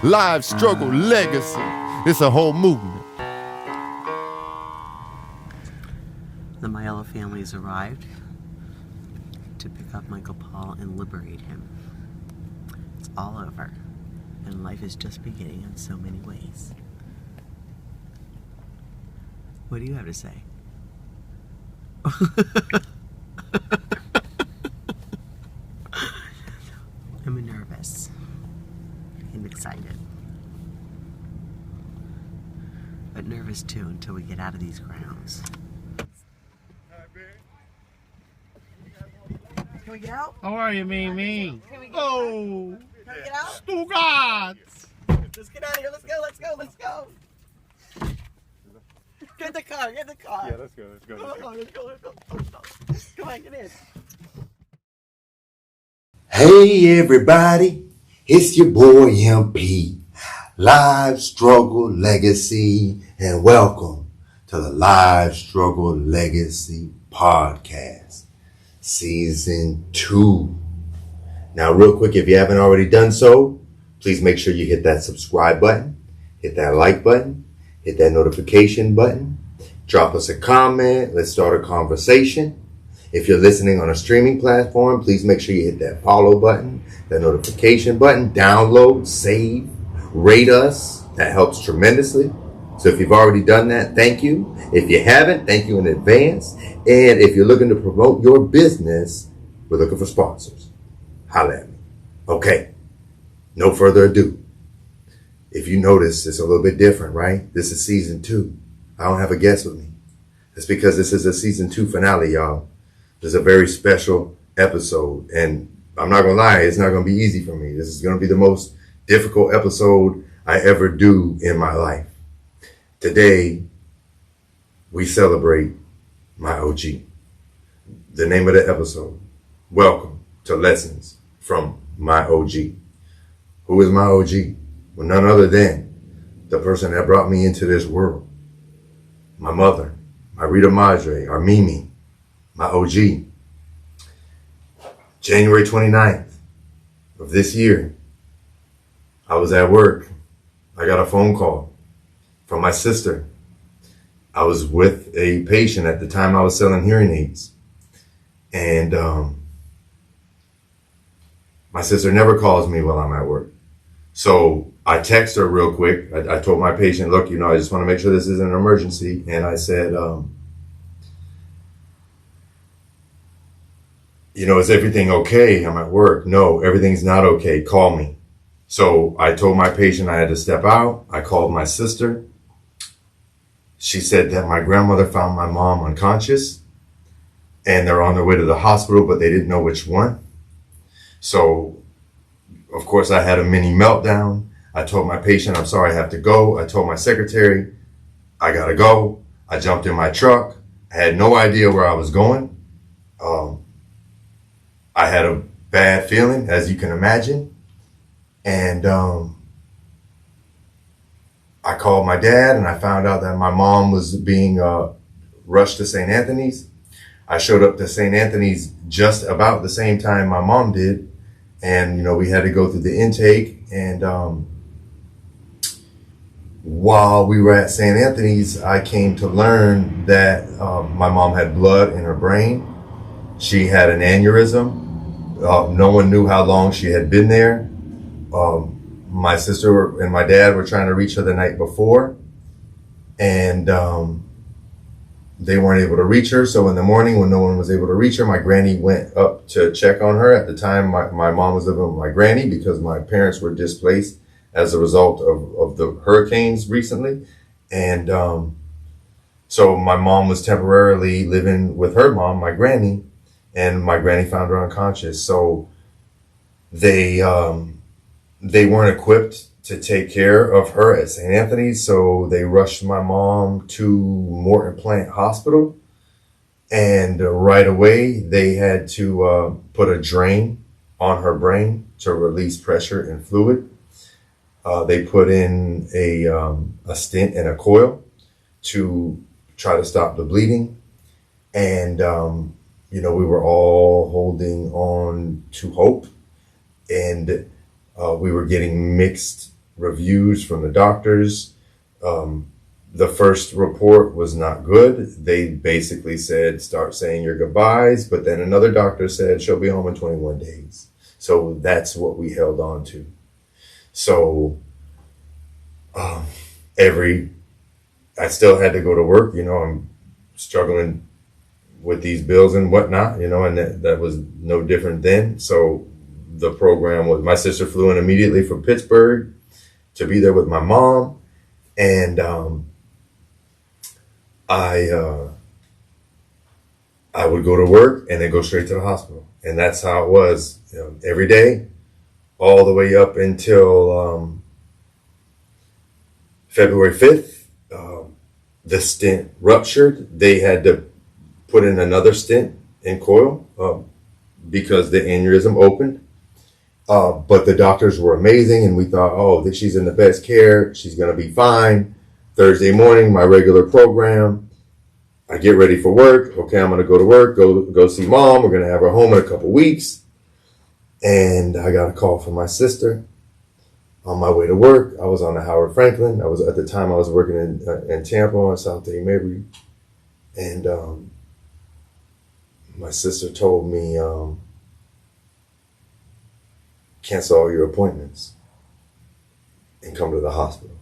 live struggle legacy. It's a whole movement. The Maiello family has arrived to pick up Michael Paul and liberate him. It's all over, and life is just beginning in so many ways. What do you have to say? I'm nervous. I'm excited. But nervous too until we get out of these grounds. Can we get out? How are you, Mimi? Can we get Oh, Can we get out? Stuttgart! Let's get out of here. Let's go. Let's go. Let's go. Get in the car. Get in the car. Yeah, let's go. Let's go. Let's go. Let's go. Let's go. Come on, get in. Hey everybody, it's your boy MP, Live Struggle Legacy, and welcome to the Live Struggle Legacy Podcast, Season 2. Now real quick, if you haven't already done so, please make sure you hit that subscribe button, hit that like button, hit that notification button, drop us a comment, let's start a conversation. If you're listening on a streaming platform, please make sure you hit that follow button, that notification button, download, save, rate us. That helps tremendously. So if you've already done that, thank you. If you haven't, thank you in advance. And if you're looking to promote your business, we're looking for sponsors. Holla at me. Okay, no further ado. If you notice, it's a little bit different, right? This is season 2. I don't have a guest with me. It's because this is a season 2 finale, y'all. This is a very special episode, and I'm not gonna lie, it's not gonna be easy for me. This is gonna be the most difficult episode I ever do in my life. Today, we celebrate my OG. The name of the episode, Welcome to Lessons from My OG. Who is my OG? Well, none other than the person that brought me into this world. My mother, my Rita Madre, our Mimi, my OG. January 29th of this year, I was at work. I got a phone call from my sister. I was with a patient at the time. I was selling hearing aids. And my sister never calls me while I'm at work. So I text her real quick. I told my patient, look, I just want to make sure this isn't an emergency. And I said, is everything okay? I'm at work. No, everything's not okay. Call me. So I told my patient I had to step out. I called my sister. She said that my grandmother found my mom unconscious and they're on their way to the hospital, but they didn't know which one. So, of course, I had a mini meltdown. I told my patient, I'm sorry, I have to go. I told my secretary, I gotta go. I jumped in my truck. I had no idea where I was going. I had a bad feeling, as you can imagine. And I called my dad and I found out that my mom was being rushed to St. Anthony's. I showed up to St. Anthony's just about the same time my mom did. And, we had to go through the intake. And while we were at St. Anthony's, I came to learn that my mom had blood in her brain. She had an aneurysm. No one knew how long she had been there. My sister and my dad were trying to reach her the night before, and they weren't able to reach her. So in the morning, when no one was able to reach her, my granny went up to check on her. At the time, my mom was living with my granny because my parents were displaced as a result of the hurricanes recently. And so my mom was temporarily living with her mom, my granny, and my granny found her unconscious. So they weren't equipped to take care of her at St. Anthony's. So they rushed my mom to Morton Plant Hospital. And right away, they had to put a drain on her brain to release pressure and fluid. They put in a stent and a coil to try to stop the bleeding. And, we were all holding on to hope. And we were getting mixed reviews from the doctors. The first report was not good. They basically said, start saying your goodbyes. But then another doctor said she'll be home in 21 days. So that's what we held on to. So I still had to go to work. I'm struggling with these bills and whatnot, and that was no different then. So the program was, my sister flew in immediately from Pittsburgh to be there with my mom. And I would go to work and then go straight to the hospital. And that's how it was, every day, all the way up until February 5th. The stent ruptured. They had to put in another stent in coil because the aneurysm opened. But the doctors were amazing, and we thought, that she's in the best care. She's going to be fine. Thursday morning, my regular program. I get ready for work. Okay, I'm going to go to work, go see mom. We're going to have her home in a couple weeks. And I got a call from my sister on my way to work. I was on the Howard Franklin. At the time I was working in Tampa on South Dade Mabry. And my sister told me, cancel all your appointments and come to the hospital.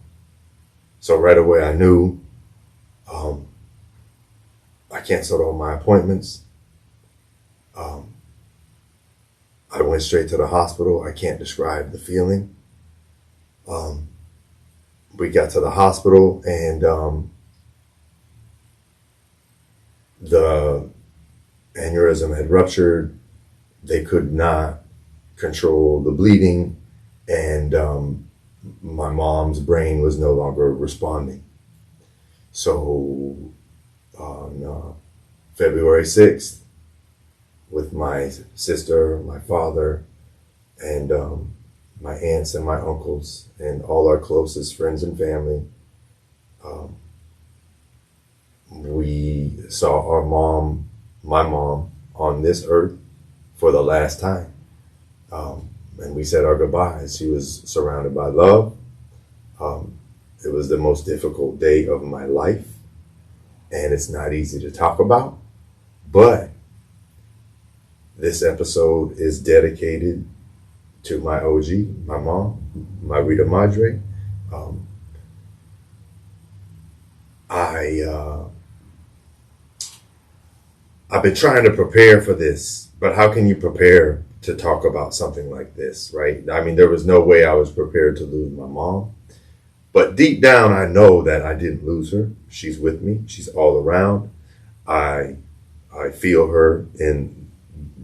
So right away I knew I canceled all my appointments. I went straight to the hospital. I can't describe the feeling. We got to the hospital, and the aneurysm had ruptured. They could not control the bleeding, and my mom's brain was no longer responding. So on February 6th, with my sister, my father, and my aunts and my uncles, and all our closest friends and family, we saw my mom, on this earth for the last time. And we said our goodbyes. She was surrounded by love. It was the most difficult day of my life, and it's not easy to talk about, but this episode is dedicated to my OG, my mom, Marguerite Madre. I've been trying to prepare for this, but how can you prepare to talk about something like this, right? I mean, there was no way I was prepared to lose my mom, but deep down, I know that I didn't lose her. She's with me. She's all around. I feel her in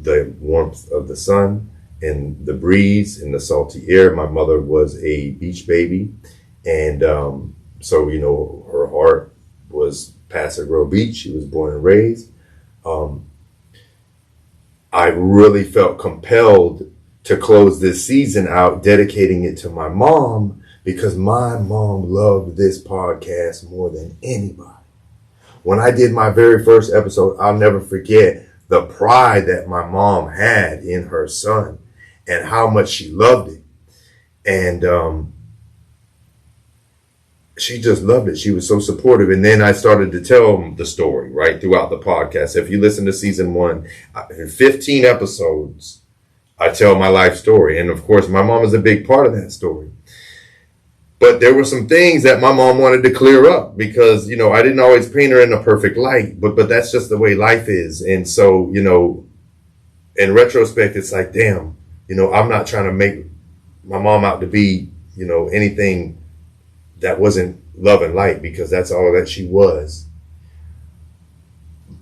the warmth of the sun, in the breeze, in the salty air. My mother was a beach baby. And so, her heart was Paso Grove Beach. She was born and raised. I really felt compelled to close this season out, dedicating it to my mom, because my mom loved this podcast more than anybody. When I did my very first episode, I'll never forget the pride that my mom had in her son and how much she loved it. And she just loved it. She was so supportive. And then I started to tell the story, right, throughout the podcast. If you listen to season 1, in 15 episodes, I tell my life story. And of course, my mom is a big part of that story. But there were some things that my mom wanted to clear up because, I didn't always paint her in a perfect light, but that's just the way life is. And so, in retrospect, it's like, damn, I'm not trying to make my mom out to be, anything that wasn't love and light, because that's all that she was.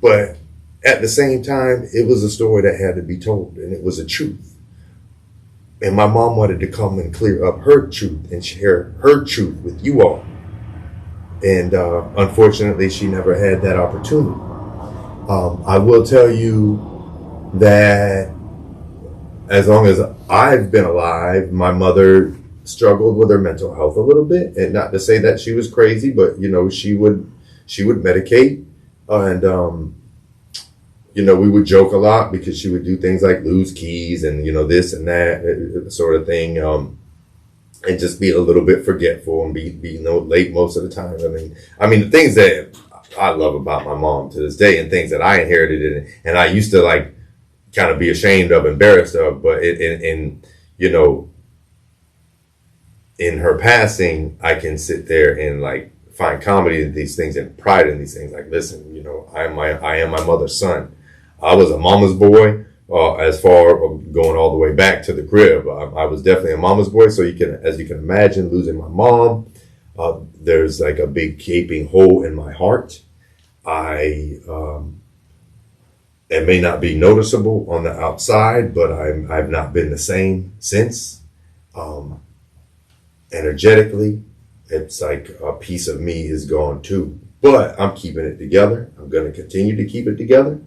But at the same time, it was a story that had to be told, and it was a truth. And my mom wanted to come and clear up her truth and share her truth with you all. And unfortunately, she never had that opportunity. I will tell you that as long as I've been alive, my mother struggled with her mental health a little bit. And not to say that she was crazy, but, she would medicate. And, we would joke a lot because she would do things like lose keys and, this and that sort of thing. and just be a little bit forgetful and be late most of the time. I mean the things that I love about my mom to this day, and things that I inherited and I used to like kind of be ashamed of, embarrassed of, but in her passing, I can sit there and like find comedy in these things and pride in these things. Like, listen, I am my mother's son. I was a mama's boy. As far going all the way back to the crib, I was definitely a mama's boy. So as you can imagine, losing my mom, there's like a big gaping hole in my heart. It may not be noticeable on the outside, but I've not been the same since. Energetically, it's like a piece of me is gone too. But I'm keeping it together. I'm going to continue to keep it together.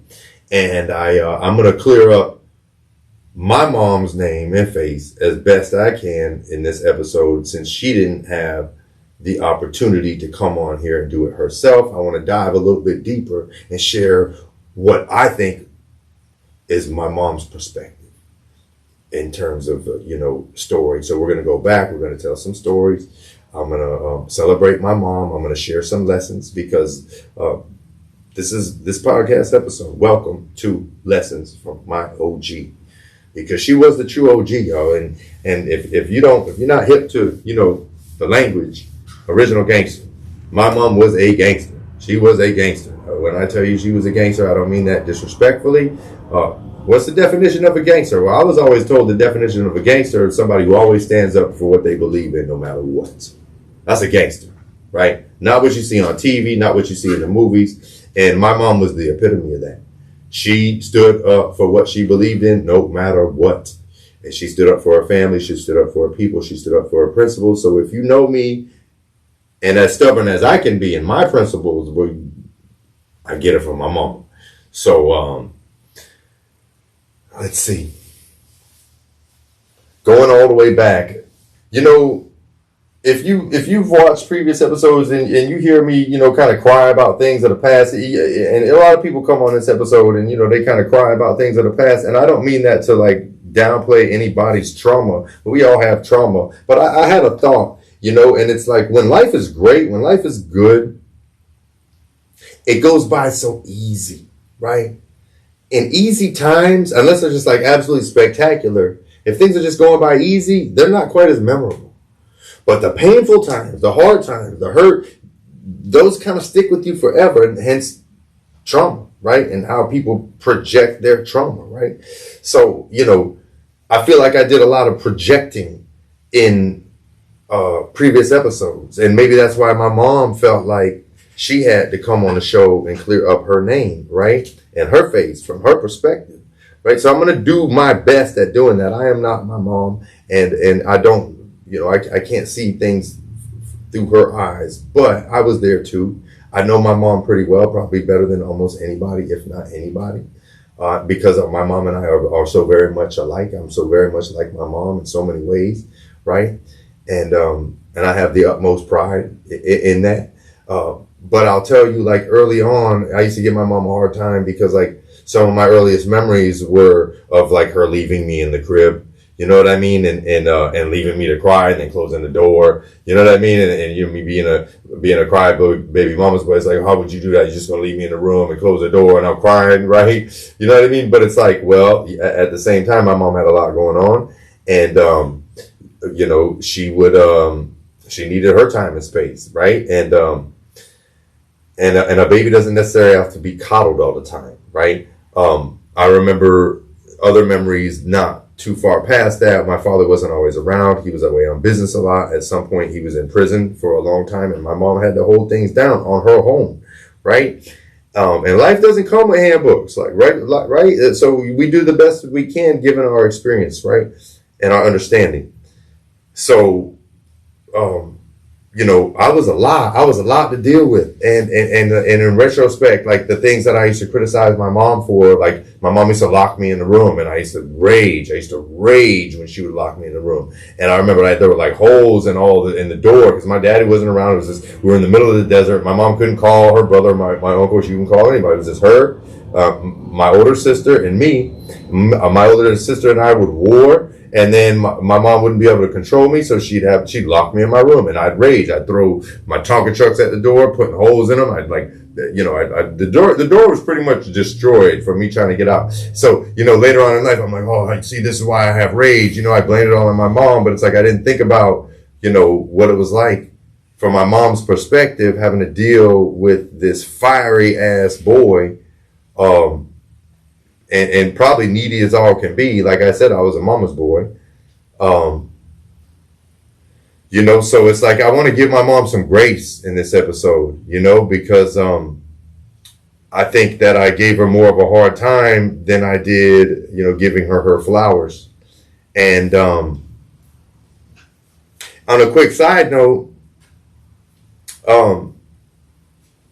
And I'm going to clear up my mom's name and face as best I can in this episode, since she didn't have the opportunity to come on here and do it herself. I want to dive a little bit deeper and share what I think is my mom's perspective in terms of, story. So we're going to go back. We're going to tell some stories. I'm going to celebrate my mom. I'm going to share some lessons, because this podcast episode, welcome to Lessons from my OG, because she was the true OG, y'all. And if you're not hip to, the language, original gangster, my mom was a gangster. She was a gangster. When I tell you she was a gangster, I don't mean that disrespectfully. What's the definition of a gangster? Well, I was always told the definition of a gangster is somebody who always stands up for what they believe in, no matter what. That's a gangster, right? Not what you see on TV, not what you see in the movies. And my mom was the epitome of that. She stood up for what she believed in, no matter what. And she stood up for her family. She stood up for her people. She stood up for her principles. So if you know me, and as stubborn as I can be in my principles, well, I get it from my mom. So let's see. Going all the way back, if you've watched previous episodes and you hear me, kind of cry about things of the past, and a lot of people come on this episode and, they kind of cry about things of the past. And I don't mean that to like downplay anybody's trauma. We all have trauma. But I had a thought, and it's like, when life is great, when life is good, it goes by so easy, right? In easy times, unless they're just like absolutely spectacular, if things are just going by easy, they're not quite as memorable. But the painful times, the hard times, the hurt, those kind of stick with you forever, and hence trauma, right? And how people project their trauma, right? So, I feel like I did a lot of projecting in previous episodes. And maybe that's why my mom felt like she had to come on the show and clear up her name, right? And her face from her perspective, right? So I'm going to do my best at doing that. I am not my mom, and I don't, I can't see things through her eyes, but I was there too. I know my mom pretty well, probably better than almost anybody, if not anybody, because my mom and I are so very much alike. I'm so very much like my mom in so many ways, right? And I have the utmost pride in that. But I'll tell you, like, early on, I used to give my mom a hard time because, like, some of my earliest memories were of, like, her leaving me in the crib. You know what I mean? And leaving me to cry and then closing the door. You know what I mean? And me being a cry baby mama's boy. It's like, how would you do that? You're just going to leave me in the room and close the door and I'm crying, right? You know what I mean? But it's like, well, at the same time, my mom had a lot going on. And, she needed her time and space, right? And a baby doesn't necessarily have to be coddled all the time, right? I remember other memories not too far past that. My father wasn't always around. He was away on business a lot. At some point, he was in prison for a long time, and my mom had to hold things down on her home, right? And life doesn't come with handbooks, right? So we do the best that we can given our experience, right? And our understanding. So, I was a lot to deal with. And in retrospect, like the things that I used to criticize my mom for, like my mom used to lock me in the room and I used to rage. I used to rage when she would lock me in the room. And I remember there were like holes in the door because my daddy wasn't around. It was just, we were in the middle of the desert. My mom couldn't call her brother, my uncle. She couldn't call anybody. It was just her, my older sister and me. My older sister and I would war. And then my mom wouldn't be able to control me, so she'd lock me in my room, and I'd rage. I'd throw my Tonka trucks at the door, putting holes in them. I'd like, the door was pretty much destroyed for me trying to get out. So, later on in life, I'm like, oh, see, this is why I have rage. I blamed it all on my mom, but it's like I didn't think about, what it was like from my mom's perspective, having to deal with this fiery ass boy, and probably needy as all can be. Like I said, I was a mama's boy. So it's like I want to give my mom some grace in this episode, because I think that I gave her more of a hard time than I did, giving her flowers. And on a quick side note,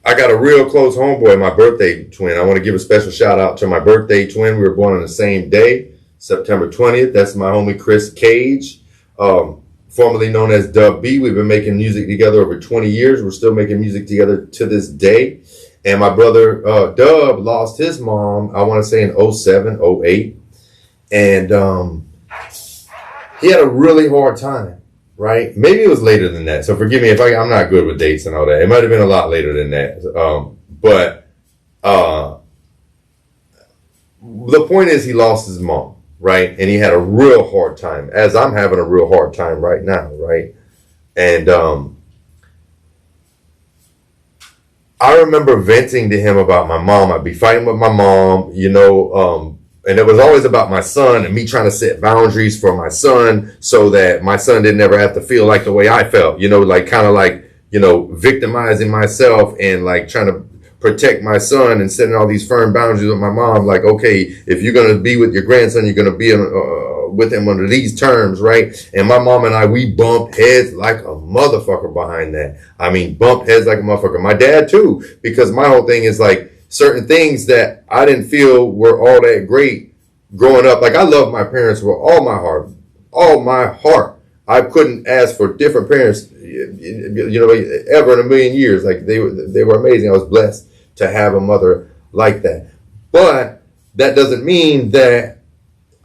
I got a real close homeboy, my birthday twin. I want to give a special shout out to my birthday twin. We were born on the same day, September 20th. That's my homie Chris Cage, formerly known as Dub B. We've been making music together over 20 years. We're still making music together to this day. And my brother Dub lost his mom, I want to say in 07, 08. And he had a really hard time. Right? Maybe it was later than that. So forgive me if I'm not good with dates and all that. It might have been a lot later than that. But the point is he lost his mom, right? And he had a real hard time, as I'm having a real hard time right now, right? And I remember venting to him about my mom. I'd be fighting with my mom, and it was always about my son and me trying to set boundaries for my son so that my son didn't ever have to feel like the way I felt, victimizing myself and like trying to protect my son and setting all these firm boundaries with my mom. Like, okay, if you're going to be with your grandson, you're going to be with him under these terms, right? And my mom and I, we bumped heads like a motherfucker behind that. I mean, bumped heads like a motherfucker. My dad too, because my whole thing is like, certain things that I didn't feel were all that great growing up. Like I love my parents with all my heart. I couldn't ask for different parents, ever in a million years. Like they were amazing. I was blessed to have a mother like that. But that doesn't mean that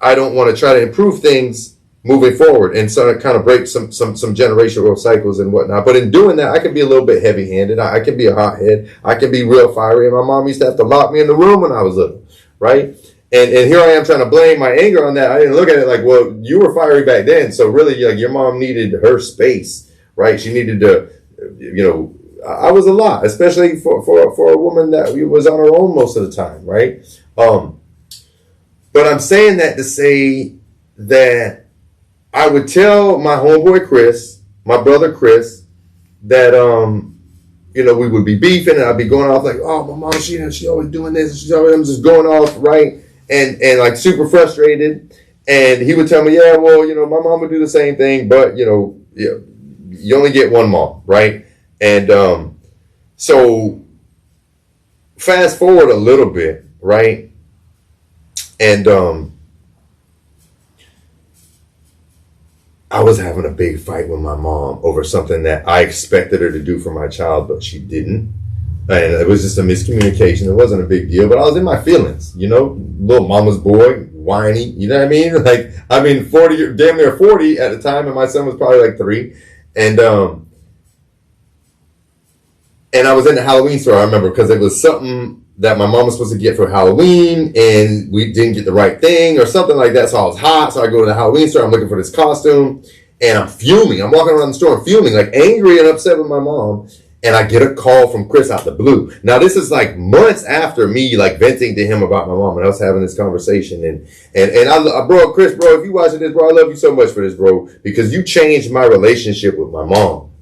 I don't want to try to improve things moving forward and so kind of break some generational cycles and whatnot. But in doing that, I can be a little bit heavy-handed. I can be a hothead. I can be real fiery. And my mom used to have to lock me in the room when I was little, right? And here I am trying to blame my anger on that. I didn't look at it like, well, you were fiery back then. So really, like your mom needed her space, right? She needed to, I was a lot, especially for a woman that was on her own most of the time, right? But I'm saying that to say that I would tell my homeboy Chris, my brother Chris, that we would be beefing and I'd be going off like, oh, my mom, she always doing this, I'm just going off, right? And like super frustrated. And he would tell me, yeah, well, my mom would do the same thing, but you only get one mom, right? And so fast forward a little bit, right? And I was having a big fight with my mom over something that I expected her to do for my child, but she didn't. And it was just a miscommunication. It wasn't a big deal, but I was in my feelings, little mama's boy, whiny, you know what I mean? Like, 40, damn near 40 at the time, and my son was probably like 3. And I was in the Halloween store, I remember, because it was something that my mom was supposed to get for Halloween, and we didn't get the right thing or something like that. So I was hot. So I go to the Halloween store. I'm looking for this costume, and I'm fuming. I'm walking around the store and fuming, like angry and upset with my mom. And I get a call from Chris out the blue. Now this is like months after me like venting to him about my mom and us having this conversation. And bro, Chris, bro, if you watching this, bro, I love you so much for this, bro, because you changed my relationship with my mom,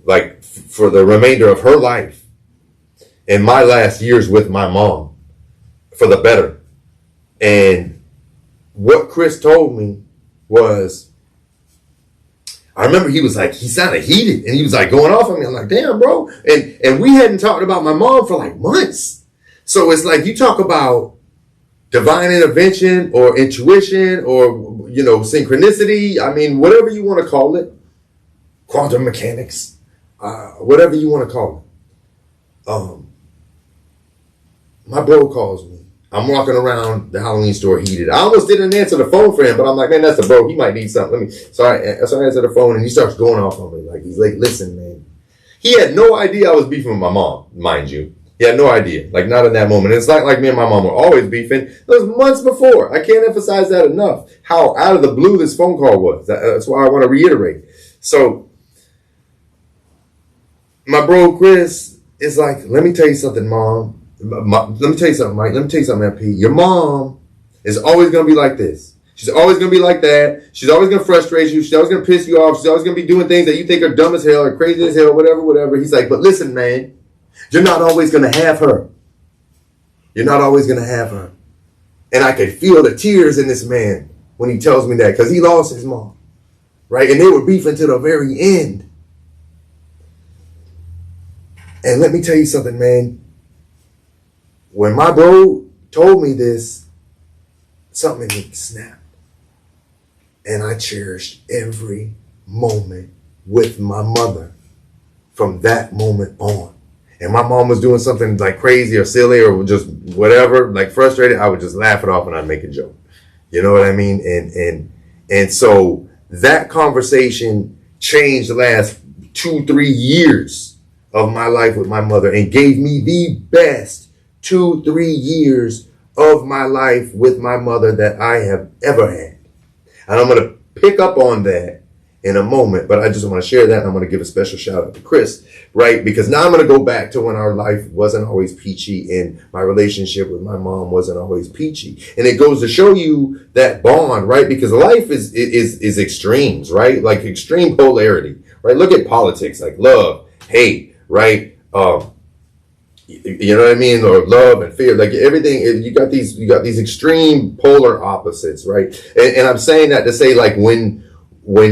like for the remainder of her life. In my last years with my mom, for the better. And what Chris told me was, I remember he sounded heated and he was like going off on me. I'm like, damn, bro. And we hadn't talked about my mom for like months. So it's like you talk about divine intervention or intuition or, synchronicity. Whatever you want to call it, quantum mechanics, whatever you want to call it. My bro calls me I'm walking around the Halloween store heated. I almost didn't answer the phone for him, but I'm like, man, that's the bro. He might need something. So I answer the phone, and he starts going off on me. Like, he's like, listen, man. He had no idea I was beefing with my mom, mind you. He had no idea. Like, not in that moment. It's not like me and my mom were always beefing. It was months before. I can't emphasize that enough. How out of the blue this phone call was. That's why I want to reiterate. So, my bro Chris is like, let me tell you something, Mom. Let me tell you something, Mike. Let me tell you something, MP. Your mom is always going to be like this. She's always going to be like that. She's always going to frustrate you. She's always going to piss you off. She's always going to be doing things that you think are dumb as hell or crazy as hell, whatever. He's like, but listen, man, you're not always going to have her. You're not always going to have her. And I could feel the tears in this man when he tells me that, because he lost his mom, right? And they were beefing to the very end. And let me tell you something, man. When my bro told me this, something in me snapped. And I cherished every moment with my mother from that moment on. And my mom was doing something like crazy or silly or just whatever, like frustrated, I would just laugh it off and I'd make a joke. You know what I mean? And so that conversation changed the last 2-3 years of my life with my mother and gave me the best 2-3 years of my life with my mother that I have ever had. And I'm going to pick up on that in a moment, but I just want to share that. And I'm going to give a special shout out to Chris, right? Because now I'm going to go back to when our life wasn't always peachy and my relationship with my mom wasn't always peachy. And it goes to show you that bond, right? Because life is extremes, right? Like extreme polarity, right? Look at politics, like love, hate, right? You know what I mean? Or love and fear, like everything. You got these extreme polar opposites, right? And I'm saying that to say, like, when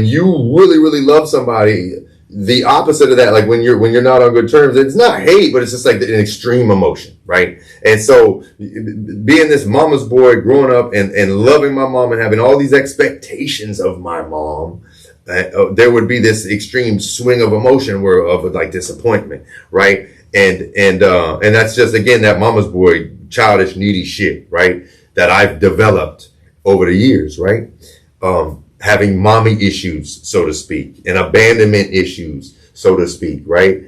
you really, really love somebody, the opposite of that, like when you're not on good terms, it's not hate, but it's just like an extreme emotion, right? And so being this mama's boy, growing up and loving my mom and having all these expectations of my mom, there would be this extreme swing of emotion of like disappointment, right? And that's just, again, that mama's boy, childish, needy shit, right? That I've developed over the years, right? Having mommy issues, so to speak, and abandonment issues, so to speak, right?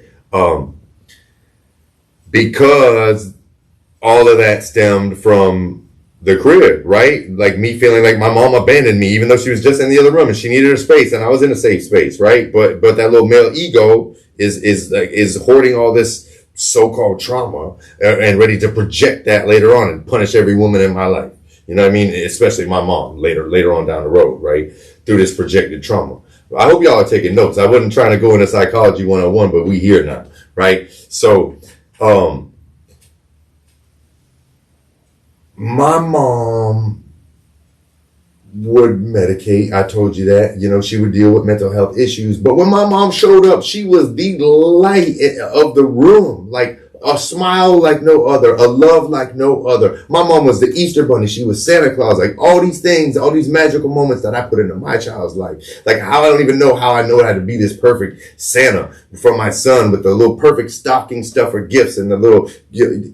Because all of that stemmed from the crib, right? Like me feeling like my mom abandoned me, even though she was just in the other room and she needed her space and I was in a safe space, right? But that little male ego is hoarding all this so-called trauma and ready to project that later on and punish every woman in my life. You know what I mean? Especially my mom later on down the road, right? Through this projected trauma. I hope y'all are taking notes. I wasn't trying to go into psychology 101, but we here now, right? So, my mom would medicate. I told you that. You know, she would deal with mental health issues. But when my mom showed up, she was the light of the room. Like a smile like no other, a love like no other. My mom was the Easter Bunny. She was Santa Claus. Like all these things, all these magical moments that I put into my child's life. Like how I don't even know how I know how to be this perfect Santa for my son with the little perfect stocking stuffer gifts and the little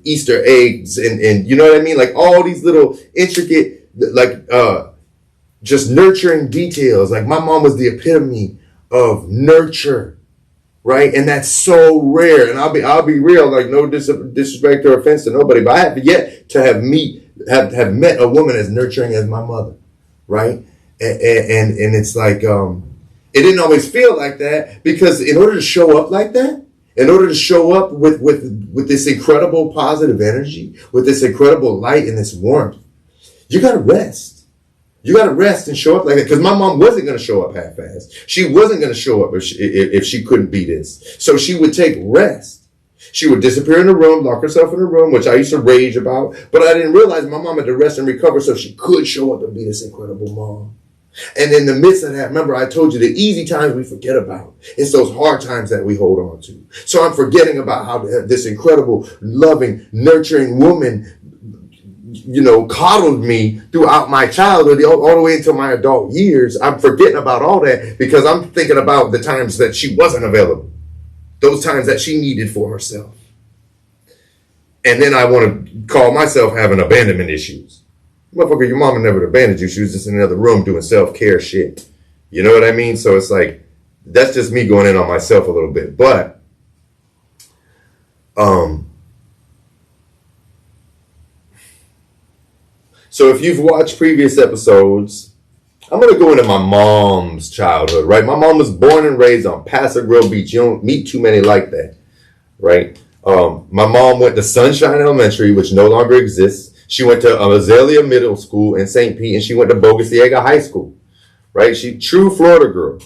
Easter eggs and you know what I mean? Like all these little intricate, like, just nurturing details. Like my mom was the epitome of nurture, right? And that's so rare. And I'll be real, like no disrespect or offense to nobody, but I have yet to have met a woman as nurturing as my mother, right? And it's like it didn't always feel like that, because in order to show up like that, in order to show up with this incredible positive energy, with this incredible light and this warmth, you gotta rest. You got to rest and show up like that, because my mom wasn't going to show up half-assed. She wasn't going to show up if she couldn't be this. So she would take rest. She would disappear in the room, lock herself in the room, which I used to rage about. But I didn't realize my mom had to rest and recover so she could show up and be this incredible mom. And in the midst of that, remember I told you the easy times we forget about. It's those hard times that we hold on to. So I'm forgetting about how this incredible, loving, nurturing woman, you know, coddled me throughout my childhood all the way into my adult years. I'm forgetting about all that because I'm thinking about the times that she wasn't available, those times that she needed for herself. And then I want to call myself having abandonment issues. Motherfucker, your mama never abandoned you. She was just in another room doing self-care shit. You know what I mean? So it's like, that's just me going in on myself a little bit. But, so if you've watched previous episodes, I'm going to go into my mom's childhood, right? My mom was born and raised on Paso Grill Beach. You don't meet too many like that, right? My mom went to Sunshine Elementary, which no longer exists. She went to Azalea Middle School in St. Pete, and she went to Bogosiega High School, right? She true Florida girl.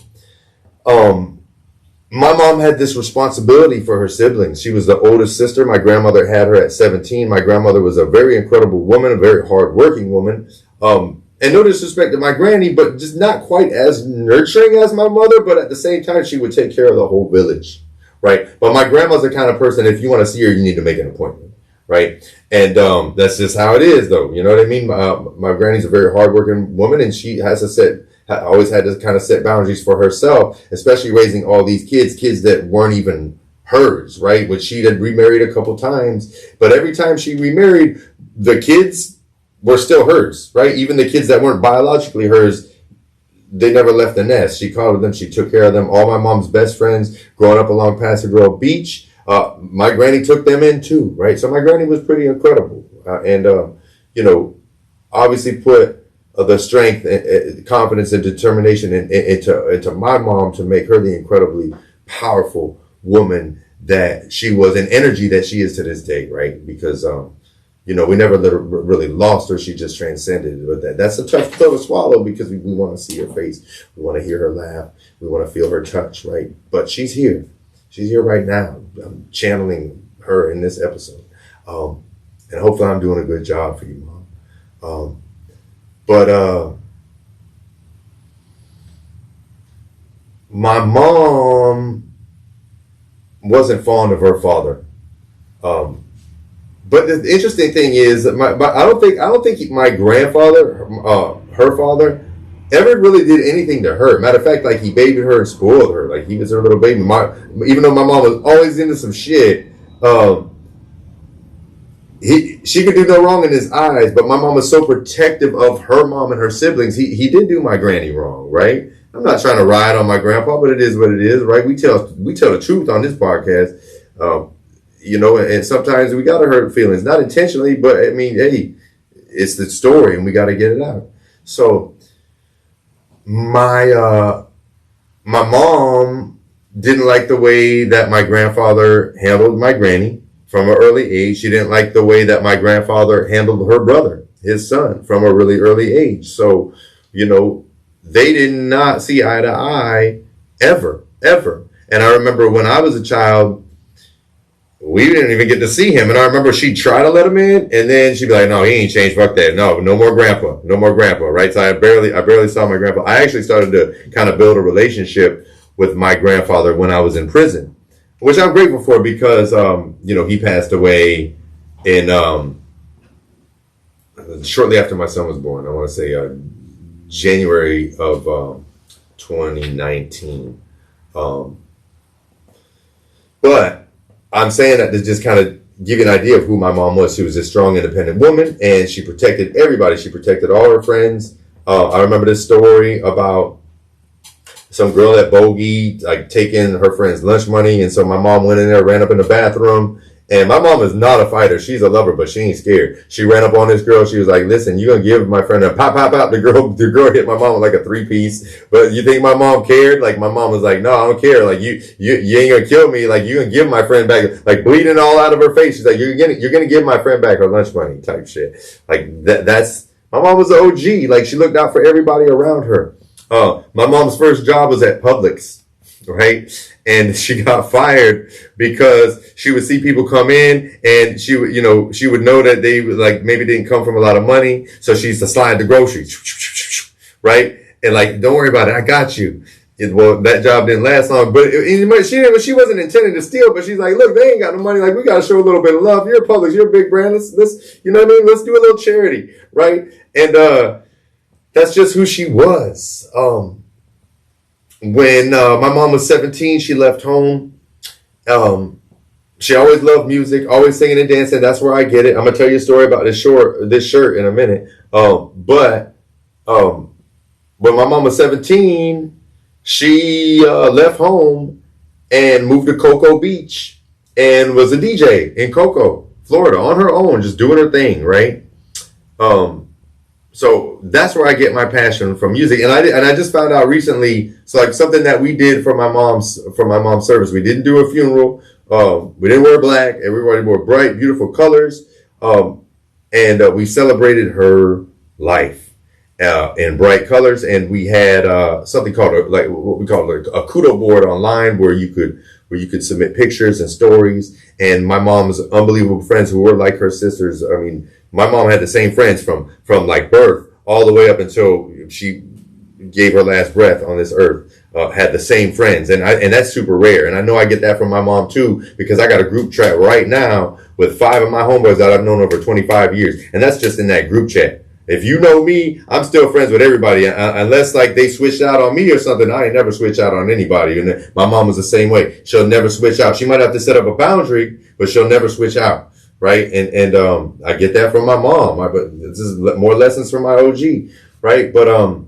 My mom had this responsibility for her siblings. She was the oldest sister. My grandmother had her at 17. My grandmother was a very incredible woman, a very hardworking woman. And no disrespect to my granny, but just not quite as nurturing as my mother. But at the same time, she would take care of the whole village, right? But my grandma's the kind of person, if you want to see her, you need to make an appointment, right? And that's just how it is, though. You know what I mean? My granny's a very hardworking woman, and she has always had to kind of set boundaries for herself, especially raising all these kids that weren't even hers, right? Which she had remarried a couple times, but every time she remarried, the kids were still hers, right? Even the kids that weren't biologically hers, they never left the nest. She coddled them. She took care of them. All my mom's best friends growing up along Paso Grill Beach, my granny took them in too, right? So my granny was pretty incredible. Obviously put the strength, confidence, and determination into my mom to make her the incredibly powerful woman that she was, and energy that she is to this day, right? Because, we never really lost her. She just transcended. But that's a tough pill to swallow, because we want to see her face. We want to hear her laugh. We want to feel her touch, right? But she's here. She's here right now. I'm channeling her in this episode. And hopefully I'm doing a good job for you, Mom. But my mom wasn't fond of her father. But the interesting thing is that I don't think my grandfather, her father, ever really did anything to her. Matter of fact, like, he babied her and spoiled her. Like, he was her little baby. Even though my mom was always into some shit, she could do no wrong in his eyes. But my mom was so protective of her mom and her siblings. He did do my granny wrong, right? I'm not trying to ride on my grandpa, but it is what it is, right? We tell the truth on this podcast. And sometimes we got to hurt feelings, not intentionally, but I mean, hey, it's the story and we got to get it out. So my mom didn't like the way that my grandfather handled my granny from an early age. She didn't like the way that my grandfather handled her brother, his son, from a really early age. So, they did not see eye to eye ever. And I remember when I was a child, we didn't even get to see him. And I remember she'd try to let him in, and then she'd be like, no, he ain't changed. Fuck that. No more grandpa. No more grandpa. Right. So I barely saw my grandpa. I actually started to kind of build a relationship with my grandfather when I was in prison, which I'm grateful for, because, he passed away in, shortly after my son was born. I want to say, January of, 2019. But I'm saying that to just kind of give you an idea of who my mom was. She was a strong, independent woman, and she protected everybody. She protected all her friends. I remember this story about some girl at Bogey, like, taking her friend's lunch money. And so my mom went in there, ran up in the bathroom. And my mom is not a fighter. She's a lover, but she ain't scared. She ran up on this girl. She was like, listen, you're going to give my friend a pop. The girl hit my mom with like a 3-piece. But you think my mom cared? Like, my mom was like, no, I don't care. Like, you ain't going to kill me. Like, you're going to give my friend back, like, bleeding all out of her face. She's like, you're going to give my friend back her lunch money type shit. Like, that's, my mom was an OG. Like, she looked out for everybody around her. My mom's first job was at Publix, right? And she got fired because she would see people come in, and she would know that they like maybe didn't come from a lot of money. So she used to slide the groceries, right? And like, don't worry about it, I got you. Well, that job didn't last long, but she wasn't intending to steal, but she's like, look, they ain't got no money. Like, we got to show a little bit of love. You're Publix, you're a big brand. Let's, you know what I mean? Let's do a little charity, right? And, that's just who she was. When my mom was 17, she left home. She always loved music, always singing and dancing. That's where I get it. I'm gonna tell you a story about this shirt in a minute. But when my mom was 17, she left home and moved to Cocoa Beach and was a DJ in Cocoa, Florida, on her own, just doing her thing, right? So that's where I get my passion from music, and I just found out recently. So like something that we did for my mom's service, we didn't do a funeral. We didn't wear black. Everybody wore bright, beautiful colors, and we celebrated her life in bright colors. And we had something called what we call a kudo board online, where you could submit pictures and stories. And my mom's unbelievable friends who were like her sisters. I mean, my mom had the same friends from like birth all the way up until she gave her last breath on this earth. Had the same friends, and that's super rare. And I know I get that from my mom too, because I got a group chat right now with 5 of my homeboys that I've known over 25 years, and that's just in that group chat. If you know me, I'm still friends with everybody, unless like they switched out on me or something. I ain't never switch out on anybody. And my mom was the same way. She'll never switch out. She might have to set up a boundary, but she'll never switch out. Right. And I get that from my mom. But this is more lessons from my OG. Right. But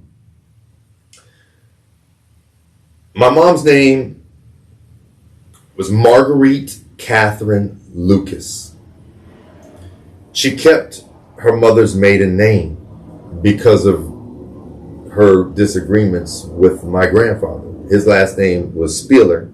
my mom's name was Marguerite Catherine Lucas. She kept her mother's maiden name because of her disagreements with my grandfather. His last name was Spieler,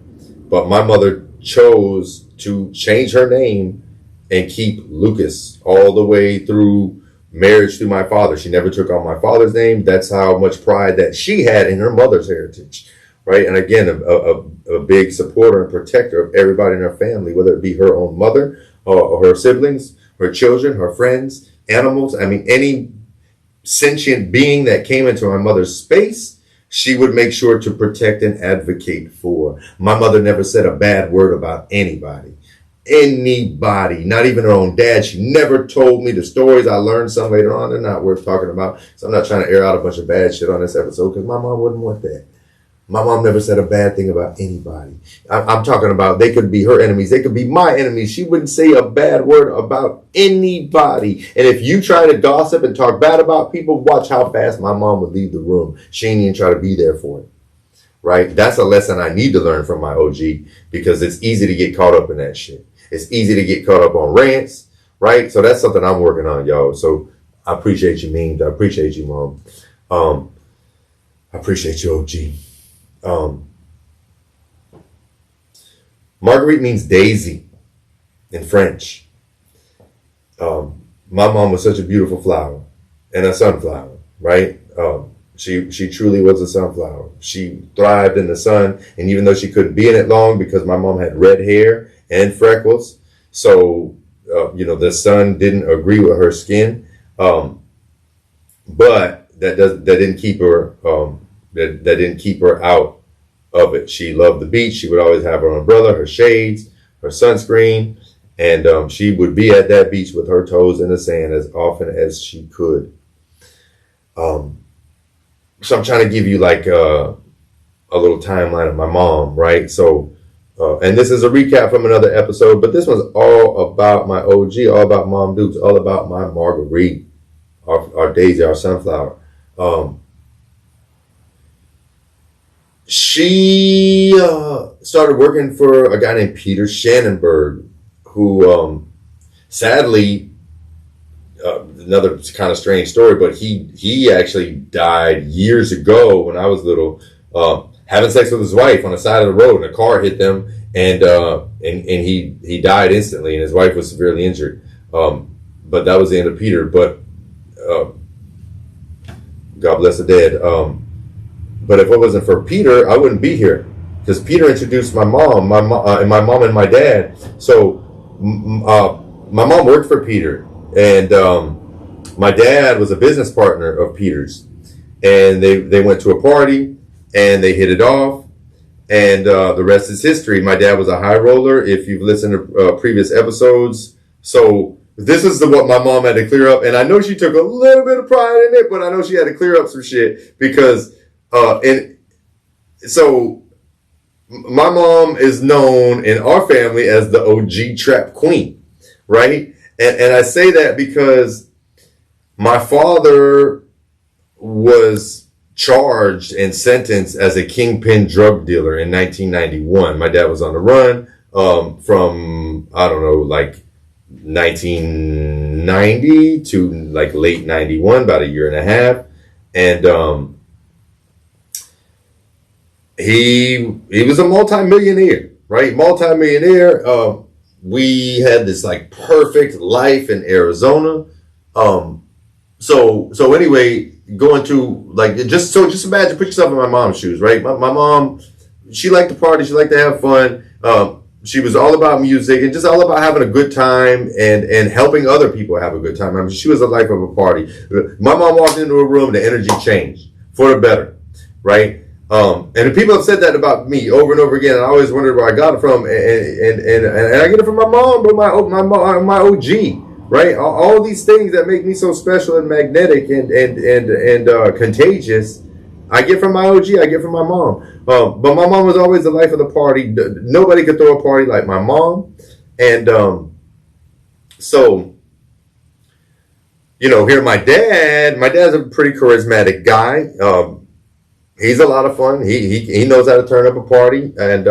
but my mother chose to change her name and keep Lucas all the way through marriage through my father. She never took on my father's name. That's how much pride that she had in her mother's heritage, right? And again, a big supporter and protector of everybody in her family, whether it be her own mother or her siblings, her children, her friends, animals. I mean, any sentient being that came into my mother's space, she would make sure to protect and advocate for. My mother never said a bad word about anybody. Anybody, not even her own dad. She never told me the stories. I learned some later on. They're not worth talking about. So I'm not trying to air out a bunch of bad shit on this episode, because my mom wouldn't want that. My mom never said a bad thing about anybody. I'm talking about they could be her enemies. They could be my enemies. She wouldn't say a bad word about anybody. And if you try to gossip and talk bad about people, watch how fast my mom would leave the room. She ain't even try to be there for it. Right? That's a lesson I need to learn from my OG, because it's easy to get caught up in that shit. It's easy to get caught up on rants. Right? So that's something I'm working on, y'all. So I appreciate you, Memes. I appreciate you, Mom. I appreciate you, OG. Marguerite means daisy in French. My mom was such a beautiful flower, and a sunflower, right? She truly was a sunflower. She thrived in the sun, and even though she couldn't be in it long because my mom had red hair and freckles, so the sun didn't agree with her skin. But that didn't keep her that didn't keep her out of it. She loved the beach. She would always have her umbrella, her shades, her sunscreen, and she would be at that beach with her toes in the sand as often as she could. So I'm trying to give you like a little timeline of my mom, right? So, and this is a recap from another episode, but this one's all about my OG, all about Mom Dukes, all about my Marguerite, our daisy, our sunflower. She started working for a guy named Peter Shannonberg, who sadly, another kind of strange story, but he actually died years ago when I was little, having sex with his wife on the side of the road, and a car hit them, and he died instantly, and his wife was severely injured. But that was the end of Peter. But God bless the dead. But if it wasn't for Peter, I wouldn't be here, because Peter introduced my mom and my dad. So my mom worked for Peter, and my dad was a business partner of Peter's, and they went to a party and they hit it off, and the rest is history. My dad was a high roller, if you've listened to previous episodes. So this is what my mom had to clear up, and I know she took a little bit of pride in it, but I know she had to clear up some shit, because and so my mom is known in our family as the OG trap queen, right? And I say that because my father was charged and sentenced as a kingpin drug dealer in 1991. My dad was on the run from, I don't know, like 1990 to like late 91, about a year and a half. And he was a multimillionaire, right? Multimillionaire. We had this like perfect life in Arizona. So anyway, going to like, just imagine, put yourself in my mom's shoes, right? My mom, she liked to party. She liked to have fun. She was all about music and just all about having a good time and helping other people have a good time. I mean, she was the life of a party. My mom walked into a room, the energy changed for the better, right? And people have said that about me over and over again. And I always wondered where I got it from. And I get it from my mom, but my OG, right? All these things that make me so special and magnetic and contagious, I get from my OG, I get from my mom. But my mom was always the life of the party. Nobody could throw a party like my mom. And so, you know, here my dad's a pretty charismatic guy. He's a lot of fun. He knows how to turn up a party, and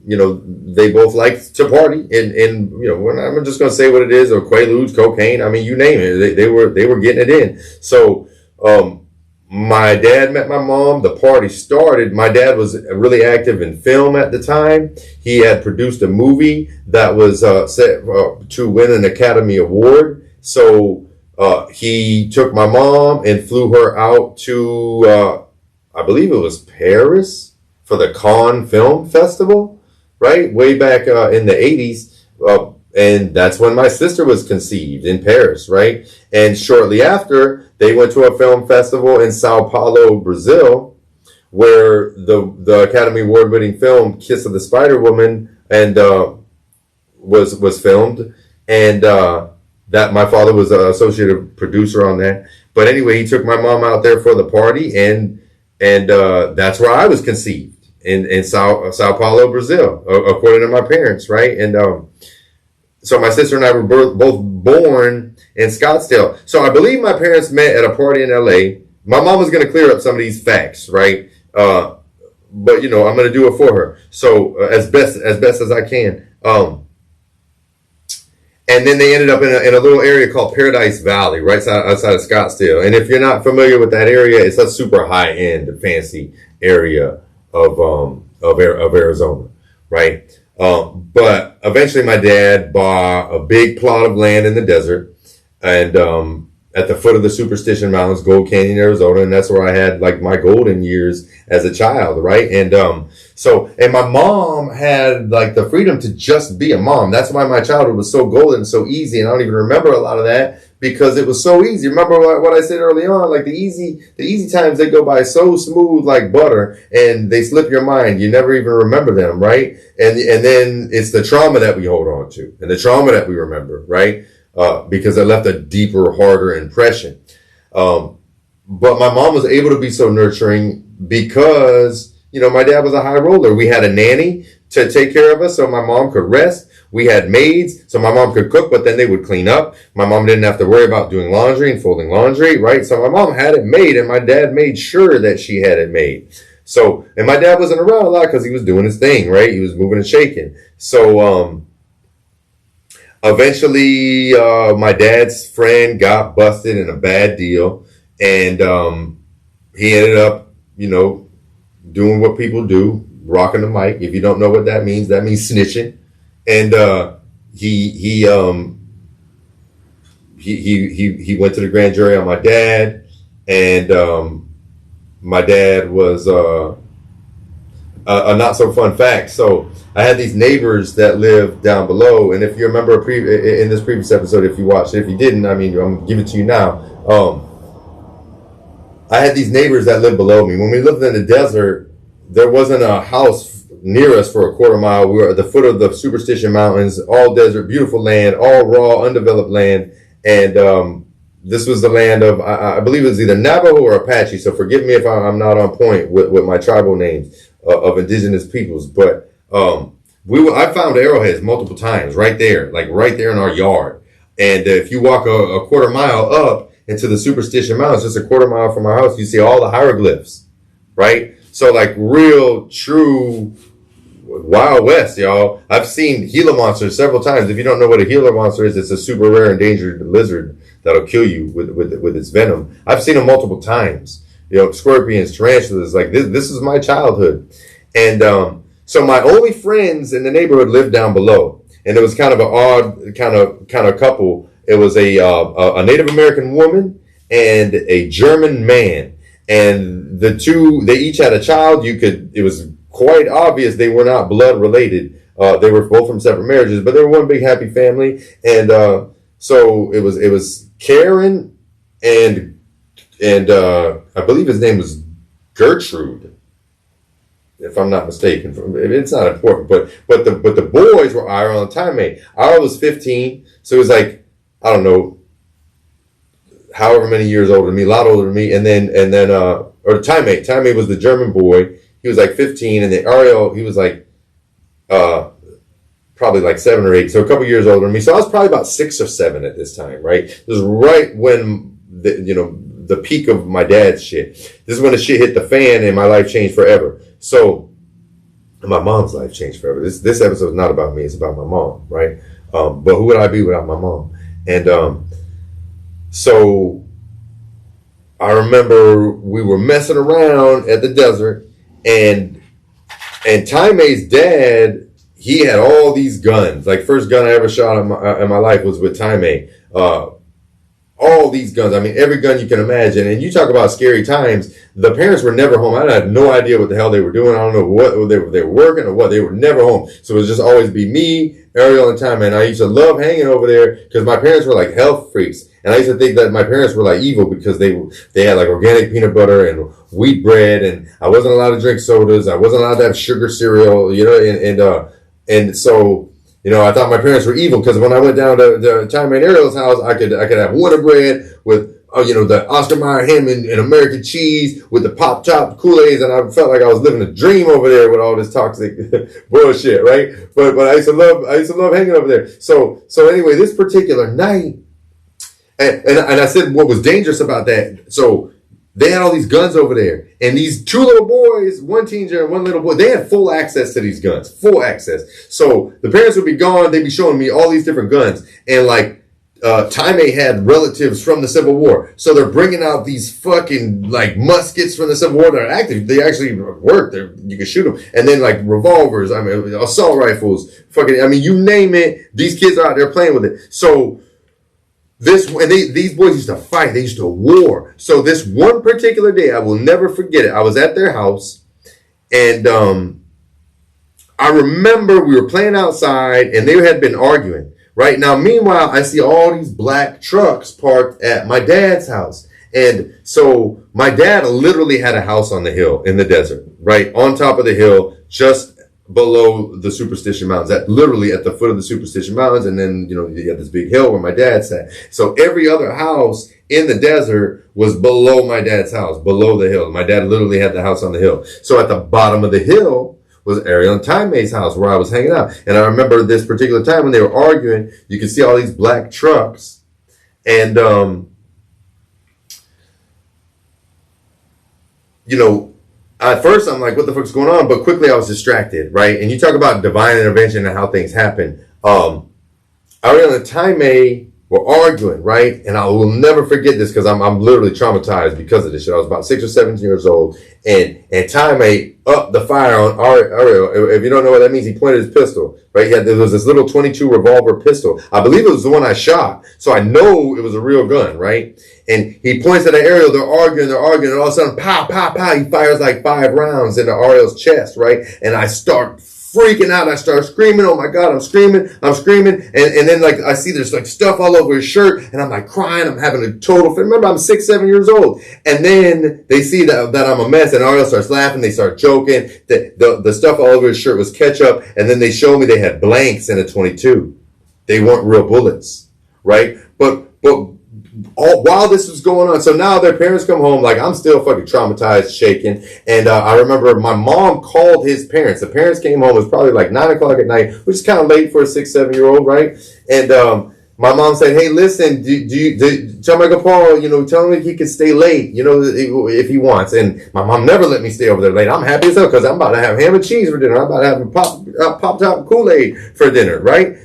you know, they both like to party. And you know, I'm just gonna say what it is, or Quaaludes, cocaine. I mean, you name it. They were getting it in. So my dad met my mom. The party started. My dad was really active in film at the time. He had produced a movie that was set to win an Academy Award. So he took my mom and flew her out to I believe it was Paris for the Cannes Film Festival, right? Way back in the 80s. And that's when my sister was conceived in Paris, right? And shortly after, they went to a film festival in Sao Paulo, Brazil, where the Academy Award-winning film Kiss of the Spider Woman and was filmed. And that my father was an associate producer on that. But anyway, he took my mom out there for the party, and that's where I was conceived in Sao Paulo, Brazil, according to my parents, right? And so my sister and I were both born in Scottsdale. So I believe my parents met at a party in LA. My mom was going to clear up some of these facts, right? But you know, I'm going to do it for her. So as best as I can. And then they ended up in a little area called Paradise Valley, right outside of Scottsdale. And if you're not familiar with that area, it's a super high-end, fancy area of Arizona, right? But eventually my dad bought a big plot of land in the desert, and at the foot of the Superstition Mountains, Gold Canyon, Arizona, and that's where I had like my golden years as a child, right? And and my mom had like the freedom to just be a mom. That's why my childhood was so golden and so easy, and I don't even remember a lot of that because it was so easy. Remember what I said early on, like the easy times, they go by so smooth like butter, and they slip your mind. You never even remember them, right? And then it's the trauma that we hold on to and the trauma that we remember, right? Because it left a deeper, harder impression. But my mom was able to be so nurturing because, you know, my dad was a high roller. We had a nanny to take care of us so my mom could rest. We had maids so my mom could cook, but then they would clean up. My mom didn't have to worry about doing laundry and folding laundry, right? So my mom had it made, and my dad made sure that she had it made. So, and my dad wasn't around a lot because he was doing his thing, right? He was moving and shaking. So, eventually, my dad's friend got busted in a bad deal, and he ended up, you know, doing what people do, rocking the mic. If you don't know what that means snitching. And he went to the grand jury on my dad, and my dad was a not so fun fact. So I had these neighbors that lived down below, and if you remember in this previous episode, if you watched it, if you didn't, I mean, I'm gonna give it to you now. I had these neighbors that lived below me. When we lived in the desert, there wasn't a house near us for a quarter mile. We were at the foot of the Superstition Mountains, all desert, beautiful land, all raw, undeveloped land. And this was the land of, I believe it was either Navajo or Apache. So forgive me if I'm not on point with my tribal names of indigenous peoples. But I found arrowheads multiple times right there in our yard. And if you walk a quarter mile up into the Superstition Mountains, just a quarter mile from our house, you see all the hieroglyphs, right? So like real, true Wild West, y'all. I've seen Gila monsters several times. If you don't know what a Gila monster is, it's a super rare endangered lizard that'll kill you with its venom. I've seen them multiple times. Scorpions, tarantulas. Like this is my childhood, and so my only friends in the neighborhood lived down below, and it was kind of an odd kind of couple. It was a Native American woman and a German man, and the two, they each had a child. It was quite obvious they were not blood related. They were both from separate marriages, but they were one big happy family. And so it was Karen and I believe his name was Gertrude, if I'm not mistaken. It's not important, but the boys were Ira and Time. Ira was 15, so he was like, I don't know, however many years older than me, a lot older than me. And then or Time was the German boy. He was like 15, and then Ariel, he was like probably like 7 or 8, so a couple years older than me. So I was probably about 6 or 7 at this time, right? This was right when the peak of my dad's shit. This is when the shit hit the fan and my life changed forever. So my mom's life changed forever. This episode is not about me; it's about my mom, right? But who would I be without my mom? And so I remember we were messing around at the desert. And Taime's dad, he had all these guns. Like, first gun I ever shot in my life was with Taime. All these guns. I mean, every gun you can imagine. And you talk about scary times. The parents were never home. I had no idea what the hell they were doing. I don't know what they were working or what. They were never home. So it was just always be me, Ariel, and Taime. And I used to love hanging over there because my parents were like health freaks. And I used to think that my parents were like evil because they had like organic peanut butter and wheat bread, and I wasn't allowed to drink sodas. I wasn't allowed to have sugar cereal, and so, I thought my parents were evil because when I went down to Time and Ariel's house, I could have Wonder Bread with the Oscar Mayer ham and American cheese with the pop top Kool-Aids, and I felt like I was living a dream over there with all this toxic bullshit, right? But I used to love hanging over there. So anyway, this particular night. And I said what was dangerous about that. So they had all these guns over there. And these 2 little boys, one teenager and one little boy, they had full access to these guns. Full access. So the parents would be gone. They'd be showing me all these different guns. And like Taime had relatives from the Civil War. So they're bringing out these fucking like muskets from the Civil War that are active. They actually work. You can shoot them. And then like revolvers, assault rifles, you name it. These kids are out there playing with it. So these boys used to fight. They used to war. So this one particular day, I will never forget it. I was at their house, and I remember we were playing outside, and they had been arguing. Right now, meanwhile, I see all these black trucks parked at my dad's house, and so my dad literally had a house on the hill in the desert, right on top of the hill, just below the Superstition Mountains, literally at the foot of the Superstition Mountains. And then, you had this big hill where my dad sat. So every other house in the desert was below my dad's house, below the hill. My dad literally had the house on the hill. So at the bottom of the hill was Ariel and Taime's house where I was hanging out. And I remember this particular time when they were arguing, you could see all these black trucks. And, at first, I'm like, what the fuck's going on? But quickly, I was distracted, right? And you talk about divine intervention and how things happen. Ariel and Taime were arguing, right? And I will never forget this because I'm literally traumatized because of this shit. I was about 6 or 7 years old, and Taime upped the fire on Ariel. If you don't know what that means, he pointed his pistol, right? There was this little 22 revolver pistol. I believe it was the one I shot, so I know it was a real gun, right? And he points at Ariel. They're arguing, and all of a sudden, pow, pow, pow. He fires like 5 rounds into Ariel's chest, right? And I start freaking out. I start screaming. Oh my God, I'm screaming. And then like I see there's like stuff all over his shirt, and I'm like crying. I'm having a total fit. Remember, I'm 6, 7 years old. And then they see that I'm a mess, and Ariel starts laughing. They start joking. The stuff all over his shirt was ketchup. And then they show me they had blanks in a 22. They weren't real bullets, right? But while this was going on, so now their parents come home, like I'm still fucking traumatized, shaking. And I remember my mom called his parents. The parents came home. It was probably like 9 o'clock at night, which is kind of late for a 6-7-year-old, right? And my mom said, "Hey, listen, tell Michael Paul, tell him he can stay late, if he wants." And my mom never let me stay over there late. I'm happy as hell because I'm about to have ham and cheese for dinner. I'm about to have pop top Kool-Aid for dinner, right?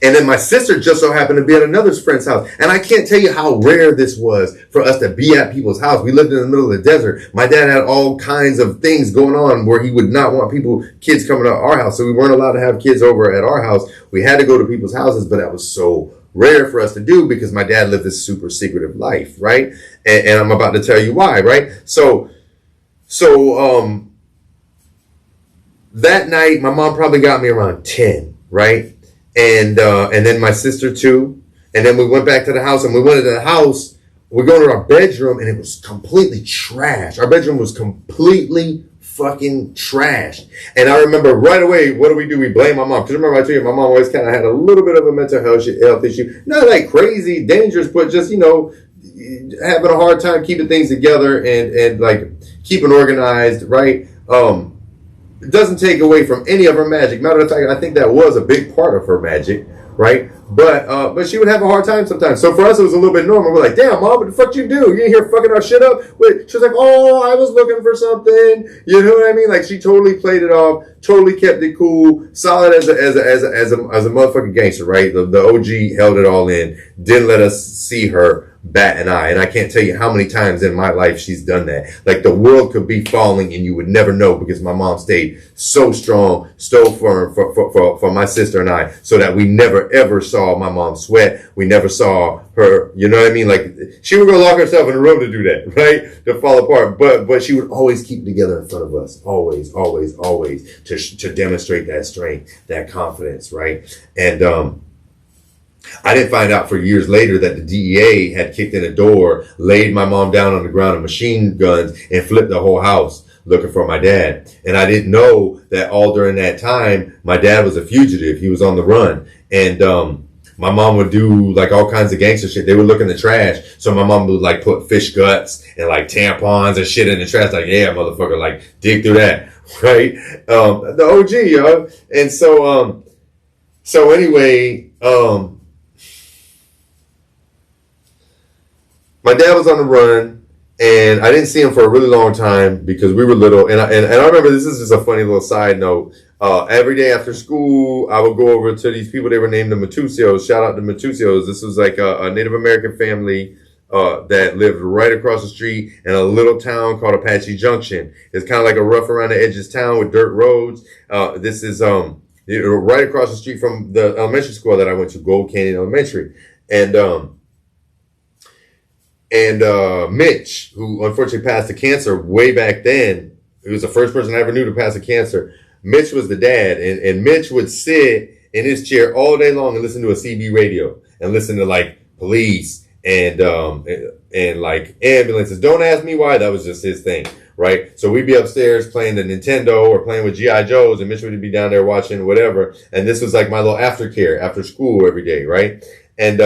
And then my sister just so happened to be at another friend's house. And I can't tell you how rare this was for us to be at people's house. We lived in the middle of the desert. My dad had all kinds of things going on where he would not want kids coming to our house. So we weren't allowed to have kids over at our house. We had to go to people's houses, but that was so rare for us to do because my dad lived this super secretive life, right? And I'm about to tell you why, right? So that night, my mom probably got me around 10, right? And then my sister too. And then we went back to the house, and we went into the house. We go to our bedroom, and it was completely trash. Our bedroom was completely fucking trash. And I remember right away, what do? We blame my mom. Because remember I told you, my mom always kind of had a little bit of a mental health issue. Not like crazy, dangerous, but just, having a hard time keeping things together and like keeping organized, right? It doesn't take away from any of her magic. Matter of fact, I think that was a big part of her magic, right? But she would have a hard time sometimes. So for us, it was a little bit normal. We're like, "Damn, Mom, what the fuck you do? You ain't here fucking our shit up?" Wait, she was like, "Oh, I was looking for something." You know what I mean? Like she totally played it off, totally kept it cool, solid as a motherfucking gangster, right? The OG held it all in, didn't let us see her bat an eye. And I can't tell you how many times in my life she's done that. Like the world could be falling and you would never know because my mom stayed so strong, so firm for my sister and I, so that we never ever saw my mom sweat. We never saw her, you know what I mean? Like she would go lock herself in a room to do that, right? To fall apart. But she would always keep it together in front of us. Always, always, always to demonstrate that strength, that confidence, right? And I didn't find out for years later that the DEA had kicked in a door, laid my mom down on the ground with machine guns, and flipped the whole house looking for my dad. And I didn't know that all during that time, my dad was a fugitive. He was on the run. And my mom would do like all kinds of gangster shit. They would look in the trash. So my mom would like put fish guts and like tampons and shit in the trash. Like, "Yeah, motherfucker, like dig through that." Right? The OG, yo. And so anyway, my dad was on the run, and I didn't see him for a really long time because we were little. And I remember, this is just a funny little side note. Every day after school, I would go over to these people. They were named the Matusios. Shout out to Matusios. This was like a Native American family that lived right across the street in a little town called Apache Junction. It's kind of like a rough around the edges town with dirt roads. This is right across the street from the elementary school that I went to, Gold Canyon Elementary. And Mitch, who unfortunately passed to cancer way back then, he was the first person I ever knew to pass to cancer. Mitch was the dad, and Mitch would sit in his chair all day long and listen to a CB radio and listen to like police and like ambulances. Don't ask me why. That was just his thing, right? So we'd be upstairs playing the Nintendo or playing with G.I. Joes, and Mitch would be down there watching whatever. And this was like my little aftercare after school every day, right? And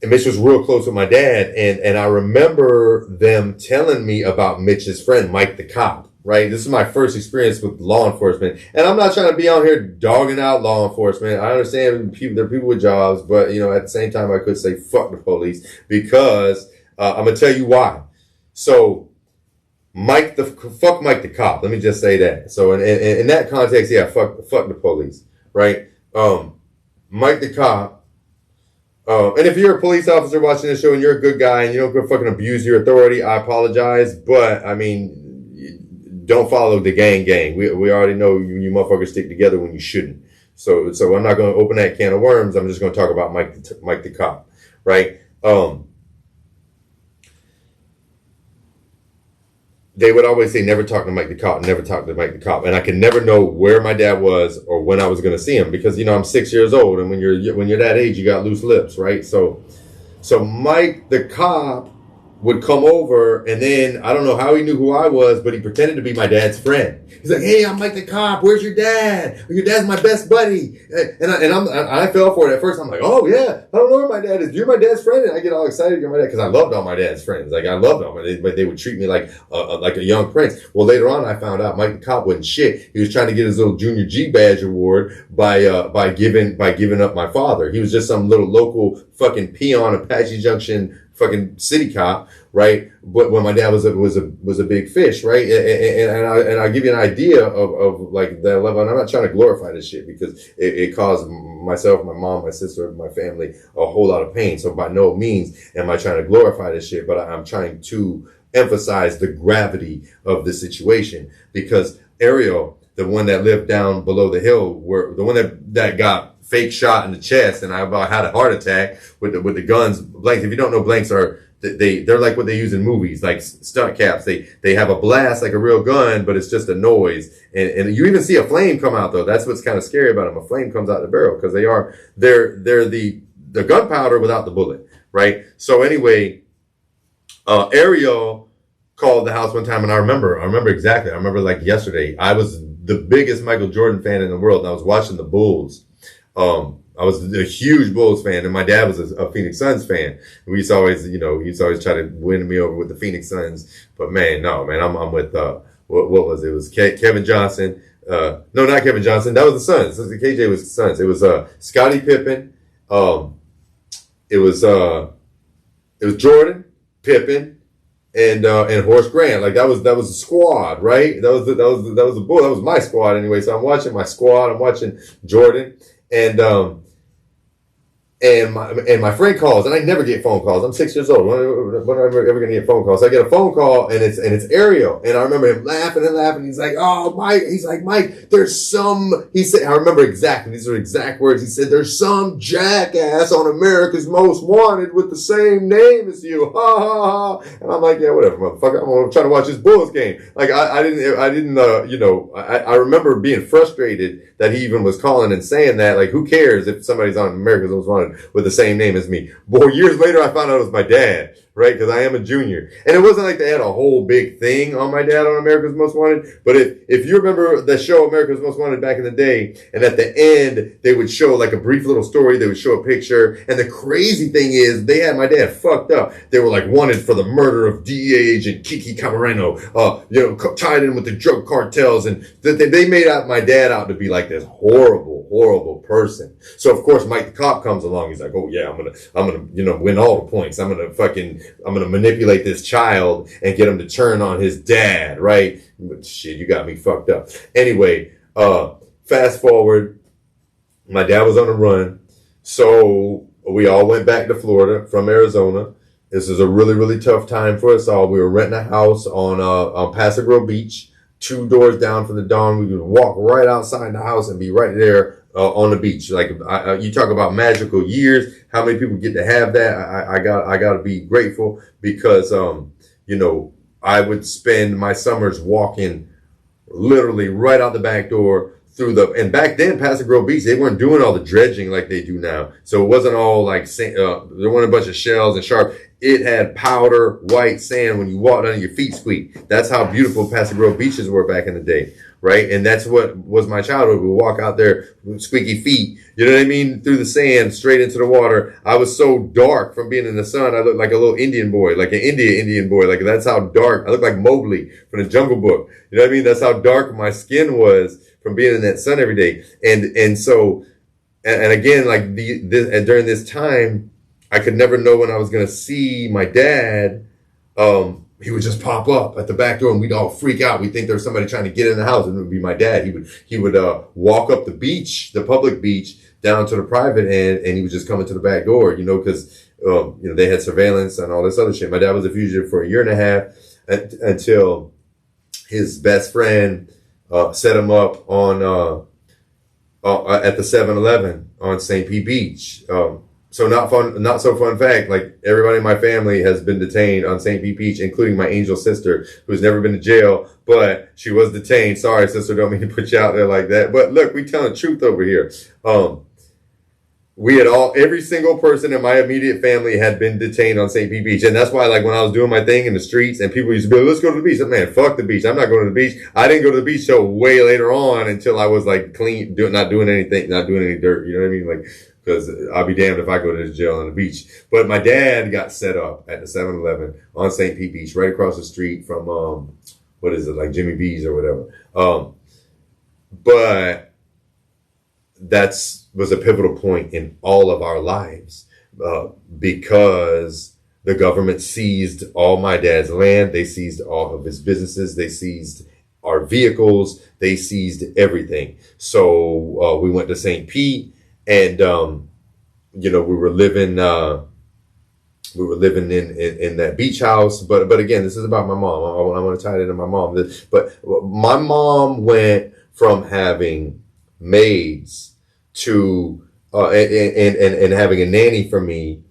Mitch was real close with my dad, and I remember them telling me about Mitch's friend, Mike the cop, right? This is my first experience with law enforcement. And I'm not trying to be out here dogging out law enforcement. I understand there are people with jobs, but, at the same time, I could say fuck the police because I'm going to tell you why. So fuck Mike the cop. Let me just say that. So in that context, yeah, fuck the police, right? Mike the cop. And if you're a police officer watching this show and you're a good guy and you don't go fucking abuse your authority, I apologize. But, I mean, don't follow the gang. We already know you motherfuckers stick together when you shouldn't. So I'm not going to open that can of worms. I'm just going to talk about Mike the cop, right? They would always say, never talk to Mike the cop, never talk to Mike the cop. And I could never know where my dad was or when I was going to see him because, I'm 6 years old. And when you're that age, you got loose lips, right? So Mike the cop would come over, and then I don't know how he knew who I was, but he pretended to be my dad's friend. He's like, "Hey, I'm Mike the cop. Where's your dad? Your dad's my best buddy." And I fell for it at first. I'm like, "Oh yeah, I don't know where my dad is. You're my dad's friend," and I get all excited. You're my dad because I loved all my dad's friends. Like I loved them, but they would treat me like a young prince. Well, later on, I found out Mike the cop wasn't shit. He was trying to get his little Junior G badge award by giving up my father. He was just some little local fucking peon Apache Junction fucking city cop, right? But when my dad was a big fish, right? And I give you an idea of like that level. And I'm not trying to glorify this shit because it caused myself, my mom, my sister, my family a whole lot of pain. So by no means am I trying to glorify this shit, but I'm trying to emphasize the gravity of the situation, because Ariel, the one that lived down below the hill, the one that got fake shot in the chest, and I about had a heart attack with the guns. Blanks, if you don't know, blanks they're like what they use in movies, like stunt caps. They have a blast like a real gun, but it's just a noise. And you even see a flame come out though. That's what's kind of scary about them. A flame comes out the barrel because they're the gunpowder without the bullet, right? So anyway, Ariel called the house one time, and I remember exactly. I remember like yesterday. I was the biggest Michael Jordan fan in the world, and I was watching the Bulls. I was a huge Bulls fan, and my dad was a Phoenix Suns fan. We used to always, he used to always try to win me over with the Phoenix Suns. But man, I'm with, what was it? It was Kevin Johnson. No, not Kevin Johnson. That was the Suns. KJ was the Suns. It was, Scottie Pippen. It was Jordan, Pippen, and Horace Grant. Like that was the squad, right? That was the Bull. That was my squad anyway. So I'm watching my squad. I'm watching Jordan. And my friend calls, and I never get phone calls. I'm 6 years old. When am I ever going to get phone calls? So I get a phone call, and it's Ariel. And I remember him laughing and laughing. He's like, "Oh, Mike." He's like, "Mike, there's some," he said, I remember exactly. These are exact words. He said, "There's some jackass on America's Most Wanted with the same name as you." Ha ha ha. And I'm like, "Yeah, whatever, motherfucker. I'm trying to watch this Bulls game." Like I didn't, I remember being frustrated that he even was calling and saying that. Like, who cares if somebody's on America's Most Wanted with the same name as me? Boy, years later, I found out it was my dad, right? Because I am a junior. And it wasn't like they had a whole big thing on my dad on America's Most Wanted. But if you remember the show America's Most Wanted back in the day, and at the end, they would show like a brief little story. They would show a picture. And the crazy thing is, they had my dad fucked up. They were like wanted for the murder of DEA agent Kiki Camareno, tied in with the drug cartels. And they made out my dad out to be like this horrible person. So of course Mike the cop comes along. He's like, "Oh yeah, I'm gonna win all the points. I'm gonna manipulate this child and get him to turn on his dad," right? But shit, you got me fucked up. Anyway, fast forward, my dad was on the run, so we all went back to Florida from Arizona. This is a really, really tough time for us all. We were renting a house on Paso Grove Beach, 2 doors down from the Dawn. We could walk right outside the house and be right there on the beach. Like you talk about magical years. How many people get to have that? I got to be grateful because I would spend my summers walking literally right out the back door and back then Paso Grove Beach, they weren't doing all the dredging like they do now. So it wasn't all like there weren't a bunch of shells and sharp. It had powder white sand. When you walked on, your feet squeaked. That's how beautiful Paso Grove beaches were back in the day, right? And that's what was my childhood. We walk out there with squeaky feet, you know what I mean, through the sand, straight into the water. I was so dark from being in the sun. I looked like a little Indian boy, like an Indian boy. Like that's how dark. I looked like Mowgli from the Jungle Book. You know what I mean? That's how dark my skin was from being in that sun every day. And so, and again, like during this time, I could never know when I was going to see my dad. He would just pop up at the back door and we'd all freak out. We'd think there was somebody trying to get in the house, and it would be my dad. He would walk up the beach, the public beach, down to the private end, and he was just coming to the back door, because they had surveillance and all this other shit. My dad was a fugitive for 1.5 years until his best friend set him up on at the 7-Eleven on St. Pete Beach. So not so fun fact, like everybody in my family has been detained on St. Pete Beach, including my angel sister, who's never been to jail, but she was detained. Sorry, sister, don't mean to put you out there like that. But look, we telling the truth over here. we had every single person in my immediate family had been detained on St. Pete Beach. And that's why, like, when I was doing my thing in the streets and people used to be like, let's go to the beach. I'm, man, fuck the beach. I'm not going to the beach. I didn't go to the beach till way later on, until I was like clean, not doing anything, not doing any dirt. You know what I mean? Like, because I'll be damned if I go to this jail on the beach. But my dad got set up at the 7-Eleven on St. Pete Beach, right across the street from, what is it, like Jimmy B's or whatever. But was a pivotal point in all of our lives, because the government seized all my dad's land. They seized all of his businesses. They seized our vehicles. They seized everything. So we went to St. Pete, and we were living in that beach house. But again, this is about my mom. I want to tie it into my mom. But my mom went from having maids to and having a nanny for me,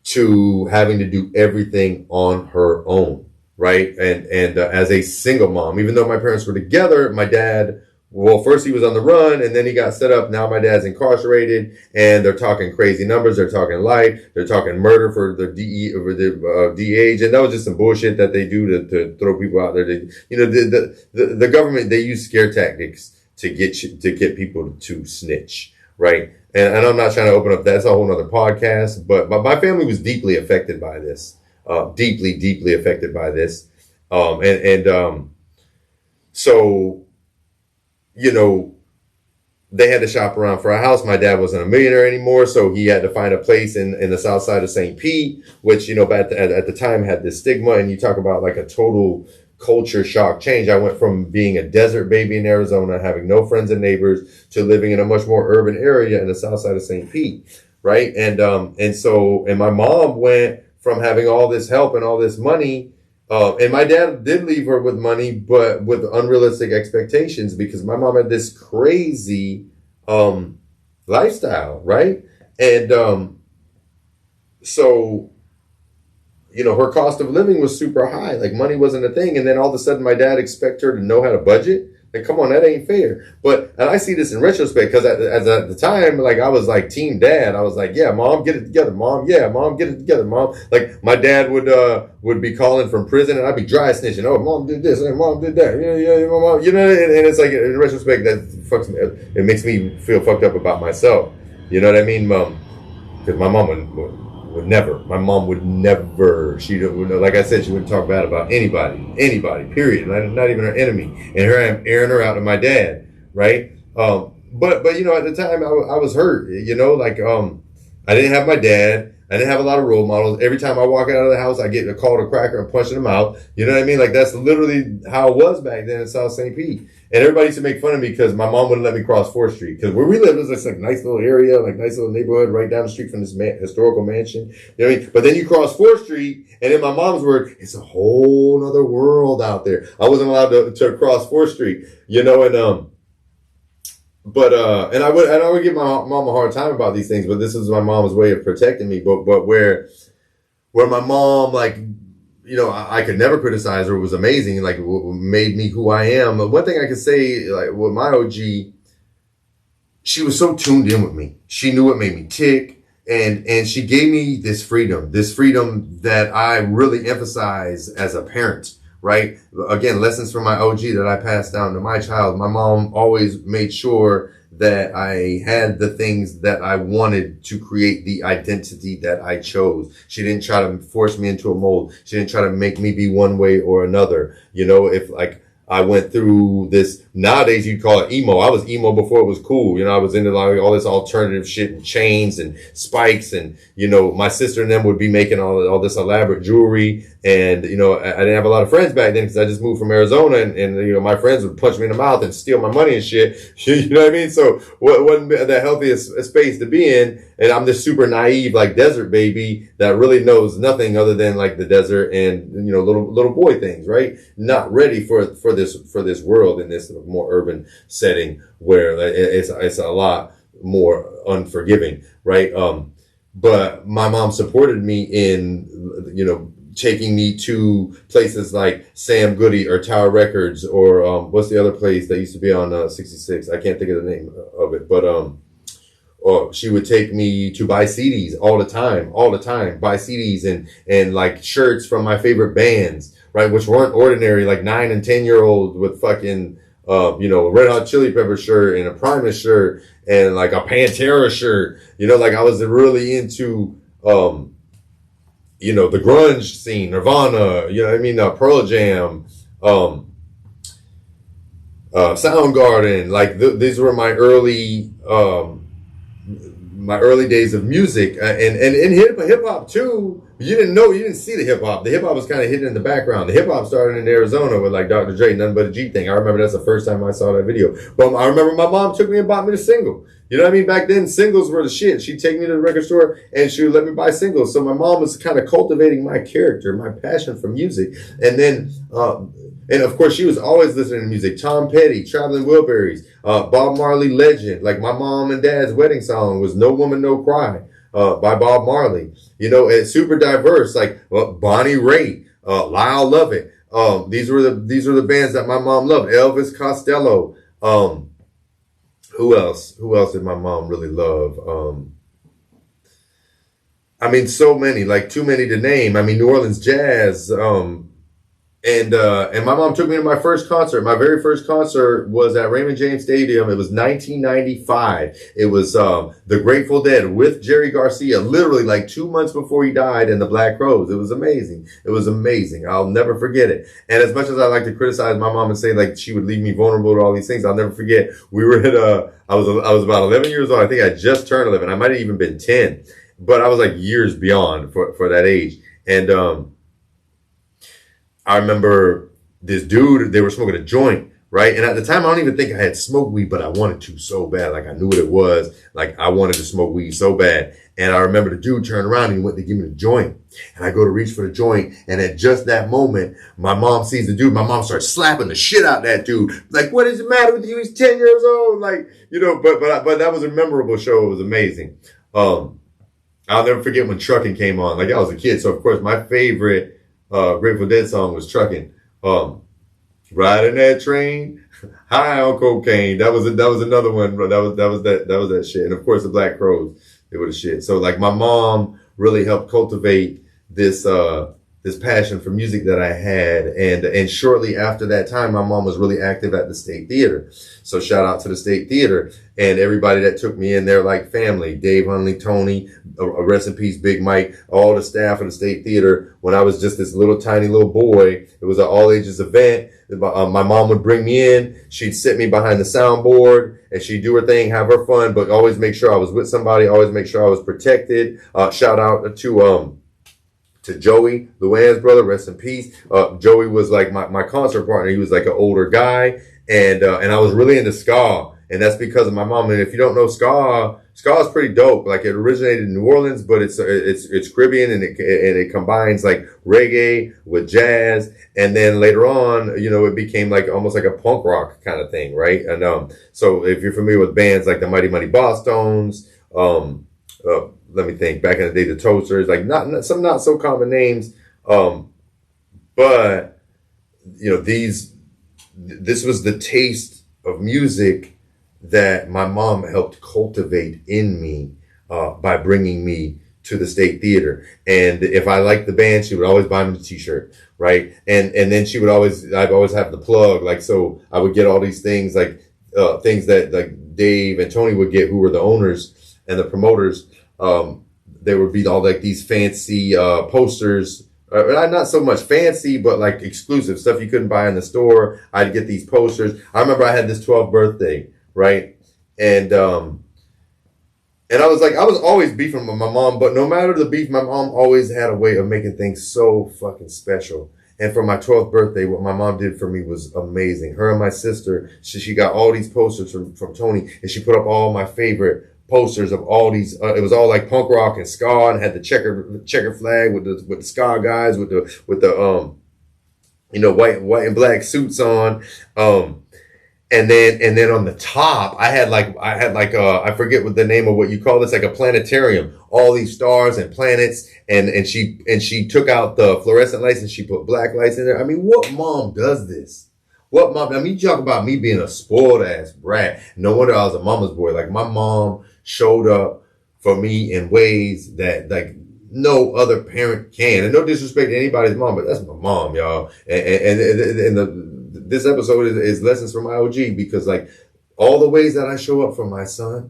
to having to do everything on her own, right? And as a single mom, even though my parents were together, my dad, well, first he was on the run, and then he got set up. Now my dad's incarcerated, and they're talking crazy numbers. They're talking life. They're talking murder for the DH, and that was just some bullshit that they do to throw people out there. The government, they use scare tactics to get people to snitch, right? And I'm not trying to open up, that's a whole nother podcast, but my family was deeply affected by this, deeply affected by this. So, they had to shop around for a house. My dad wasn't a millionaire anymore, so he had to find a place in the south side of St. Pete, which, at the time had this stigma. And you talk about like a total culture shock change. I went from being a desert baby in Arizona, having no friends and neighbors, to living in a much more urban area in the south side of St. Pete, right? And my mom went from having all this help and all this money, and my dad did leave her with money, but with unrealistic expectations, because my mom had this crazy lifestyle, right? And so her cost of living was super high. Like, money wasn't a thing. And then all of a sudden my dad expect her to know how to budget. Like, come on, that ain't fair. And I see this in retrospect, because at the time, like, I was like team dad. I was like, yeah, mom, get it together, mom. Yeah, mom, get it together, mom. Like, my dad would be calling from prison, and I'd be dry snitching. Oh, mom did this, and mom did that. Yeah, mom. And it's like, in retrospect, that fucks me. It makes me feel fucked up about myself. You know what I mean, mom? Because my mom would never. My mom would never. She would, like I said, she wouldn't talk bad about anybody, period. Not even her enemy. And here I am airing her out to my dad, right? But at the time I was hurt. I didn't have my dad. I didn't have a lot of role models. Every time I walk out of the house, I get a call to cracker and punching them out. You know what I mean? Like, that's literally how it was back then in South St. Pete. And everybody used to make fun of me because my mom wouldn't let me cross 4th Street. Because where we lived was this like nice little area, like nice little neighborhood right down the street from this historical mansion. You know what I mean? But then you cross 4th Street, and in my mom's word, it's a whole other world out there. I wasn't allowed to cross 4th Street, and I would give my mom a hard time about these things, but this is my mom's way of protecting me. But where my mom, like, I could never criticize her, was amazing, like, made me who I am. But one thing I could say, like, with my OG, she was so tuned in with me. She knew what made me tick, and she gave me this freedom that I really emphasize as a parent, right? Again, lessons from my OG that I passed down to my child. My mom always made sure that I had the things that I wanted to create the identity that I chose. She didn't try to force me into a mold. She didn't try to make me be one way or another. If, like, I went through this, nowadays you'd call it emo. I was emo before it was cool. I was into like all this alternative shit and chains and spikes, and, my sister and them would be making all this elaborate jewelry. And, I didn't have a lot of friends back then because I just moved from Arizona, and my friends would punch me in the mouth and steal my money and shit. You know what I mean? So what wasn't the healthiest space to be in. And I'm this super naive, like, desert baby that really knows nothing other than like the desert and, little boy things, right? Not ready for this world in this more urban setting where it's a lot more unforgiving, right? But my mom supported me in, taking me to places like Sam Goody or Tower Records or what's the other place that used to be on 66? I can't think of the name of it, but or she would take me to buy CDs all the time, buy CDs and like shirts from my favorite bands, right? Which weren't ordinary, like 9 and 10-year-olds with fucking, Red Hot Chili Pepper shirt and a Primus shirt and like a Pantera shirt, like I was really into, the grunge scene, Nirvana, Pearl Jam, Soundgarden, like these were my early days of music, and hip hop too. You didn't see the hip hop. The hip hop was kind of hidden in the background. The hip hop started in Arizona with like Dr. Dre, Nothing But a G Thing. I remember that's the first time I saw that video. But I remember my mom took me and bought me the single. You know what I mean? Back then, singles were the shit. She'd take me to the record store and she would let me buy singles. So my mom was kind of cultivating my character, my passion for music. And then, and of course, she was always listening to music. Tom Petty, Traveling Wilburys, Bob Marley, Legend. Like my mom and dad's wedding song was No Woman, No Cry by Bob Marley. And super diverse, like Bonnie Raitt, Lyle Lovett. These were the bands that my mom loved. Elvis Costello. Who else? Who else did my mom really love? So many, like too many to name. New Orleans jazz. And my mom took me to my first concert. My very first concert was at Raymond James Stadium. It was 1995. It was the Grateful Dead with Jerry Garcia, literally like 2 months before he died, in the Black Crowes. It was amazing. It was amazing. I'll never forget it. And as much as I like to criticize my mom and say like she would leave me vulnerable to all these things, I'll never forget. We were at I was about 11 years old. I think I just turned 11. I might have even been 10, but I was like years beyond for that age. And I remember this dude, they were smoking a joint, right? And at the time, I don't even think I had smoked weed, but I wanted to so bad. Like I knew what it was. Like I wanted to smoke weed so bad. And I remember the dude turned around and he went to give me the joint. And I go to reach for the joint. And at just that moment, my mom sees the dude. My mom starts slapping the shit out of that dude. Like, what is the matter with you? He's 10 years old. Like, but that was a memorable show. It was amazing. I'll never forget when Truckin' came on. Like I was a kid. So of course, my favorite Grateful Dead song was Truckin'. Riding that train, high on cocaine. That was another one. That was that shit. And of course the Black Crowes, they were the shit. So like my mom really helped cultivate this passion for music that I had. And shortly after that time, my mom was really active at the State Theater. So shout out to the State Theater and everybody that took me in there like family. Dave Hunley, Tony, rest in peace, Big Mike, all the staff of the State Theater. When I was just this tiny little boy, it was an all ages event. My mom would bring me in. She'd sit me behind the soundboard and she'd do her thing, have her fun, but always make sure I was with somebody, always make sure I was protected. Shout out to Joey, Luann's brother, rest in peace. Joey was like my concert partner. He was like an older guy. And I was really into ska. And that's because of my mom. And if you don't know ska is pretty dope. Like it originated in New Orleans, but it's Caribbean and it combines like reggae with jazz. And then later on, it became like almost like a punk rock kind of thing, right? And so if you're familiar with bands like the Mighty Mighty Bosstones, let me think, back in the day, the Toasters, like some not so common names, but this was the taste of music that my mom helped cultivate in me by bringing me to the State Theater. And if I liked the band, she would always buy me the t-shirt, right? And then I'd always have the plug, like, so I would get all these things, like things that like Dave and Tony would get, who were the owners and the promoters. There would be all like these fancy posters, not so much fancy, but like exclusive stuff you couldn't buy in the store. I'd get these posters. I remember I had this 12th birthday, right? And I was always beefing with my mom, but no matter the beef, my mom always had a way of making things so fucking special. And for my 12th birthday, what my mom did for me was amazing. Her and my sister, she got all these posters from Tony, and she put up all my favorite posters of all these. It was all like punk rock and ska, and had the checker flag with the ska guys with the white and black suits on. And then on the top, I had like I forget what the name of what you call this, like a planetarium, all these stars and planets, and she took out the fluorescent lights and she put black lights in there. I mean, what mom does this? What mom? I mean, you talk about me being a spoiled ass brat. No wonder I was a mama's boy. Like my mom showed up for me in ways that like no other parent can. And no disrespect to anybody's mom, but that's my mom, y'all. This episode is lessons from my OG, because like all the ways that I show up for my son,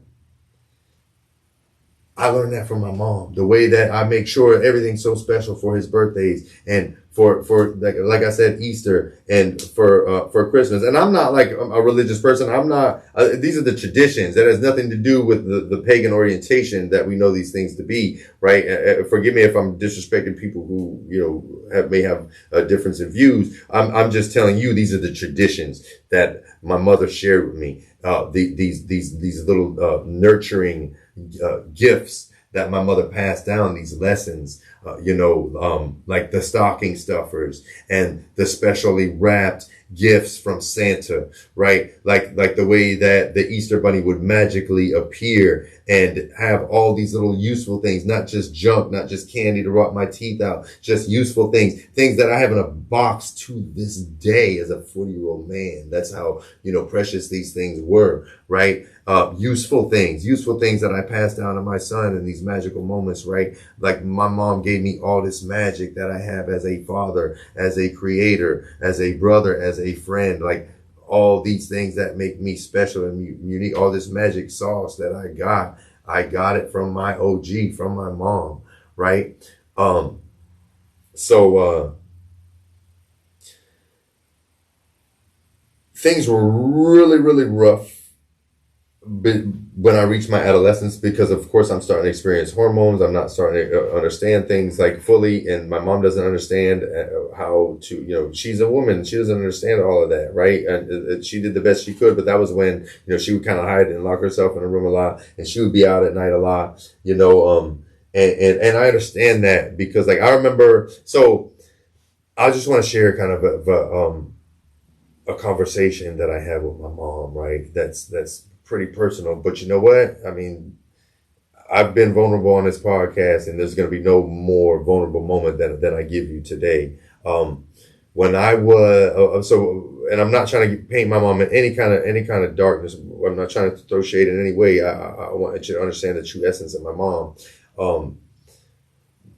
I learned that from my mom. The way that I make sure everything's so special for his birthdays and for like I said, Easter, and for Christmas. And I'm not like a religious person. I'm not. These are the traditions. That has nothing to do with the pagan orientation that we know these things to be. Right? Forgive me if I'm disrespecting people who may have a difference in views. I'm just telling you these are the traditions that my mother shared with me. These little nurturing gifts that my mother passed down, these lessons, like the stocking stuffers and the specially wrapped gifts from Santa, right? Like the way that the Easter bunny would magically appear and have all these little useful things, not just junk, not just candy to rot my teeth out, just useful things that I have in a box to this day as a 40-year-old man. That's how, precious these things were, right? Useful things that I passed down to my son in these magical moments, right? Like my mom gave me all this magic that I have as a father, as a creator, as a brother, as a friend, like all these things that make me special and unique, all this magic sauce that I got it from my OG, from my mom, right? Things were really, really rough when I reached my adolescence, because of course I'm starting to experience hormones. I'm not starting to understand things like fully, and my mom doesn't understand how to, she's a woman. She doesn't understand all of that, right? And she did the best she could, but that was when, she would kind of hide and lock herself in a room a lot, and she would be out at night a lot, and I understand that, because like I remember, so I just want to share kind of a conversation that I had with my mom, right? That's pretty personal, but you know what? I mean, I've been vulnerable on this podcast, and there's going to be no more vulnerable moment than I give you today. When I was and I'm not trying to paint my mom in any kind of darkness. I'm not trying to throw shade in any way. I want you to understand the true essence of my mom.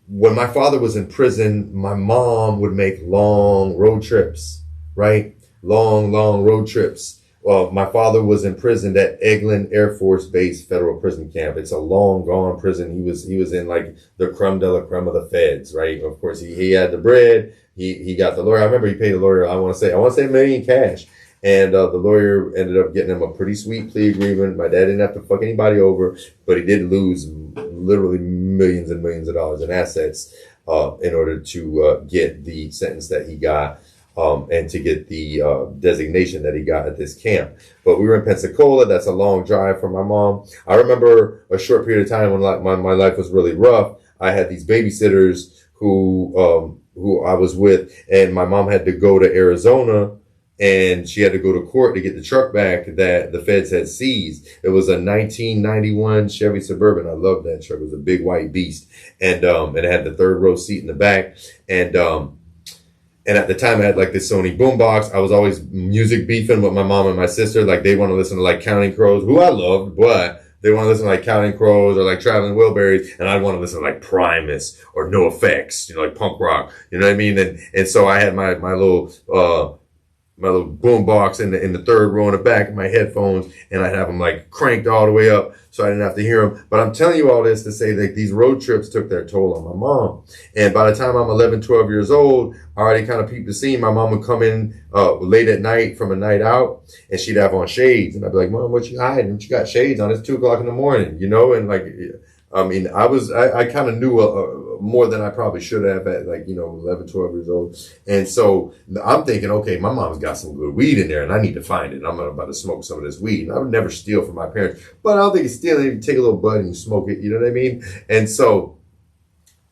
When my father was in prison, my mom would make long road trips, right? Long road trips. Well, my father was imprisoned at Eglin Air Force Base Federal Prison Camp. It's a long gone prison. He was in like the creme de la creme of the feds, right? Of course, he had the bread. He got the lawyer. I remember he paid the lawyer, I want to say $1 million cash. And the lawyer ended up getting him a pretty sweet plea agreement. My dad didn't have to fuck anybody over, but he did lose literally millions and millions of dollars in assets in order to get the sentence that he got. And to get the designation that he got at this camp. But we were in Pensacola. That's a long drive for my mom. I remember a short period of time when my life was really rough. I had these babysitters who I was with, and my mom had to go to Arizona, and she had to go to court to get the truck back that the feds had seized. It was a 1991 Chevy Suburban. I loved that truck. It was a big white beast, and it had the third row seat in the back, and at the time I had like this Sony boombox. I was always music beefing with my mom and my sister. Like they want to listen to like Counting Crows, who I loved, but they want to listen to like Counting Crows or like Traveling Wilburys. And I'd want to listen to like Primus or No Effects, like punk rock. You know what I mean? And so I had my little boom box in the third row in the back of my headphones, and I'd have them like cranked all the way up so I didn't have to hear them. But I'm telling you all this to say that these road trips took their toll on my mom. And by the time I'm 11, 12 years old, I already kind of peeped the scene. My mom would come in late at night from a night out, and she'd have on shades. And I'd be like, Mom, what you hiding? What you got shades on? It's 2:00 in the morning, And like, I mean, I kind of knew more than I probably should have at 11, 12 years old. And so I'm thinking, okay, my mom's got some good weed in there and I need to find it. I'm about to smoke some of this weed. And I would never steal from my parents, but I don't think it's stealing. You take a little bud and you smoke it. You know what I mean? And so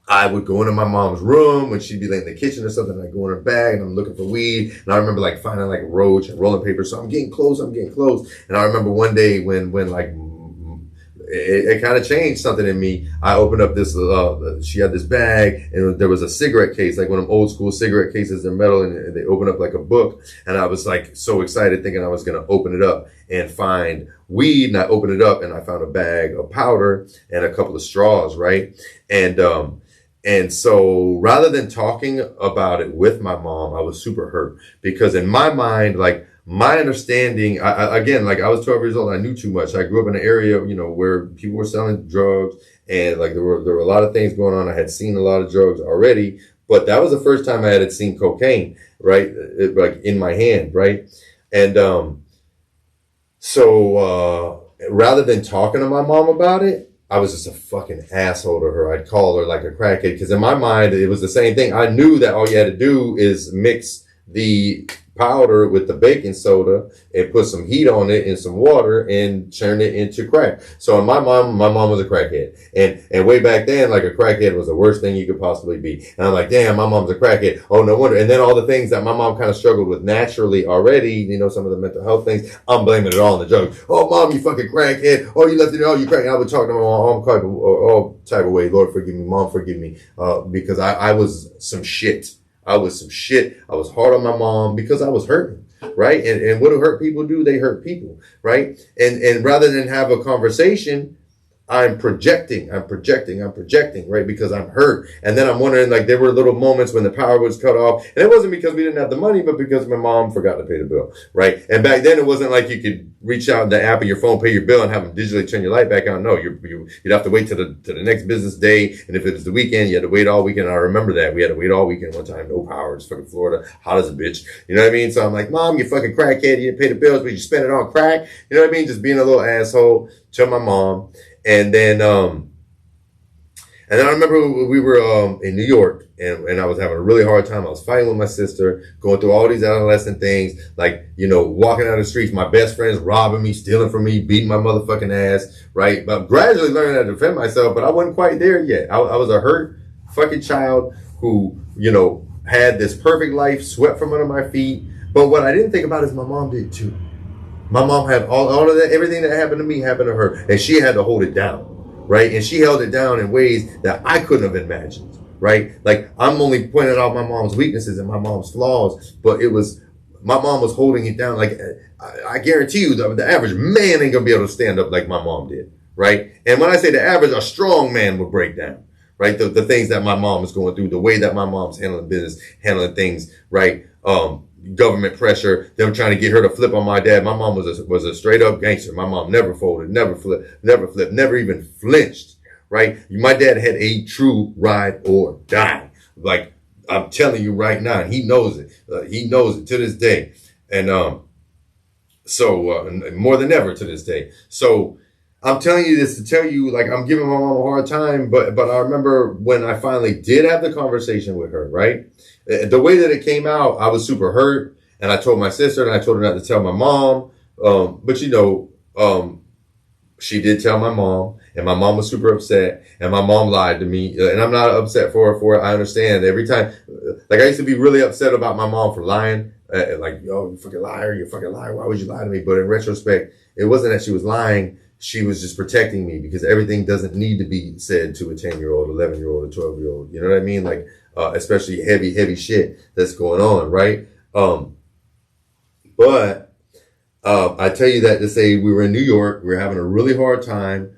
I would go into my mom's room when she'd be like in the kitchen or something, and I'd go in her bag and I'm looking for weed. And I remember like finding like roach and rolling paper. So I'm getting close. And I remember one day when like it kind of changed something in me. I opened up this, she had this bag, and there was a cigarette case, like one of them old school cigarette cases, they're metal, and they opened up like a book. And I was like so excited thinking I was going to open it up and find weed. And I opened it up and I found a bag of powder and a couple of straws, right? And so rather than talking about it with my mom, I was super hurt because in my mind, like, my understanding, again, like I was 12 years old, I knew too much. I grew up in an area, you know, where people were selling drugs and like there were a lot of things going on. I had seen a lot of drugs already, but that was the first time I had seen cocaine, right? Like in my hand, right? And so rather than talking to my mom about it, I was just a fucking asshole to her. I'd call her like a crackhead because in my mind, it was the same thing. I knew that all you had to do is mix the powder with the baking soda and put some heat on it and some water and turn it into crack. So my mom was a crackhead. And way back then, like a crackhead was the worst thing you could possibly be. And I'm like, damn, my mom's a crackhead. Oh, no wonder. And then all the things that my mom kind of struggled with naturally already, you know, some of the mental health things, I'm blaming it all on the drugs. Oh, mom, you fucking crackhead. Oh, you left it. Oh, you crackhead. I would talk to my mom all type of way. Lord, forgive me. Mom, forgive me. Because I was some shit. I was some shit. I was hard on my mom because I was hurting, right? And what do hurt people do? They hurt people, right? And rather than have a conversation, I'm projecting, right? Because I'm hurt. And then I'm wondering, like, there were little moments when the power was cut off. And it wasn't because we didn't have the money, but because my mom forgot to pay the bill, right? And back then it wasn't like you could reach out the app of your phone, pay your bill and have them digitally turn your light back on. No, you'd have to wait to the next business day. And if it was the weekend, you had to wait all weekend. And I remember that. We had to wait all weekend one time. No power. It's fucking Florida. Hot as a bitch. You know what I mean? So I'm like, Mom, you fucking crackhead. You didn't pay the bills, but you spent it on crack. You know what I mean? Just being a little asshole to my mom. And then I remember we were in New York and I was having a really hard time. I was fighting with my sister, going through all these adolescent things, like, you know, walking down the streets, my best friends robbing me, stealing from me, beating my motherfucking ass, right? But I'm gradually learning how to defend myself, but I wasn't quite there yet. I was a hurt fucking child who, you know, had this perfect life swept from under my feet. But what I didn't think about is my mom did too. My mom had all of that, everything that happened to me happened to her, and she had to hold it down, right? And she held it down in ways that I couldn't have imagined, right? Like, I'm only pointing out my mom's weaknesses and my mom's flaws, but my mom was holding it down. Like, I guarantee you the average man ain't gonna be able to stand up like my mom did, right? And when I say the average, a strong man would break down, right? The things that my mom was going through, the way that my mom's handling business, handling things, right? Government pressure, them trying to get her to flip on my dad. My mom was a straight up gangster. My mom never folded, never flipped, never even flinched, right? My dad had a true ride or die. Like, I'm telling you right now, he knows it. He knows it to this day. And so more than ever to this day. So I'm telling you this to tell you, like, I'm giving my mom a hard time, but I remember when I finally did have the conversation with her, right? The way that it came out, I was super hurt, and I told my sister, and I told her not to tell my mom. But you know, she did tell my mom, and my mom was super upset, and my mom lied to me, and I'm not upset for it. I understand every time. Like, I used to be really upset about my mom for lying, like, yo, you fucking liar, why would you lie to me? But in retrospect, it wasn't that she was lying. She was just protecting me because everything doesn't need to be said to a 10-year-old, 11-year-old, or 12-year-old. You know what I mean? Like, especially heavy shit that's going on, right? But I tell you that to say we were in New York. We were having a really hard time.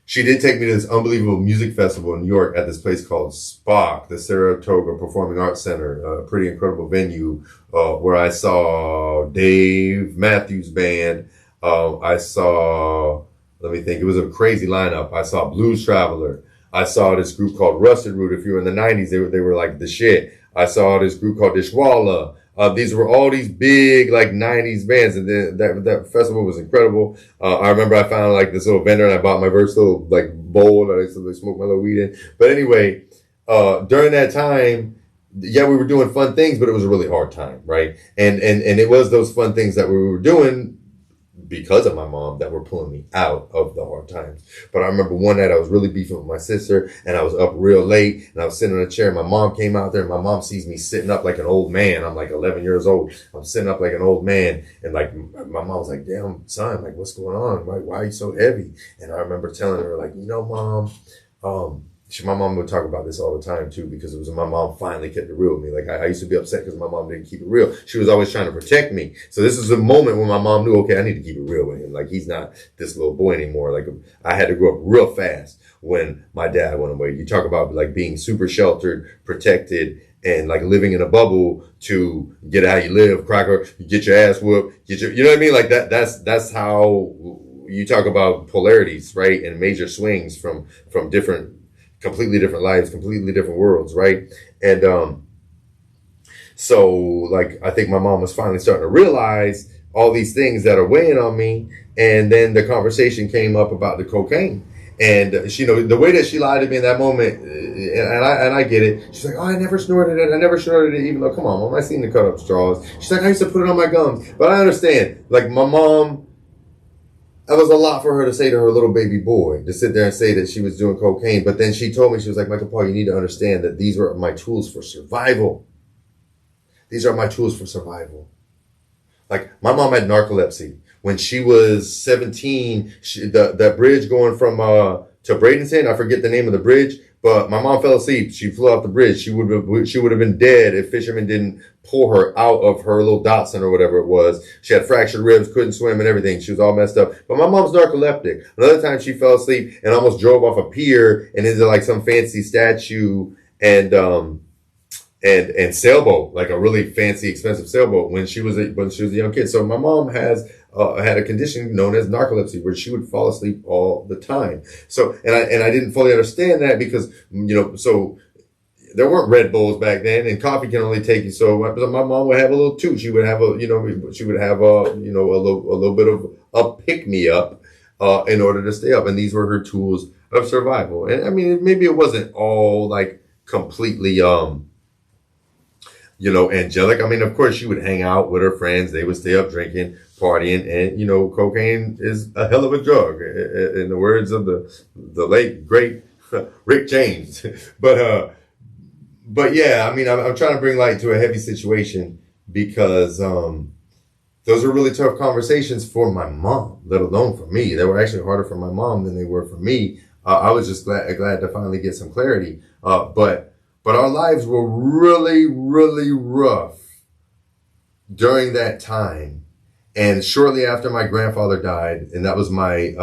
She did take me to this unbelievable music festival in New York at this place called SPOC, the Saratoga Performing Arts Center, a pretty incredible venue where I saw Dave Matthews Band. I saw, let me think, it was a crazy lineup. I saw Blues Traveler. I saw this group called Rusted Root. If you were in the 90s, they were like the shit. I saw this group called Dishwalla. These were all these big, like, 90s bands, and that festival was incredible. I remember I found, like, this little vendor, and I bought my first little, like, bowl that I used to smoke my little weed in. But anyway, during that time, yeah, we were doing fun things, but it was a really hard time, right? And it was those fun things that we were doing because of my mom that were pulling me out of the hard times. But I remember one night I was really beefing with my sister and I was up real late and I was sitting in a chair and my mom came out there and my mom sees me sitting up like an old man. I'm like 11 years old. I'm sitting up like an old man and like my mom was like, damn son, like what's going on? Why are you so heavy? And I remember telling her like, mom, my mom would talk about this all the time too, because it was my mom finally kept it real with me. Like I used to be upset because my mom didn't keep it real. She was always trying to protect me. So this is a moment when my mom knew, okay, I need to keep it real with him. Like he's not this little boy anymore. Like I had to grow up real fast when my dad went away. You talk about like being super sheltered, protected, and like living in a bubble to get how you live, cracker, you get your ass whooped, you know what I mean? Like that's how you talk about polarities, right? And major swings from completely different lives, completely different worlds, right? And so like I think my mom was finally starting to realize all these things that are weighing on me. And then the conversation came up about the cocaine. And she, the way that she lied to me in that moment, and I get it. She's like, oh, I never snorted it. I never snorted it, even though, come on, mom, I seen the cut up straws. She's like, I used to put it on my gums. But I understand, like my mom, that was a lot for her to say to her little baby boy, to sit there and say that she was doing cocaine. But then she told me, she was like, Michael Paul, you need to understand that these were my tools for survival. These are my tools for survival. Like my mom had narcolepsy. When she was 17, that bridge going from to Bradenton, I forget the name of the bridge, but my mom fell asleep. She flew off the bridge. She would have been dead if fishermen didn't pull her out of her little Datsun or whatever it was. She had fractured ribs, couldn't swim and everything. She was all messed up. But my mom's narcoleptic. Another time she fell asleep and almost drove off a pier and into like some fancy statue and sailboat, like a really fancy, expensive sailboat when she was a young kid. So my mom had a condition known as narcolepsy, where she would fall asleep all the time. So, and I didn't fully understand that because, so there weren't Red Bulls back then, and coffee can only take you so much. My mom would have a little toot. She would have a little bit of a pick me up, in order to stay up. And these were her tools of survival. And I mean, maybe it wasn't all like completely, angelic. I mean, of course, she would hang out with her friends. They would stay up drinking, partying, and, cocaine is a hell of a drug, in the words of the late, great Rick James. But yeah, I mean, I'm trying to bring light to a heavy situation because those are really tough conversations for my mom, let alone for me. They were actually harder for my mom than they were for me. I was just glad to finally get some clarity. But our lives were really, really rough during that time. And shortly after my grandfather died, and that was my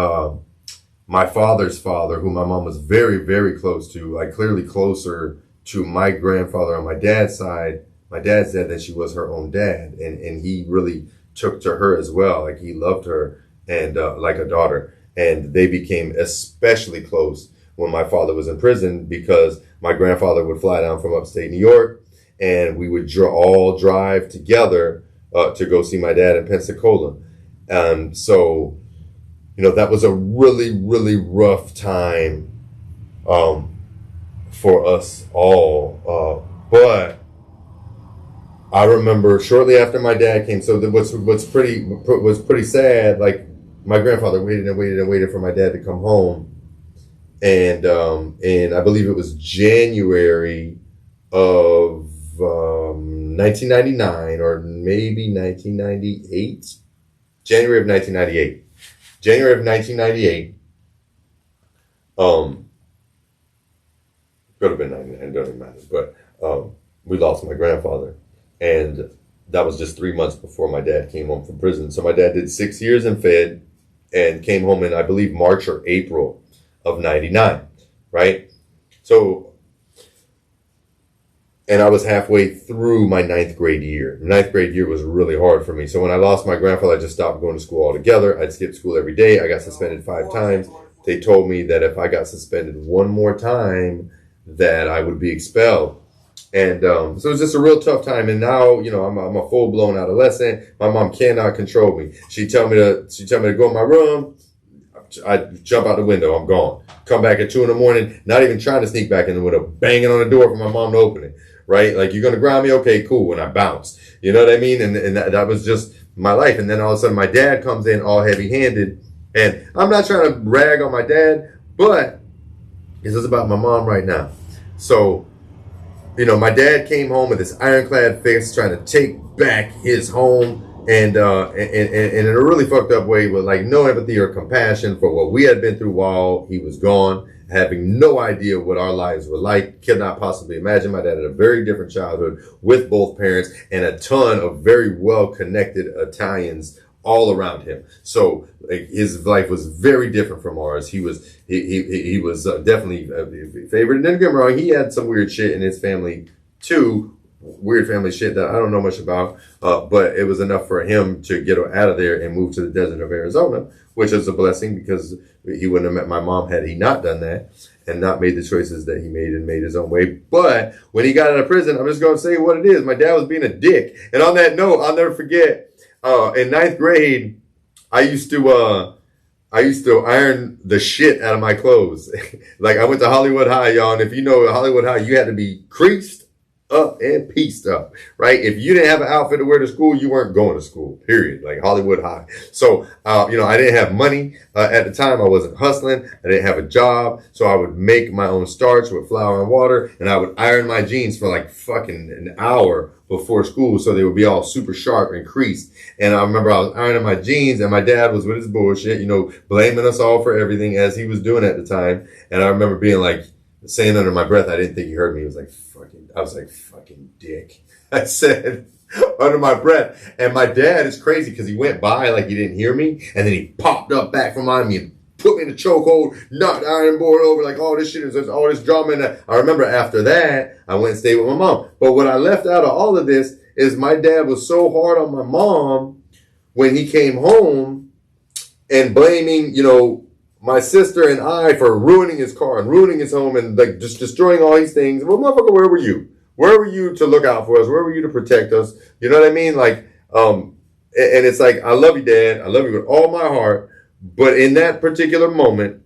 father's father, who my mom was very, very close to, like clearly closer to my grandfather on my dad's side. My dad said that she was her own dad, and he really took to her as well. Like he loved her and like a daughter. And they became especially close when my father was in prison, because my grandfather would fly down from upstate New York and we would all drive together to go see my dad in Pensacola. So, that was a really, really rough time for us all. But I remember shortly after my dad came, so was pretty sad. Like my grandfather waited and waited and waited for my dad to come home. And I believe it was January of 1999 or maybe 1998. January of 1998. Could have been 99, it doesn't matter. But we lost my grandfather. And that was just 3 months before my dad came home from prison. So my dad did 6 years in Fed and came home in, I believe, March or April of 99, right? So, and I was halfway through my ninth grade year. Ninth grade year was really hard for me. So when I lost my grandfather, I just stopped going to school altogether. I'd skip school every day. I got suspended 5 times. They told me that if I got suspended one more time, that I would be expelled. And so it was just a real tough time. And now, I'm a full-blown adolescent. My mom cannot control me. She tell me to go in my room. I jump out the window. I'm gone. Come back at 2 a.m, not even trying to sneak back in the window, banging on the door for my mom to open it. Right? Like, you're going to ground me? Okay, cool. And I bounce. You know what I mean? And that was just my life. And then all of a sudden my dad comes in all heavy-handed. And I'm not trying to rag on my dad, but this is about my mom right now. So, you know, my dad came home with this ironclad fist trying to take back his home, and in a really fucked up way, with like no empathy or compassion for what we had been through while he was gone, having no idea what our lives were like, could not possibly imagine. My dad had a very different childhood with both parents and a ton of very well-connected Italians all around him. So like, his life was very different from ours. He was definitely favored. And don't get me wrong, he had some weird shit in his family too. Weird family shit that I don't know much about, but it was enough for him to get out of there and move to the desert of Arizona, which is a blessing because he wouldn't have met my mom had he not done that and not made the choices that he made and made his own way. But when he got out of prison, I'm just going to say what it is. My dad was being a dick. And on that note, I'll never forget, in ninth grade, I used to iron the shit out of my clothes. Like I went to Hollywood High, y'all. And if you know Hollywood High, you had to be creased up and pieced up, right? If you didn't have an outfit to wear to school, you weren't going to school, period. Like Hollywood High. So, you know, I didn't have money at the time. I wasn't hustling. I didn't have a job. So I would make my own starch with flour and water, and I would iron my jeans for like fucking an hour before school, so they would be all super sharp and creased. And I remember I was ironing my jeans, and my dad was with his bullshit, you know, blaming us all for everything as he was doing at the time. And I remember being like, saying under my breath, I didn't think he heard me. He was like, I was like, fucking dick. I said under my breath. And my dad is crazy because he went by like he didn't hear me. And then he popped up back from behind me and put me in a chokehold, knocked the iron board over, like all this shit, there's all this drama. And I remember after that, I went and stayed with my mom. But what I left out of all of this is my dad was so hard on my mom when he came home and blaming, you know, my sister and I for ruining his car and ruining his home and like just destroying all these things. Well, motherfucker, where were you? Where were you to look out for us? Where were you to protect us? You know what I mean? Like, and it's like, I love you, Dad. I love you with all my heart. But in that particular moment,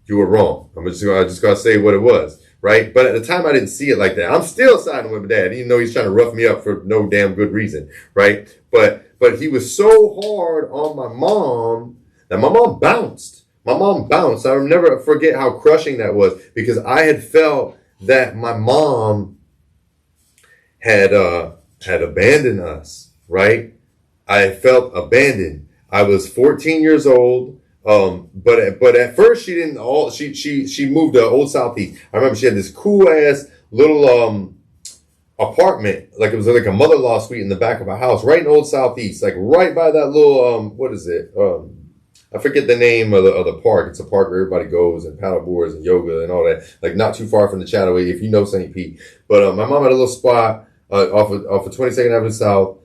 you were wrong. I just gotta say what it was, right? But at the time, I didn't see it like that. I'm still siding with my dad, even though he's trying to rough me up for no damn good reason, right? But he was so hard on my mom that my mom bounced. My mom bounced. I'll never forget how crushing that was because I had felt that my mom had abandoned us, right? I felt abandoned. I was 14 years old. But at first she didn't she moved to Old Southeast. I remember she had this cool ass little apartment, like it was like a mother-in-law suite in the back of a house, right in Old Southeast, like right by that little what is it? I forget the name of the park. It's a park where everybody goes and paddle boards and yoga and all that. Like not too far from the Chataway, if you know St. Pete. But my mom had a little spot off of 22nd Avenue South,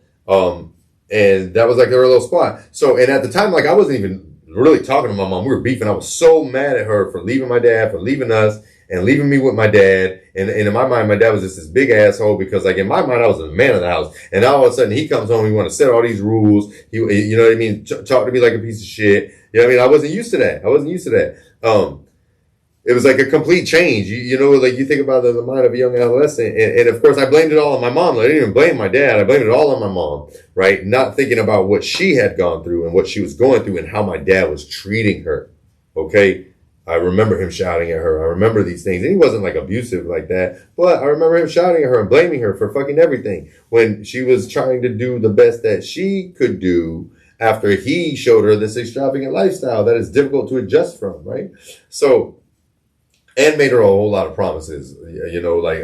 and that was like their little spot. So, and at the time, like I wasn't even really talking to my mom. We were beefing. I was so mad at her for leaving my dad, for leaving us, and leaving me with my dad. And in my mind, my dad was just this big asshole because, like, in my mind, I was the man of the house. And now all of a sudden, he comes home, he want to set all these rules. He, you know what I mean? Talk to me like a piece of shit. You know what I mean? I wasn't used to that. It was like a complete change. You know, like you think about the mind of a young adolescent. And of course, I blamed it all on my mom. I didn't even blame my dad. I blamed it all on my mom, right? Not thinking about what she had gone through and what she was going through and how my dad was treating her. Okay? I remember him shouting at her. I remember these things. And he wasn't like abusive like that. But I remember him shouting at her and blaming her for fucking everything when she was trying to do the best that she could do after he showed her this extravagant lifestyle that is difficult to adjust from, right? So, and made her a whole lot of promises, you know, like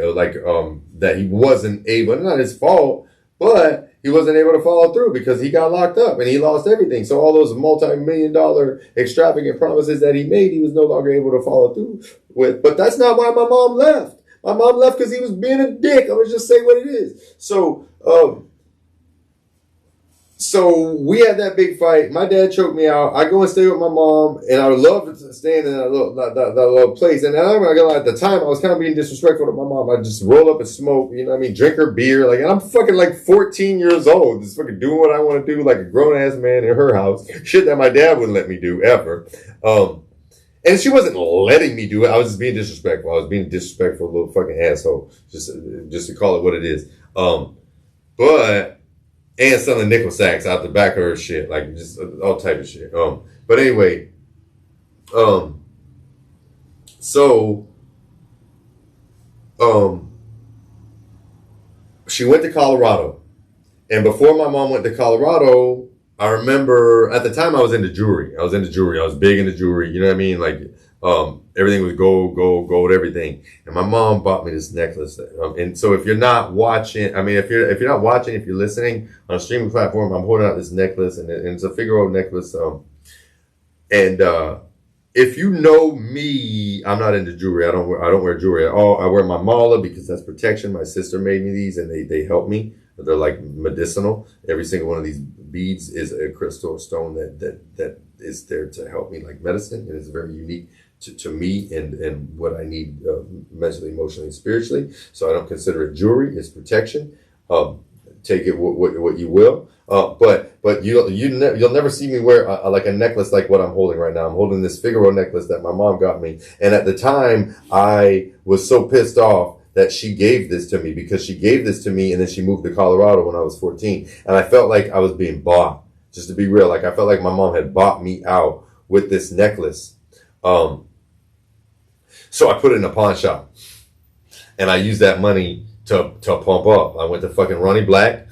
that he wasn't able, not his fault, but he wasn't able to follow through because he got locked up and he lost everything. So all those multi-million-dollar extravagant promises that he made, he was no longer able to follow through with. But that's not why my mom left. My mom left because he was being a dick. I'm going to just say what it is. So we had that big fight. My dad choked me out. I go and stay with my mom, and I would love to stay in that little place. And I'm not gonna lie, at the time, I was kind of being disrespectful to my mom. I'd just roll up and smoke, you know what I mean? Drink her beer. Like, and I'm fucking like 14 years old, just fucking doing what I want to do, like a grown-ass man in her house. Shit that my dad wouldn't let me do, ever. And she wasn't letting me do it. I was just being disrespectful. I was being a disrespectful little fucking asshole, just to call it what it is. But and selling nickel sacks out the back of her shit, like just all type of shit. But anyway, so she went to Colorado, and before my mom went to Colorado, I remember at the time I was into jewelry. I was big into jewelry. You know what I mean? Like, everything was gold, everything. And my mom bought me this necklace. And so if you're not watching, if you're not watching, if you're listening on a streaming platform, I'm holding out this necklace, and it's a Figaro necklace. If you know me, I'm not into jewelry. I don't wear jewelry at all. I wear my mala because that's protection. My sister made me these, and they help me. They're like medicinal. Every single one of these beads is a crystal stone that is there to help me like medicine. It is very unique to me and what I need mentally, emotionally, and spiritually. So I don't consider it jewelry. It's protection. Take it what you will. But you'll never see me wear like a necklace like what I'm holding right now. I'm holding this Figaro necklace that my mom got me. And at the time, I was so pissed off that she gave this to me, because she gave this to me and then she moved to Colorado when I was 14. And I felt like I was being bought, just to be real. Like, I felt like my mom had bought me out with this necklace. So I put it in a pawn shop, and I used that money to pump up. I went to fucking Ronnie Black,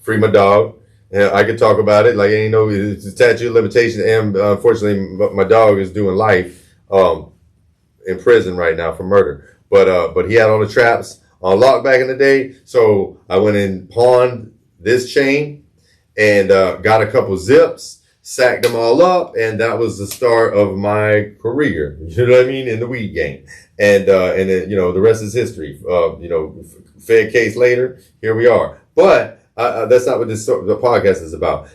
free my dog. And I could talk about it. Like, ain't no, it's a statute of limitation. And unfortunately, my dog is doing life in prison right now for murder. But he had all the traps on lock back in the day. So I went and pawned this chain and got a couple zips, sacked them all up, and that was the start of my career. You know what I mean? In the weed game. And then, the rest is history. Fed case later, here we are. But that's not what the podcast is about.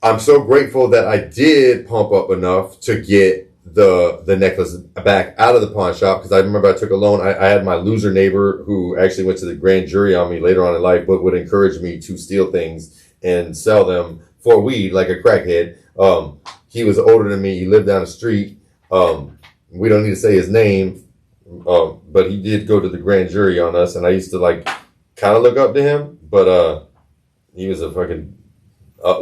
I'm so grateful that I did pump up enough to get the necklace back out of the pawn shop, because I remember I took a loan. I had my loser neighbor who actually went to the grand jury on me later on in life, but would encourage me to steal things and sell them for weed like a crackhead. He was older than me. He lived down the street. We don't need to say his name, but he did go to the grand jury on us, and I used to like kind of look up to him, but he was a fucking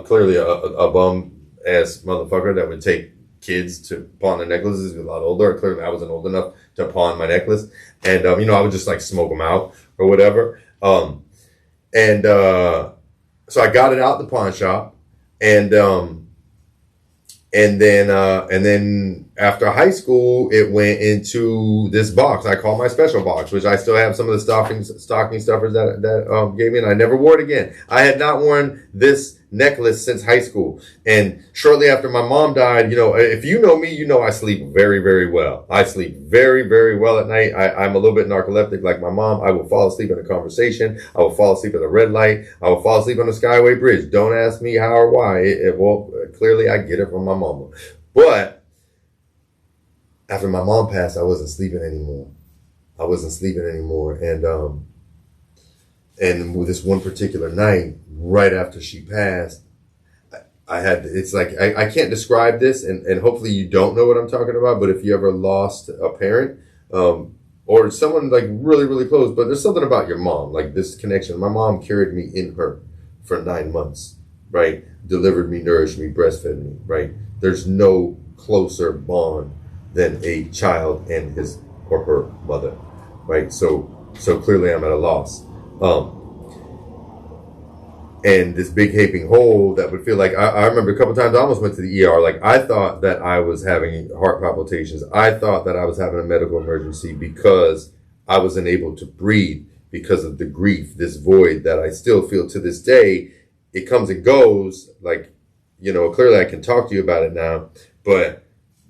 clearly a bum ass motherfucker that would take kids to pawn their necklaces. He was a lot older. Clearly I wasn't old enough to pawn my necklace, and I would just like smoke them out or whatever. So I got it out the pawn shop, and then after high school, it went into this box I call my special box, which I still have some of the stocking stuffers that gave me, and I never wore it again. I had not worn this necklace since high school. And shortly after my mom died, if you know me, I sleep very, very well. I sleep very, very well at night. I'm a little bit narcoleptic like my mom. I will fall asleep in a conversation. I will fall asleep at a red light. I will fall asleep on the Skyway Bridge. Don't ask me how or why. Clearly I get it from my mama. But after my mom passed, I wasn't sleeping anymore. And with this one particular night, right after she passed, it's like, I can't describe this, and hopefully you don't know what I'm talking about, but if you ever lost a parent, or someone like really, really close, but there's something about your mom, like this connection. My mom carried me in her for 9 months, right? Delivered me, nourished me, breastfed me, right? There's no closer bond than a child and his or her mother, right? So clearly I'm at a loss. And this big gaping hole that would feel like, I remember a couple times I almost went to the ER. Like, I thought that I was having heart palpitations. I thought that I was having a medical emergency because I wasn't able to breathe because of the grief, this void that I still feel to this day. It comes and goes. Like, clearly I can talk to you about it now, but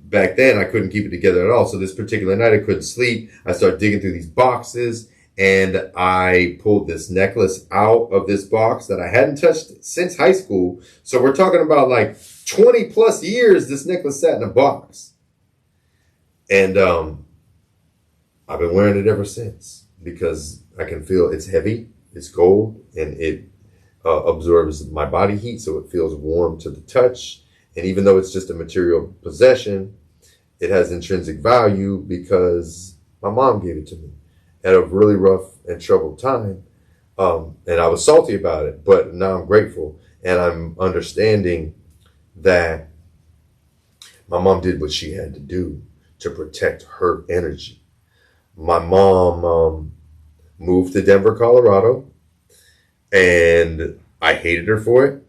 back then I couldn't keep it together at all. So this particular night I couldn't sleep. I started digging through these boxes, and I pulled this necklace out of this box that I hadn't touched since high school. So we're talking about like 20 plus years this necklace sat in a box. And I've been wearing it ever since because I can feel it's heavy, it's gold, and it absorbs my body heat, so it feels warm to the touch. And even though it's just a material possession, it has intrinsic value because my mom gave it to me at a really rough and troubled time. And I was salty about it, but now I'm grateful, and I'm understanding that my mom did what she had to do to protect her energy. My mom moved to Denver, Colorado, and I hated her for it.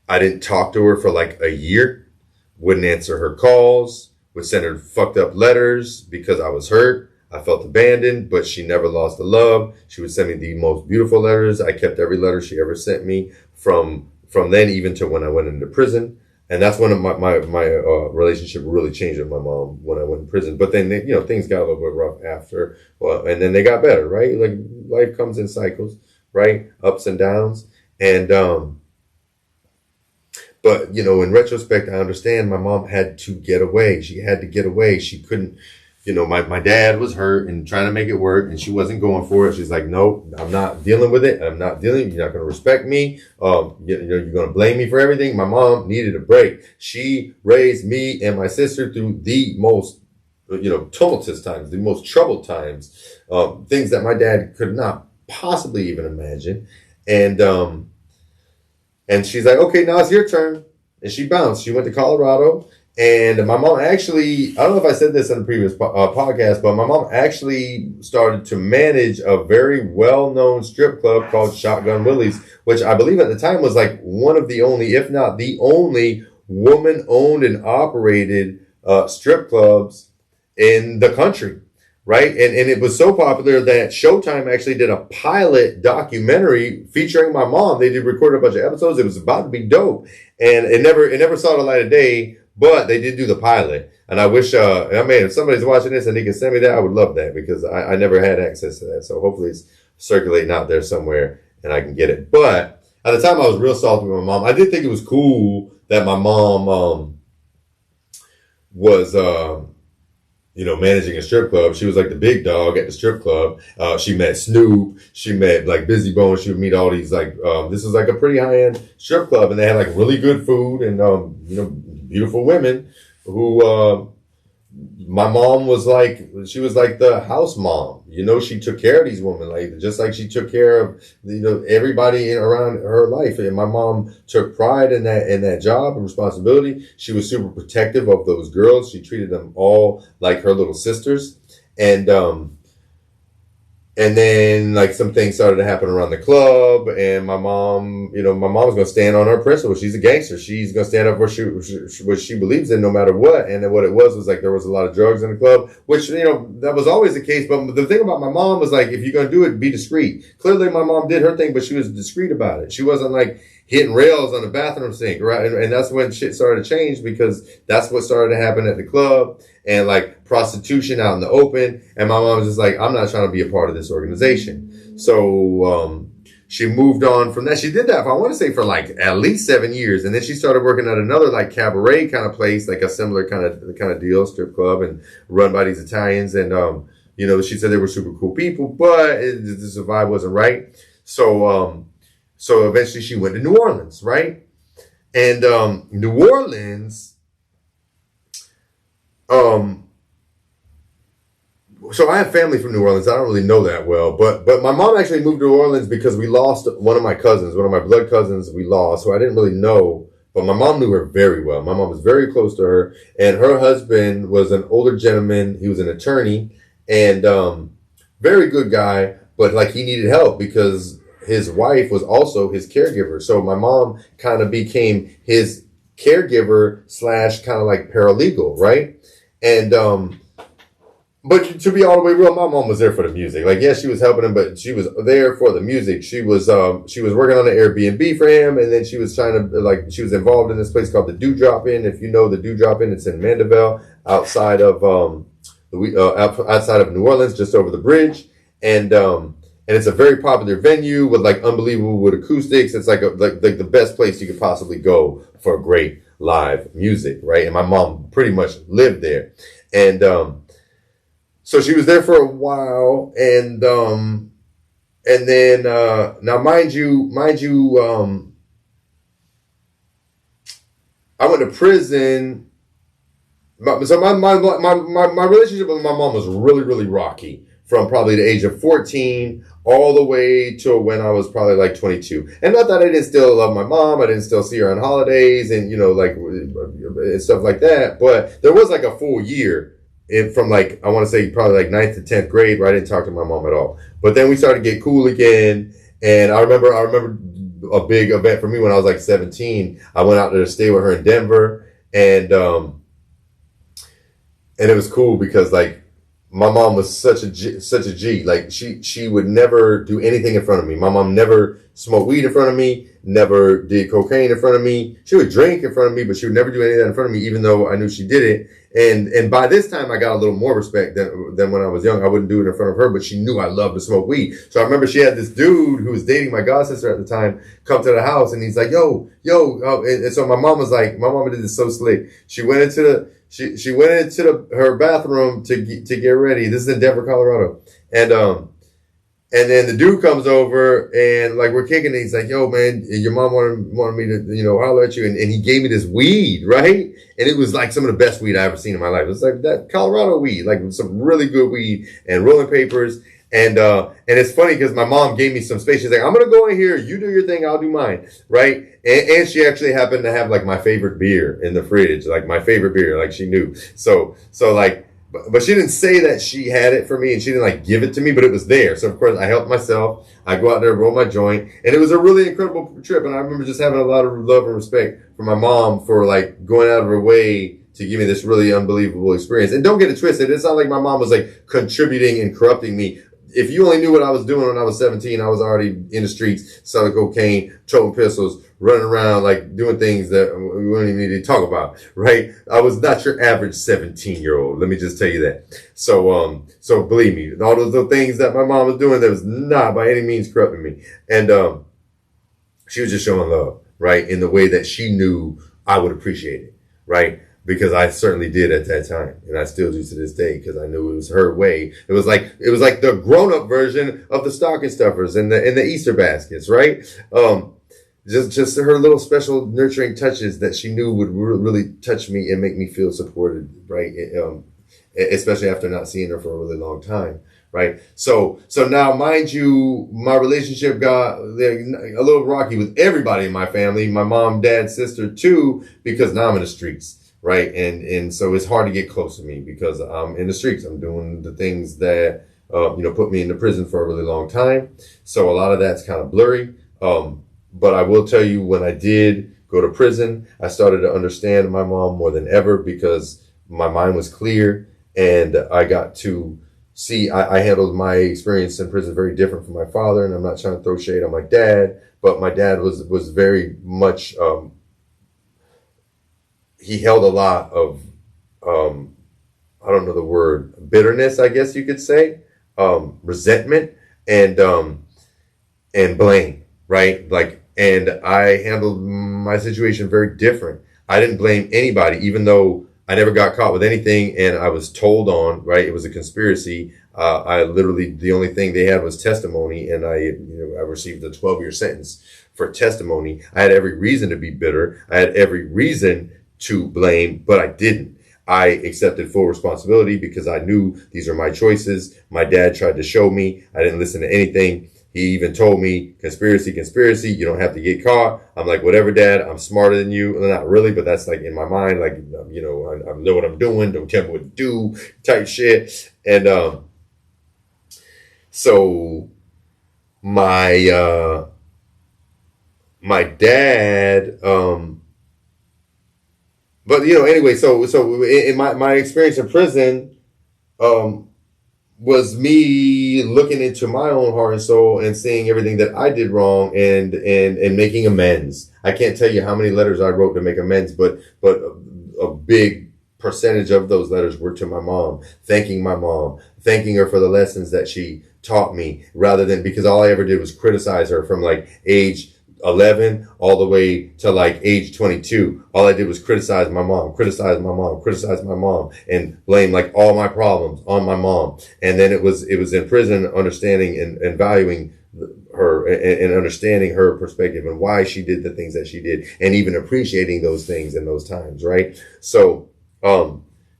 I didn't talk to her for like a year, wouldn't answer her calls, would send her fucked up letters because I was hurt. I felt abandoned, but she never lost the love. She would send me the most beautiful letters. I kept every letter she ever sent me from then even to when I went into prison. And that's when my relationship really changed with my mom, when I went in prison. But then, things got a little bit rough after. Well, and then they got better, right? Like life comes in cycles, right? Ups and downs. And, but, in retrospect, I understand my mom had to get away. She had to get away. She couldn't, my dad was hurt and trying to make it work, and she wasn't going for it. She's like, nope, I'm not dealing with it. I'm not dealing. You're not going to respect me. You're going to blame me for everything. My mom needed a break. She raised me and my sister through the most, tumultuous times, the most troubled times, things that my dad could not possibly even imagine. And she's like, okay, now it's your turn. And she bounced. She went to Colorado. And my mom actually, I don't know if I said this in a previous podcast, but my mom actually started to manage a very well-known strip club called Shotgun Willie's, which I believe at the time was like one of the only, if not the only, woman-owned and operated strip clubs in the country, right? And it was so popular that Showtime actually did a pilot documentary featuring my mom. They did record a bunch of episodes. It was about to be dope. And it never saw the light of day. But they did do the pilot, and I wish, if somebody's watching this and they can send me that, I would love that, because I never had access to that. So hopefully it's circulating out there somewhere and I can get it. But at the time I was real salty with my mom. I did think it was cool that my mom was, managing a strip club. She was like the big dog at the strip club. She met Snoop. She met like Busy Bone. She would meet all these this is like a pretty high-end strip club, and they had like really good food and, beautiful women who, my mom was like, she was like the house mom. She took care of these women, like just like she took care of, everybody around her life. And my mom took pride in that job and responsibility. She was super protective of those girls. She treated them all like her little sisters. And then like some things started to happen around the club, and my mom was going to stand on her principles. She's a gangster. She's going to stand up for what she believes in no matter what. And then what it was like there was a lot of drugs in the club, which, that was always the case. But the thing about my mom was like, if you're going to do it, be discreet. Clearly my mom did her thing, but she was discreet about it. She wasn't like hitting rails on the bathroom sink, right? And that's when shit started to change, because that's what started to happen at the club, and like prostitution out in the open. And my mom was just like, I'm not trying to be a part of this organization. So she moved on from that. She did that, I want to say, for like at least 7 years. And then she started working at another like cabaret kind of place, like a similar kind of deal, strip club, and run by these Italians. And, she said they were super cool people, but the vibe wasn't right. So eventually she went to New Orleans, right? And New Orleans, so I have family from New Orleans. I don't really know that well, but my mom actually moved to New Orleans because we lost one of my blood cousins we lost, so I didn't really know. But my mom knew her very well. My mom was very close to her, and her husband was an older gentleman. He was an attorney, and very good guy, but like he needed help because his wife was also his caregiver. So my mom kind of became his caregiver / kind of like paralegal, right? And but to be all the way real, my mom was there for the music. Like, yes, she was helping him, but she was there for the music. She was working on an Airbnb for him, and then she was she was involved in this place called the Dewdrop Inn. If you know the Dewdrop Inn, it's in Mandeville, outside of New Orleans, just over the bridge. And it's a very popular venue with like unbelievable wood acoustics. It's like the best place you could possibly go for great live music, right? And my mom pretty much lived there. And so she was there for a while, and then now mind you, I went to prison. So my relationship with my mom was really, really rocky from probably the age of 14 all the way to when I was probably like 22. And not that I didn't still love my mom, I didn't still see her on holidays and, like, and stuff like that. But there was like a full year from like, I want to say probably like 9th to 10th grade where I didn't talk to my mom at all. But then we started to get cool again. And I remember a big event for me when I was like 17. I went out there to stay with her in Denver. And it was cool because like, my mom was such a G. Like she would never do anything in front of me. My mom never smoked weed in front of me, never did cocaine in front of me. She would drink in front of me, but she would never do any of that in front of me, even though I knew she did it. And by this time I got a little more respect than when I was young. I wouldn't do it in front of her, but she knew I loved to smoke weed. So I remember she had this dude who was dating my god sister at the time come to the house, and he's like, yo. And so my mom did this so slick. She went into her bathroom to get ready. This is in Denver, Colorado. And then the dude comes over and like we're kicking it. He's like, yo, man, your mom wanted me to, holler at you. And he gave me this weed, right? And it was like some of the best weed I ever seen in my life. It was like that Colorado weed, like some really good weed and rolling papers. And it's funny because my mom gave me some space. She's like, I'm going to go in here. You do your thing. I'll do mine. Right. And she actually happened to have like my favorite beer in the fridge, like my favorite beer, like she knew. So like, but she didn't say that she had it for me and she didn't like give it to me, but it was there. So of course I helped myself. I go out there, roll my joint, and it was a really incredible trip. And I remember just having a lot of love and respect for my mom for like going out of her way to give me this really unbelievable experience. And don't get it twisted. It's not like my mom was like contributing and corrupting me. If you only knew what I was doing when I was 17, I was already in the streets, selling cocaine, toting pistols, running around, like doing things that we don't even need to talk about, right? I was not your average 17-year-old. Let me just tell you that. So believe me, all those little things that my mom was doing, that was not by any means corrupting me. And, she was just showing love, right? In the way that she knew I would appreciate it, right? Because I certainly did at that time. And I still do to this day because I knew it was her way. It was like the grown-up version of the stocking stuffers and the Easter baskets, right? Just her little special nurturing touches that she knew would really touch me and make me feel supported, right? Especially after not seeing her for a really long time, right? So now, mind you, my relationship got a little rocky with everybody in my family, my mom, dad, sister too, because now I'm in the streets. Right. And so it's hard to get close to me because I'm in the streets. I'm doing the things that, put me into prison for a really long time. So a lot of that's kind of blurry. But I will tell you, when I did go to prison, I started to understand my mom more than ever because my mind was clear and I got to see, I handled my experience in prison very different from my father. And I'm not trying to throw shade on my dad, but my dad was very much, he held a lot of, I don't know the word, bitterness, I guess you could say, resentment and blame, right? Like, and I handled my situation very different. I didn't blame anybody, even though I never got caught with anything and I was told on, right? It was a conspiracy. I literally, the only thing they had was testimony, and I received a 12-year sentence for testimony. I had every reason to be bitter. I had every reason to blame, but I didn't. I accepted full responsibility because I knew these are my choices. My dad tried to show me. I didn't listen to anything. He even told me, conspiracy, you don't have to get caught. I'm like, whatever, Dad, I'm smarter than you. Well, not really, but that's like in my mind, like, I know what I'm doing. Don't tell me what to do type shit. And so my dad, but anyway, so in my experience in prison, was me looking into my own heart and soul and seeing everything that I did wrong and making amends. I can't tell you how many letters I wrote to make amends, but a big percentage of those letters were to my mom, thanking her for the lessons that she taught me, rather than, because all I ever did was criticize her from like age 11 all the way to like age 22. All I did was criticize my mom, and blame like all my problems on my mom. And then it was in prison, understanding and valuing her and understanding her perspective and why she did the things that she did, and even appreciating those things in those times, right? So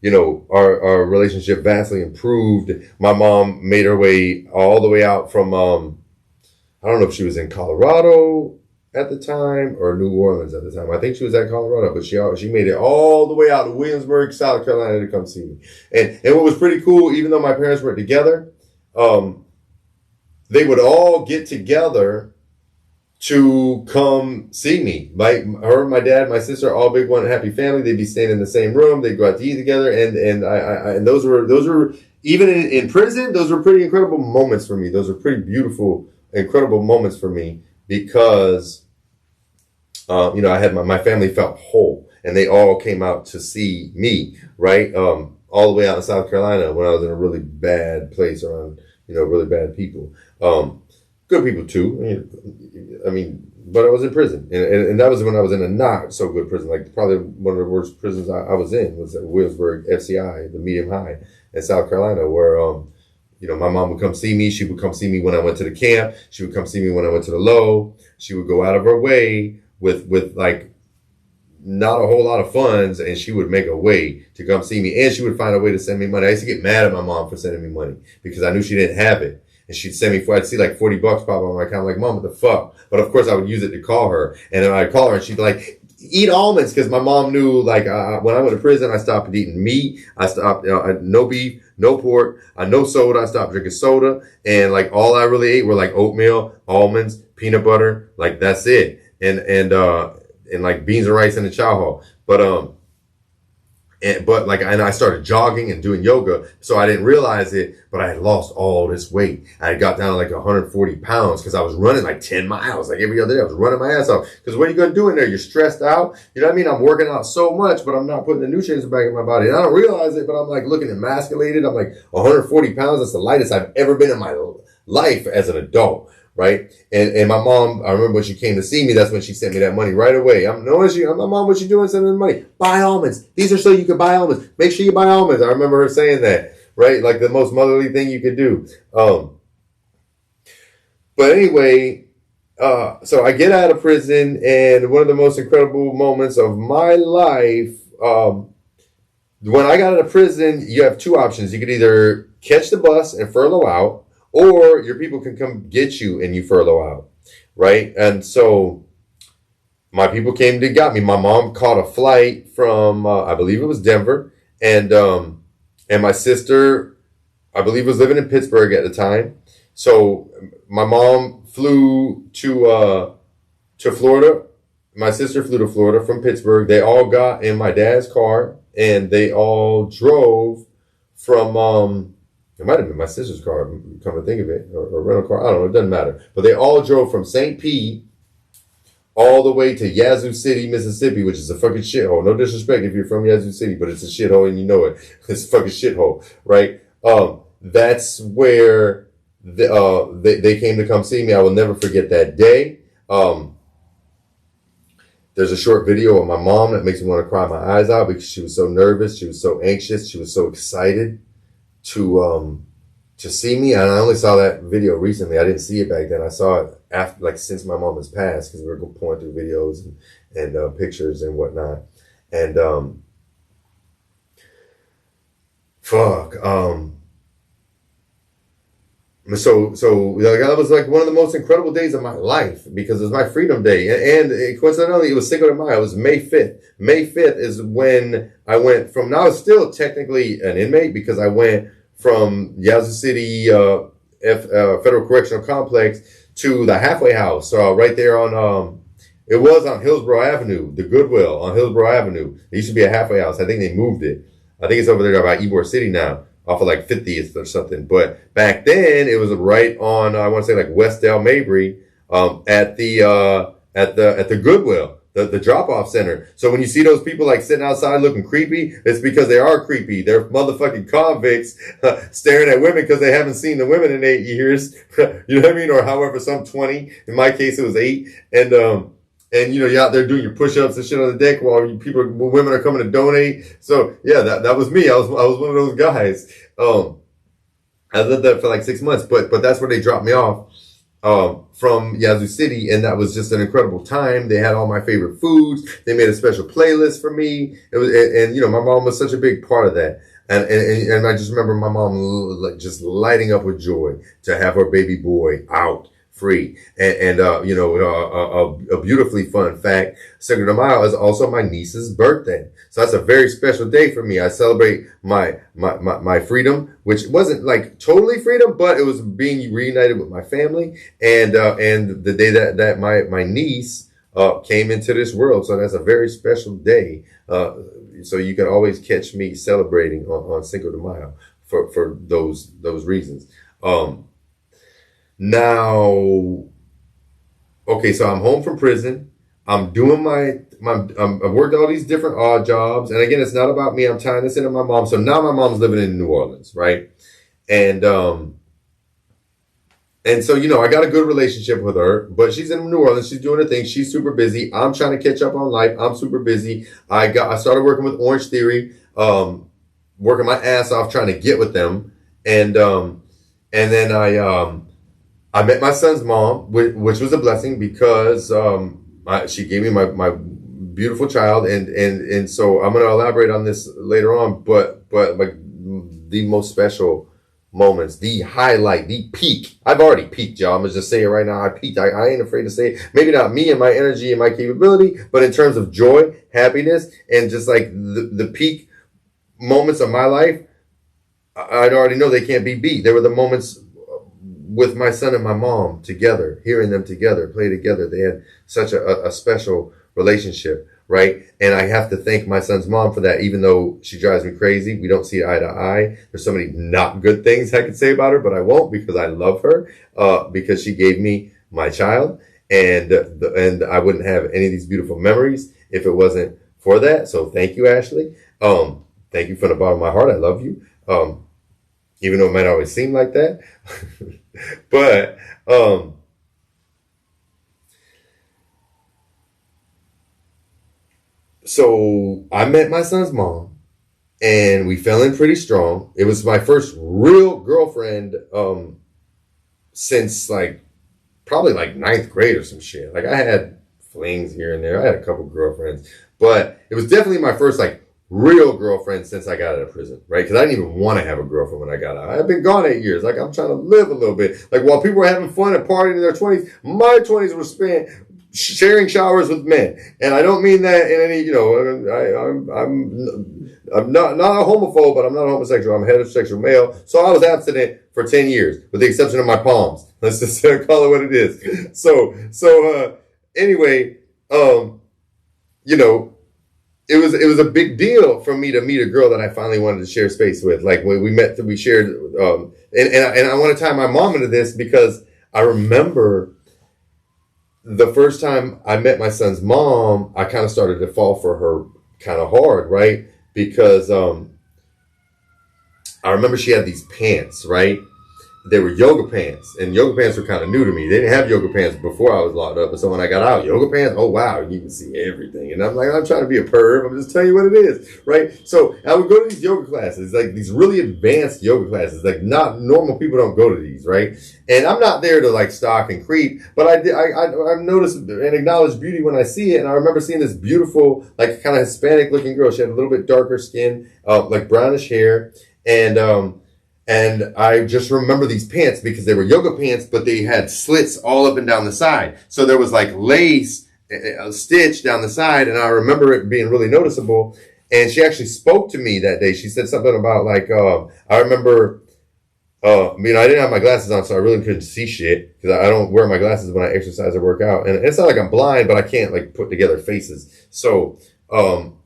our relationship vastly improved. My mom made her way all the way out from, I don't know if she was in Colorado at the time or New Orleans at the time. I think she was at Colorado, but she made it all the way out to Williamsburg, South Carolina to come see me. And what was pretty cool, even though my parents weren't together, they would all get together to come see me. Her, my dad, my sister, all big one happy family. They'd be staying in the same room. They'd go out to eat together, and those were even in prison. Those were pretty incredible moments for me. Those were pretty beautiful, incredible moments for me because I had my family felt whole, and they all came out to see me. Right, all the way out in South Carolina when I was in a really bad place around really bad people. Good people too. But I was in prison, and that was when I was in a not so good prison. Like probably one of the worst prisons I was in was at Williamsburg FCI, the medium high in South Carolina, where my mom would come see me. She would come see me when I went to the camp. She would come see me when I went to the low. She would go out of her way with like not a whole lot of funds, and she would make a way to come see me, and she would find a way to send me money. I used to get mad at my mom for sending me money because I knew she didn't have it. And she'd send me, I'd see like $40 pop on my account. I'm like, Mom, what the fuck? But of course I would use it to call her. And then I'd call her and she'd be like, eat almonds. Cause my mom knew when I went to prison, I stopped eating meat. I stopped, no beef, no pork, no soda. I stopped drinking soda. And like all I really ate were like oatmeal, almonds, peanut butter. Like that's it. And like beans and rice in the chow hall. But I started jogging and doing yoga, so I didn't realize it, but I had lost all this weight. I had got down to like 140 pounds because I was running like 10 miles, like every other day. I was running my ass off. Because what are you going to do in there? You're stressed out. You know what I mean? I'm working out so much, but I'm not putting the nutrients back in my body. And I don't realize it, but I'm like looking emasculated. I'm like 140 pounds. That's the lightest I've ever been in my life as an adult. Right. And my mom, I remember when she came to see me, that's when she sent me that money right away. I'm my mom, what you doing sending me money? Buy almonds. These are so you can buy almonds. Make sure you buy almonds. I remember her saying that, right? Like the most motherly thing you could do. But anyway, so I get out of prison, and one of the most incredible moments of my life, when I got out of prison, you have two options. You could either catch the bus and furlough out, or your people can come get you and you furlough out, right? And so my people came to got me. My mom caught a flight from, I believe it was Denver, and my sister, I believe, was living in Pittsburgh at the time. So my mom flew to Florida. My sister flew to Florida from Pittsburgh. They all got in my dad's car, and they all drove from, it might have been my sister's car, come to think of it, or a rental car. I don't know. It doesn't matter. But they all drove from St. Pete all the way to Yazoo City, Mississippi, which is a fucking shithole. No disrespect if you're from Yazoo City, but it's a shithole and you know it. It's a fucking shithole, right? That's where they came to come see me. I will never forget that day. There's a short video of my mom that makes me want to cry my eyes out because she was so nervous. She was so anxious. She was so excited to see me. And I only saw that video recently. I didn't see it back then. I saw it after, like, since my mom has passed, because we were going through videos and pictures and whatnot. And so that was like one of the most incredible days of my life because it was my freedom day. And coincidentally, it was Cinco de Mayo. It was May 5th. May 5th is when I went from, now it's still technically an inmate because I went from Yazoo City Federal Correctional Complex to the halfway house. So right there on, it was on Hillsborough Avenue, the Goodwill on Hillsborough Avenue. There used to be a halfway house. I think they moved it. I think it's over there by Ybor City now, off of like 50th or something. But back then it was right on, I want to say like West Del Mabry, at the Goodwill, the drop-off center. So when you see those people like sitting outside looking creepy, it's because they are creepy. They're motherfucking convicts staring at women because they haven't seen the women in 8 years. You know what I mean? Or however, some 20. In my case, it was 8. And you know, you're out there doing your push-ups and shit on the deck while women are coming to donate. So yeah, that was me. I was one of those guys. I lived that for like 6 months, but that's where they dropped me off. from Yazoo City, and that was just an incredible time. They had all my favorite foods. They made a special playlist for me. It was, and you know, my mom was such a big part of that. And I just remember my mom like just lighting up with joy to have her baby boy out free. You know, a beautifully fun fact, Cinco de Mayo is also my niece's birthday. So that's a very special day for me. I celebrate my freedom, which wasn't like totally freedom, but it was being reunited with my family. And the day that my niece came into this world. So that's a very special day. So you can always catch me celebrating on Cinco de Mayo for those reasons. Now, okay, so I'm home from prison. I'm doing I've worked all these different odd jobs. And again, it's not about me. I'm tying this into my mom. So now my mom's living in New Orleans, right? And so, you know, I got a good relationship with her, but she's in New Orleans. She's doing her thing. She's super busy. I'm trying to catch up on life. I'm super busy. I started working with Orange Theory, working my ass off trying to get with them. And then I met my son's mom, which was a blessing because she gave me my beautiful child, and so I'm going to elaborate on this later on. But like the most special moments, the highlight, the peak. I've already peaked, y'all. I'm gonna just say it right now. I peaked. I ain't afraid to say it. Maybe not me and my energy and my capability, but in terms of joy, happiness, and just like the peak moments of my life, I'd already know they can't be beat. There were the moments with my son and my mom together, hearing them together, play together. They had such a special relationship, right? And I have to thank my son's mom for that, even though she drives me crazy. We don't see eye to eye. There's so many not good things I could say about her, but I won't because I love her, because she gave me my child, and I wouldn't have any of these beautiful memories if it wasn't for that. So thank you, Ashley. Thank you from the bottom of my heart. I love you. Even though it might always seem like that. But so I met my son's mom, and we fell in pretty strong. It was my first real girlfriend since probably ninth grade or some shit. Like I had flings here and there. I had a couple girlfriends, but it was definitely my first real girlfriend since I got out of prison, right? Because I didn't even want to have a girlfriend when I got out. I've been gone 8 years. I'm trying to live a little bit. While people were having fun and partying in their 20s, my 20s were spent sharing showers with men. And I don't mean that in any, I'm not a homophobe, but I'm not a homosexual. I'm a heterosexual male. So I was abstinent for 10 years, with the exception of my palms. Let's just call it what it is. So anyway, it was a big deal for me to meet a girl that I finally wanted to share space with. When we met, we shared, and I want to tie my mom into this because I remember the first time I met my son's mom, I kind of started to fall for her kind of hard, right? Because I remember she had these pants, right? They were yoga pants, and yoga pants were kind of new to me. They didn't have yoga pants before I was locked up, and so when I got out, yoga pants, oh wow, you can see everything. And I'm I'm trying to be a perv. I'm just telling you what it is, right? So I would go to these yoga classes, these really advanced yoga classes, not normal people don't go to these, right? And I'm not there to stalk and creep, but I notice and acknowledge beauty when I see it. And I remember seeing this beautiful, kind of Hispanic looking girl. She had a little bit darker skin, brownish hair, and I just remember these pants because they were yoga pants, but they had slits all up and down the side. So there was lace stitch down the side, and I remember it being really noticeable. And she actually spoke to me that day. She said something about I remember, I didn't have my glasses on, so I really couldn't see shit because I don't wear my glasses when I exercise or work out. And it's not I'm blind, but I can't put together faces. So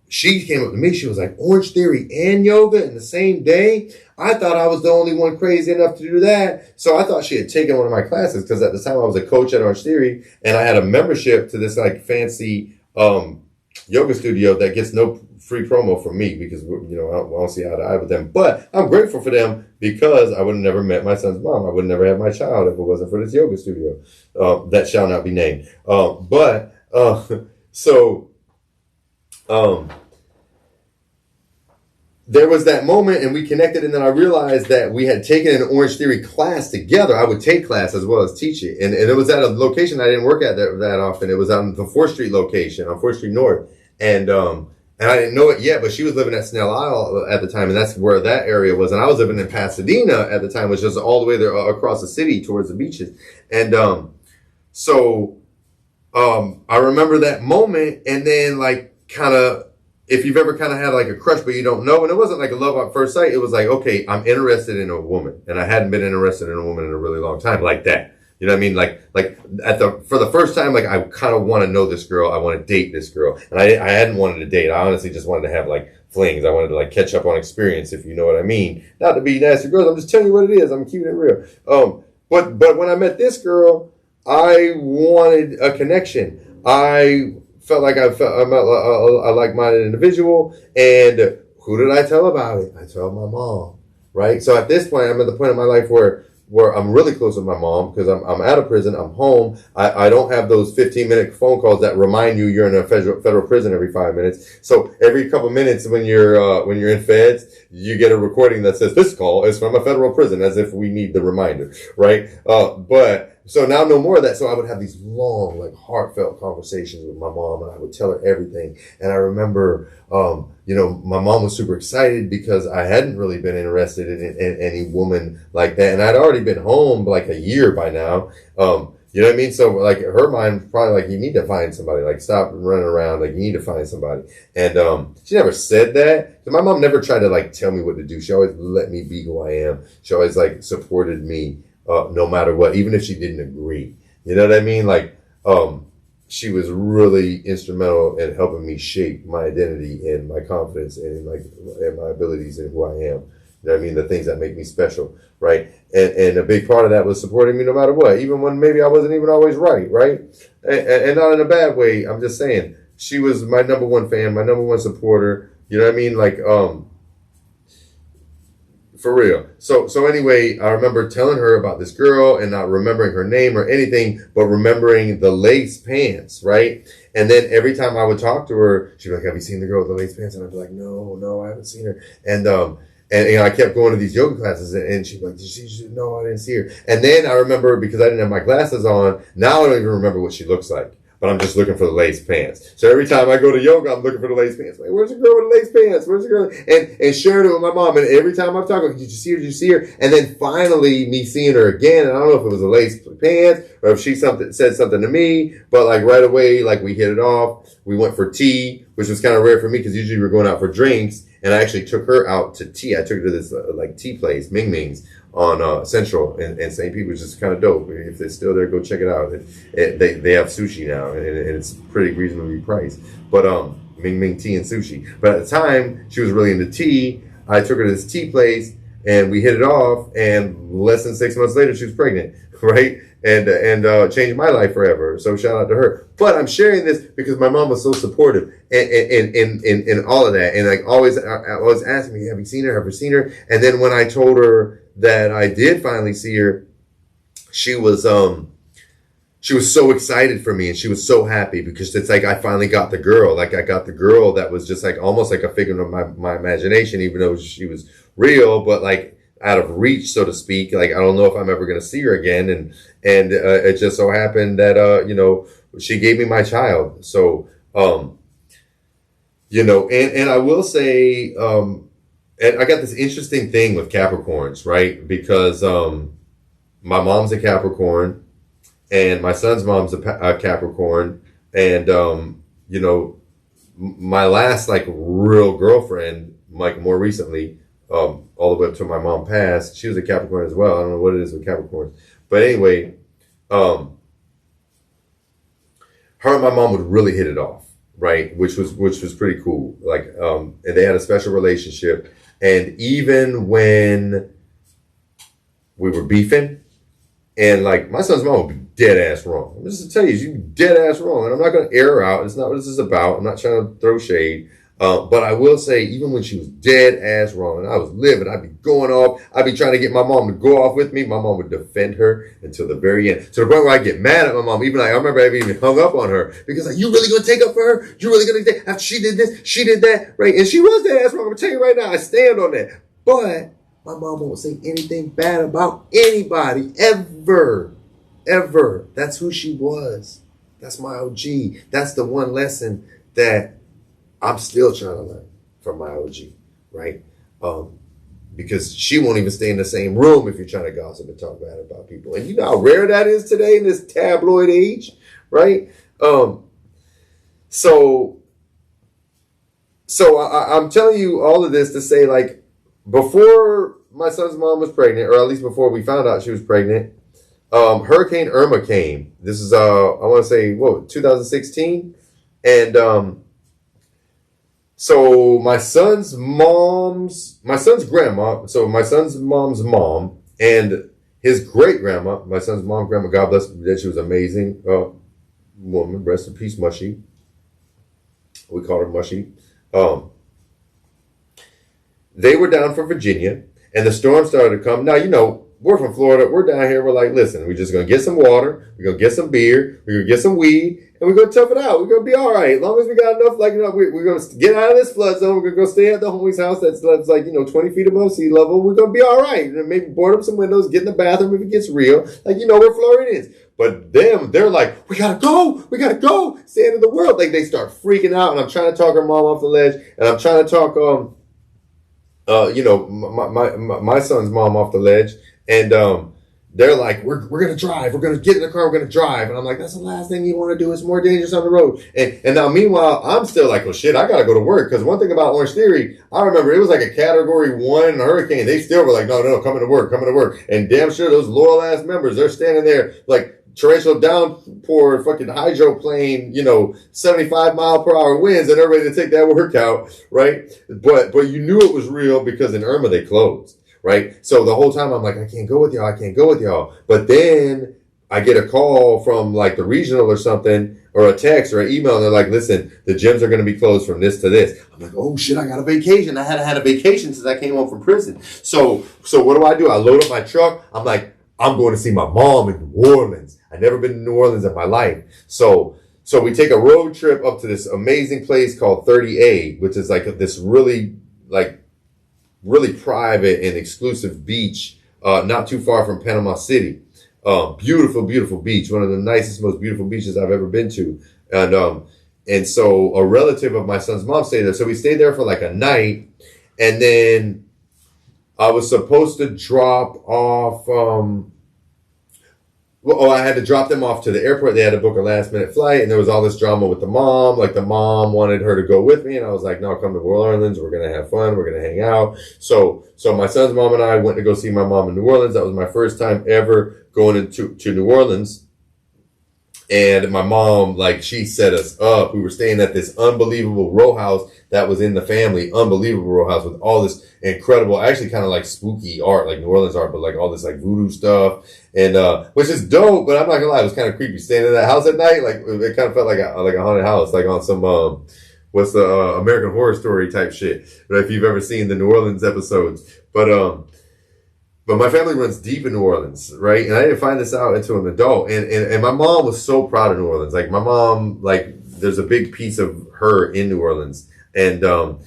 she came up to me. She was like, Orange Theory and yoga in the same day? I thought I was the only one crazy enough to do that. So I thought she had taken one of my classes because at the time I was a coach at Orange Theory, and I had a membership to this fancy yoga studio that gets no free promo from me because, I don't see eye to eye with them. But I'm grateful for them because I would have never met my son's mom. I would never have my child if it wasn't for this yoga studio. That shall not be named. there was that moment and we connected, and then I realized that we had taken an Orange Theory class together. I would take class as well as teach it. And it was at a location I didn't work at that often. It was on the 4th Street location, on 4th Street North. And I didn't know it yet, but she was living at Snell Isle at the time, and that's where that area was. And I was living in Pasadena at the time, which was all the way there across the city towards the beaches. And I remember that moment, and then like kind of, if you've ever kind of had like a crush, but you don't know, and it wasn't like a love at first sight. It was like, okay, I'm interested in a woman, and I hadn't been interested in a woman in a really long time, like that. You know what I mean? Like for the first time, like I kind of want to know this girl. I want to date this girl, and I hadn't wanted to date. I honestly just wanted to have like flings. I wanted to like catch up on experience, if you know what I mean. Not to be nasty girls. I'm just telling you what it is. I'm keeping it real. But when I met this girl, I wanted a connection. I felt like I'm a like-minded individual. And who did I tell about it? I told my mom, right? So at this point, I'm at the point in my life where I'm really close with my mom because I'm out of prison. I'm home. I don't have those 15-minute phone calls that remind you you're in a federal prison every 5 minutes. So every couple minutes when you're in feds, you get a recording that says this call is from a federal prison, as if we need the reminder, right? But so now no more of that. So I would have these long, like heartfelt conversations with my mom, and I would tell her everything. And I remember, my mom was super excited because I hadn't really been interested in any woman like that. And I'd already been home like a year by now. You know what I mean? So like her mind was probably like, you need to find somebody, like stop running around. Like you need to find somebody. And, she never said that. So my mom never tried to like tell me what to do. She always let me be who I am. She always like supported me. No matter what, even if she didn't agree, you know what I mean? Like, she was really instrumental in helping me shape my identity and my confidence and my abilities and who I am. You know what I mean? The things that make me special, right? And a big part of that was supporting me no matter what, even when maybe I wasn't even always right? And not in a bad way. I'm just saying, she was my number one fan, my number one supporter. You know what I mean? Like, for real. So anyway, I remember telling her about this girl and not remembering her name or anything, but remembering the lace pants, right? And then every time I would talk to her, she'd be like, have you seen the girl with the lace pants? And I'd be like, no, I haven't seen her. And I kept going to these yoga classes, and she'd be like, no, I didn't see her. And then I remember, because I didn't have my glasses on, now I don't even remember what she looks like. But I'm just looking for the lace pants. So every time I go to yoga, I'm looking for the lace pants. Like, where's the girl with the lace pants? Where's the girl? And sharing it with my mom. And every time I'm talking, did you see her? Did you see her? And then finally me seeing her again. And I don't know if it was the lace pants or if she said something to me. But like right away, like we hit it off. We went for tea, which was kind of rare for me because usually we're going out for drinks. And I actually took her out to tea. I took her to this like tea place, Ming Ming's, on Central in St. Pete, which is kind of dope. If they're still there, go check it out. They have sushi now, and it's pretty reasonably priced. But Ming Ming tea and sushi. But at the time, she was really into tea. I took her to this tea place, and we hit it off. And less than 6 months later, she was pregnant, right? And changed my life forever. So shout out to her. But I'm sharing this because my mom was so supportive in all of that, and like always asking me, have you seen her? Have you seen her? And then when I told her that I did finally see her, she was so excited for me, and she was so happy because it's like I finally got the girl. Like I got the girl that was just like almost like a figment of my imagination, even though she was real, but like out of reach, so to speak. Like I don't know if I'm ever gonna see her again, and it just so happened that she gave me my child. So and I will say and I got this interesting thing with Capricorns, right? Because my mom's a Capricorn, and my son's mom's a Capricorn, and my last like real girlfriend, like more recently, all the way up to my mom passed, she was a Capricorn as well. I don't know what it is with Capricorns, but anyway, her and my mom would really hit it off, right? Which was pretty cool. Like, and they had a special relationship. And even when we were beefing, and like my son's mom would be dead ass wrong. I'm just to tell you, she'd be dead ass wrong. And I'm not going to air her out. It's not what this is about. I'm not trying to throw shade. But I will say, even when she was dead ass wrong and I was living, I'd be going off. I'd be trying to get my mom to go off with me. My mom would defend her until the very end. To the point where I get mad at my mom. Even like, I remember I even hung up on her because like, you really going to take up for her? You really going to take, after she did this, she did that, right? And she was dead ass wrong. I'm going to tell you right now, I stand on that. But my mom won't say anything bad about anybody ever, ever. That's who she was. That's my OG. That's the one lesson that I'm still trying to learn from my OG, right? Because she won't even stay in the same room if you're trying to gossip and talk bad about people. And you know how rare that is today in this tabloid age, right? So I'm telling you all of this to say, like, before my son's mom was pregnant, or at least before we found out she was pregnant, Hurricane Irma came. This is, I want to say, 2016? And so my son's grandma, so my son's mom's mom and his great grandma, my son's mom, grandma, God bless her, she was an amazing woman, rest in peace, Mushy. We call her Mushy. They were down from Virginia and the storm started to come. Now, you know, we're from Florida. We're down here. We're like, listen, we're just going to get some water. We're going to get some beer. We're going to get some weed. And we're going to tough it out. We're going to be all right. As long as we got enough, like, you know, we're going to get out of this flood zone. We're going to go stay at the homie's house that's like, you know, 20 feet above sea level. We're going to be all right. And maybe board up some windows, get in the bathroom if it gets real. Like, you know, we're Floridians. But they're like, we got to go. We got to go. It's the end of the world. Like, they start freaking out. And I'm trying to talk her mom off the ledge. And I'm trying to talk, you know, my son's mom off the ledge. And, they're like, we're going to drive. We're going to get in the car. We're going to drive. And I'm like, that's the last thing you want to do. It's more dangerous on the road. And now, meanwhile, I'm still like, well, shit, I got to go to work. Because one thing about Orange Theory, I remember it was like a category 1 hurricane. They still were like, no, coming to work. And damn sure those loyal ass members, they're standing there like torrential downpour, fucking hydroplane, you know, 75 mile per hour winds, and they're ready to take that workout, right? But you knew it was real because in Irma, they closed. Right. So the whole time I'm like, I can't go with y'all. But then I get a call from like the regional or something, or a text or an email. And they're like, listen, the gyms are going to be closed from this to this. I'm like, oh shit, I got a vacation. I hadn't had a vacation since I came home from prison. So what do? I load up my truck. I'm like, I'm going to see my mom in New Orleans. I've never been to New Orleans in my life. So we take a road trip up to this amazing place called 30A, which is like this really private and exclusive beach, not too far from Panama City. Beautiful, beautiful beach. One of the nicest, most beautiful beaches I've ever been to. And so a relative of my son's mom stayed there. So we stayed there for like a night. And then I was supposed to drop off, I had to drop them off to the airport. They had to book a last minute flight, and there was all this drama with the mom. Like the mom wanted her to go with me, and I was like, no, come to New Orleans. We're going to have fun. We're going to hang out. So my son's mom and I went to go see my mom in New Orleans. That was my first time ever going to New Orleans. And my mom, like, she set us up. We were staying at this unbelievable row house that was in the family. Unbelievable row house with all this incredible, actually kind of like spooky art, like New Orleans art, but like all this like voodoo stuff. And, which is dope, but I'm not gonna lie, it was kind of creepy staying in that house at night. Like, it kind of felt like a haunted house, like on some, what's the, American Horror Story type shit. But if you've ever seen the New Orleans episodes. But my family runs deep in New Orleans, right? And I didn't find this out until an adult. And my mom was so proud of New Orleans. Like my mom, like there's a big piece of her in New Orleans. And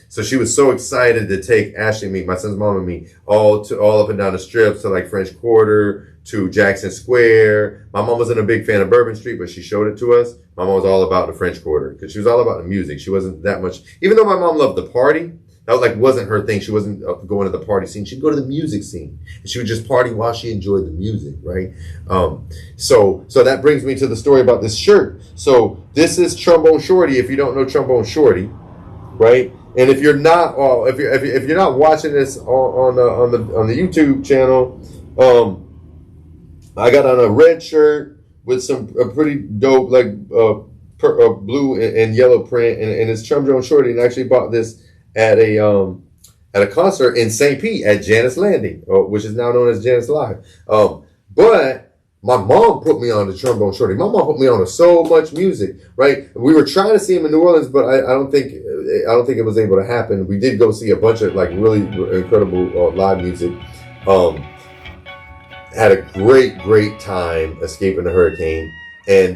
so she was so excited to take Ashley and me, my son's mom and me, all up and down the strip to like French Quarter, to Jackson Square. My mom wasn't a big fan of Bourbon Street, but she showed it to us. My mom was all about the French Quarter because she was all about the music. She wasn't that much, even though my mom loved the party. That like wasn't her thing. She wasn't going to the party scene. She'd go to the music scene, and she would just party while she enjoyed the music, right? So that brings me to the story about this shirt. So this is Trombone Shorty. If you don't know Trombone Shorty, right? And if you're not, if you're not watching this on the YouTube channel, I got on a red shirt with a pretty dope like blue and yellow print, and it's Trombone Shorty, and I actually bought this at a concert in St. Pete at Janice Landing, which is now known as Janice Live. But my mom put me on the Trombone Shorty. My mom put me on to so much music, right? We were trying to see him in New Orleans, but I don't think don't think it was able to happen. We did go see a bunch of like really incredible live music. Had a great time escaping the hurricane, and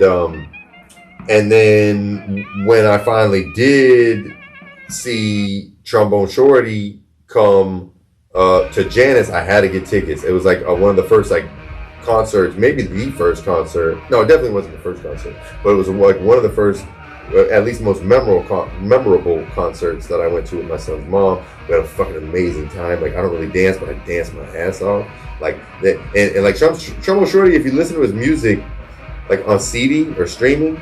then when I finally did see Trombone Shorty come to Janice, I had to get tickets. It was like one of the first like concerts, maybe the first concert. No, it definitely wasn't the first concert, but it was like one of the first, at least most memorable concerts that I went to with my son's mom. We had a fucking amazing time. Like, I don't really dance, but I danced my ass off. Like that, and like Trombone Shorty, if you listen to his music like on CD or streaming,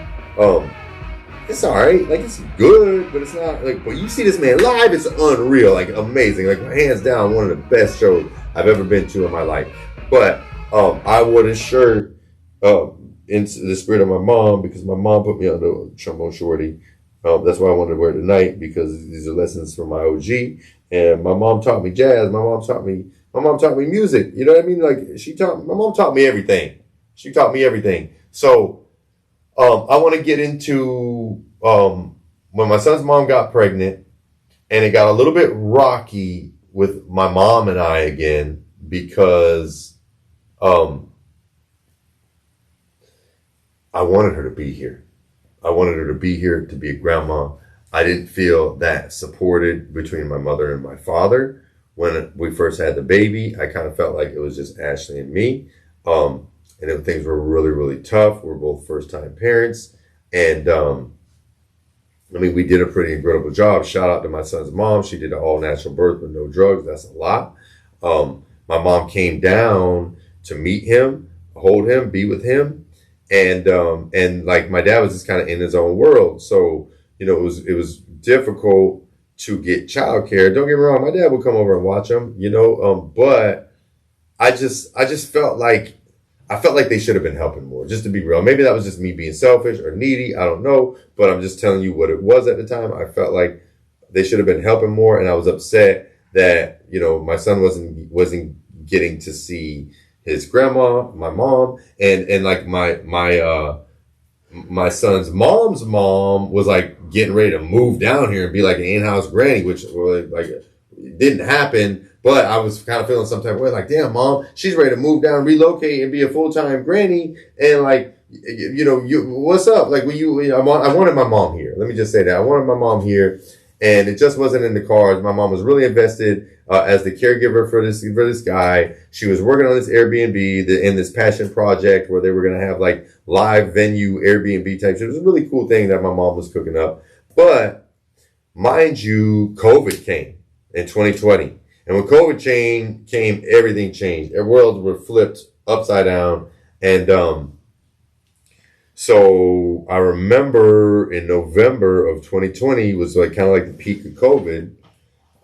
it's alright. Like, it's good, but it's not like, but you see this man live, it's unreal, like amazing. Like, hands down, one of the best shows I've ever been to in my life. But I wore this shirt into the spirit of my mom, because my mom put me on the Trombone Shorty. That's why I wanted to wear it tonight, because these are lessons from my OG. And my mom taught me jazz. My mom taught me music. You know what I mean? Like, my mom taught me everything. She taught me everything. So I want to get into when my son's mom got pregnant, and it got a little bit rocky with my mom and I again, because I wanted her to be here. I wanted her to be here, to be a grandma. I didn't feel that supported between my mother and my father. When we first had the baby, I kind of felt like it was just Ashley and me. And then things were really, really tough. We're both first-time parents. And, I mean, we did a pretty incredible job. Shout out to my son's mom. She did an all-natural birth with no drugs. That's a lot. My mom came down to meet him, hold him, be with him. And like, my dad was just kind of in his own world. So, you know, it was difficult to get childcare. Don't get me wrong, my dad would come over and watch him, you know, but I just felt like they should have been helping more, just to be real. Maybe that was just me being selfish or needy, I don't know, but I'm just telling you what it was at the time. I felt like they should have been helping more, and I was upset that, you know, my son wasn't getting to see his grandma, my mom, and like my son's mom's mom was like getting ready to move down here and be like an in-house granny, which like it didn't happen. But I was kind of feeling some type of way, like, damn, mom, she's ready to move down, relocate, and be a full-time granny. And like, you know, what's up? Like, I wanted my mom here. Let me just say that I wanted my mom here, and it just wasn't in the cards. My mom was really invested as the caregiver for this guy. She was working on this Airbnb in this passion project where they were going to have like live venue Airbnb type shit. It was a really cool thing that my mom was cooking up. But mind you, COVID came in 2020. And when COVID came, everything changed. Our worlds were flipped upside down. And so I remember in November of 2020 was like kind of like the peak of COVID.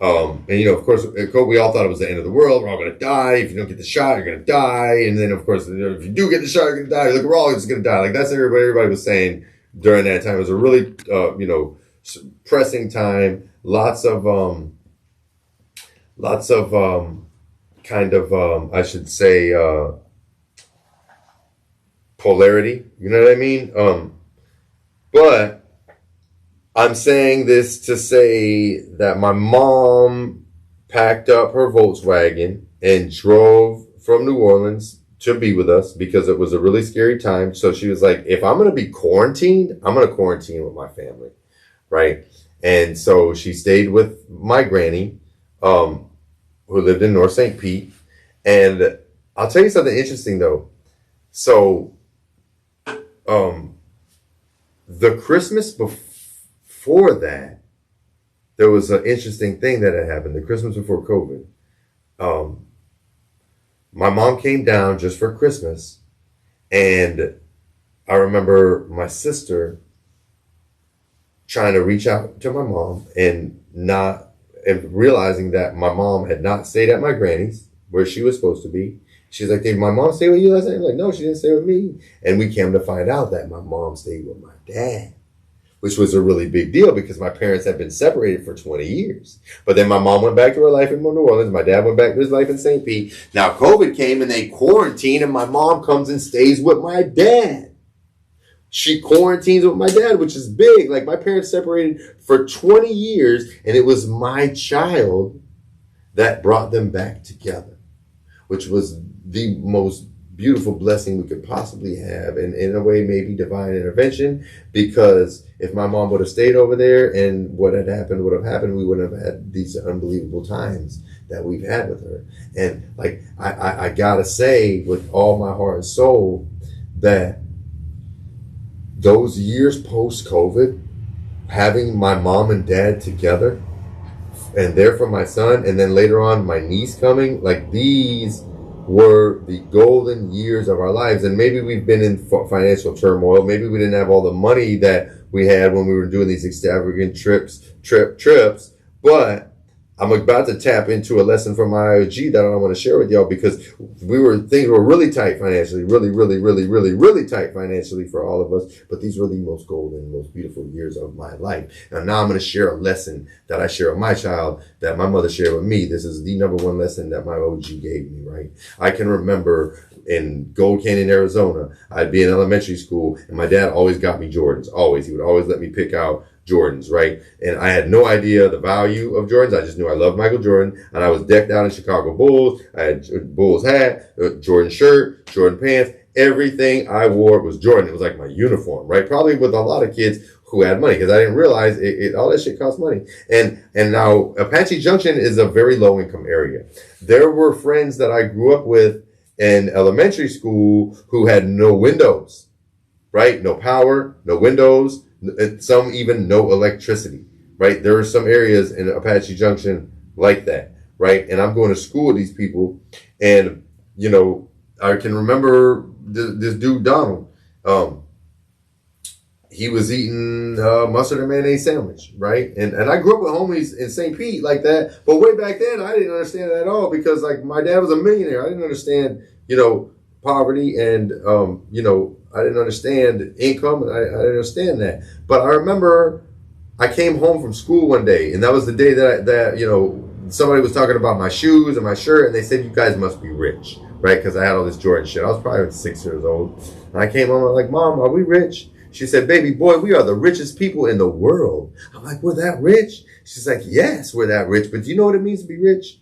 And, you know, of course, we all thought it was the end of the world. We're all going to die. If you don't get the shot, you're going to die. And then, of course, if you do get the shot, you're going to die. Look, we're all just going to die. Like, that's what everybody was saying during that time. It was a really, you know, pressing time. Lots of kind of, I should say, polarity. You know what I mean? But I'm saying this to say that my mom packed up her Volkswagen and drove from New Orleans to be with us because it was a really scary time. So she was like, if I'm going to be quarantined, I'm going to quarantine with my family. Right. And so she stayed with my granny, who lived in North St. Pete. And I'll tell you something interesting though. So, the Christmas before that, there was an interesting thing that had happened. The Christmas before COVID, my mom came down just for Christmas, and I remember my sister trying to reach out to my mom and realizing that my mom had not stayed at my granny's where she was supposed to be. She's like, did my mom stay with you last night? I'm like, no, she didn't stay with me. And we came to find out that my mom stayed with my dad, which was a really big deal because my parents had been separated for 20 years. But then my mom went back to her life in New Orleans. My dad went back to his life in St. Pete. Now COVID came and they quarantined, and my mom comes and stays with my dad. She quarantines with my dad, which is big. Like, my parents separated for 20 years, and it was my child that brought them back together, which was the most beautiful blessing we could possibly have, and in a way maybe divine intervention, because if my mom would have stayed over there and what had happened would have happened, we wouldn't have had these unbelievable times that we've had with her. And like, I gotta say with all my heart and soul that those years post-COVID, having my mom and dad together and there for my son, and then later on my niece coming, like, these were the golden years of our lives. And maybe we've been in financial turmoil. Maybe we didn't have all the money that we had when we were doing these extravagant trips, but I'm about to tap into a lesson from my IOG that I want to share with y'all, because things were really tight financially, really tight financially for all of us. But these were the most golden, most beautiful years of my life. And now I'm going to share a lesson that I share with my child that my mother shared with me. This is the number one lesson that my OG gave me, right? I can remember in Gold Canyon, Arizona, I'd be in elementary school and my dad always got me Jordans. Always. He would always let me pick out Jordans, right? And I had no idea the value of Jordans. I just knew I loved Michael Jordan, and I was decked out in Chicago Bulls. I had Bulls hat, Jordan shirt, Jordan pants. Everything I wore was Jordan. It was like my uniform, right? Probably with a lot of kids who had money, because I didn't realize all that shit costs money. And now Apache Junction is a very low income area. There were friends that I grew up with in elementary school who had no windows, right? No power, no windows. Some even no electricity, right? There are some areas in Apache Junction like that, right? And I'm going to school with these people, and, you know, I can remember this dude, Donald. He was eating mustard and mayonnaise sandwich, right? And I grew up with homies in St. Pete like that, but way back then, I didn't understand it at all, because, like, my dad was a millionaire. I didn't understand, you know, poverty, and, you know, I didn't understand income, and I didn't understand that. But I remember I came home from school one day, and that was the day that you know, somebody was talking about my shoes and my shirt, and they said, you guys must be rich, right? Because I had all this Jordan shit. I was probably 6 years old. And I came home, I'm like, Mom, are we rich? She said, baby boy, we are the richest people in the world. I'm like, we're that rich? She's like, yes, we're that rich, but do you know what it means to be rich?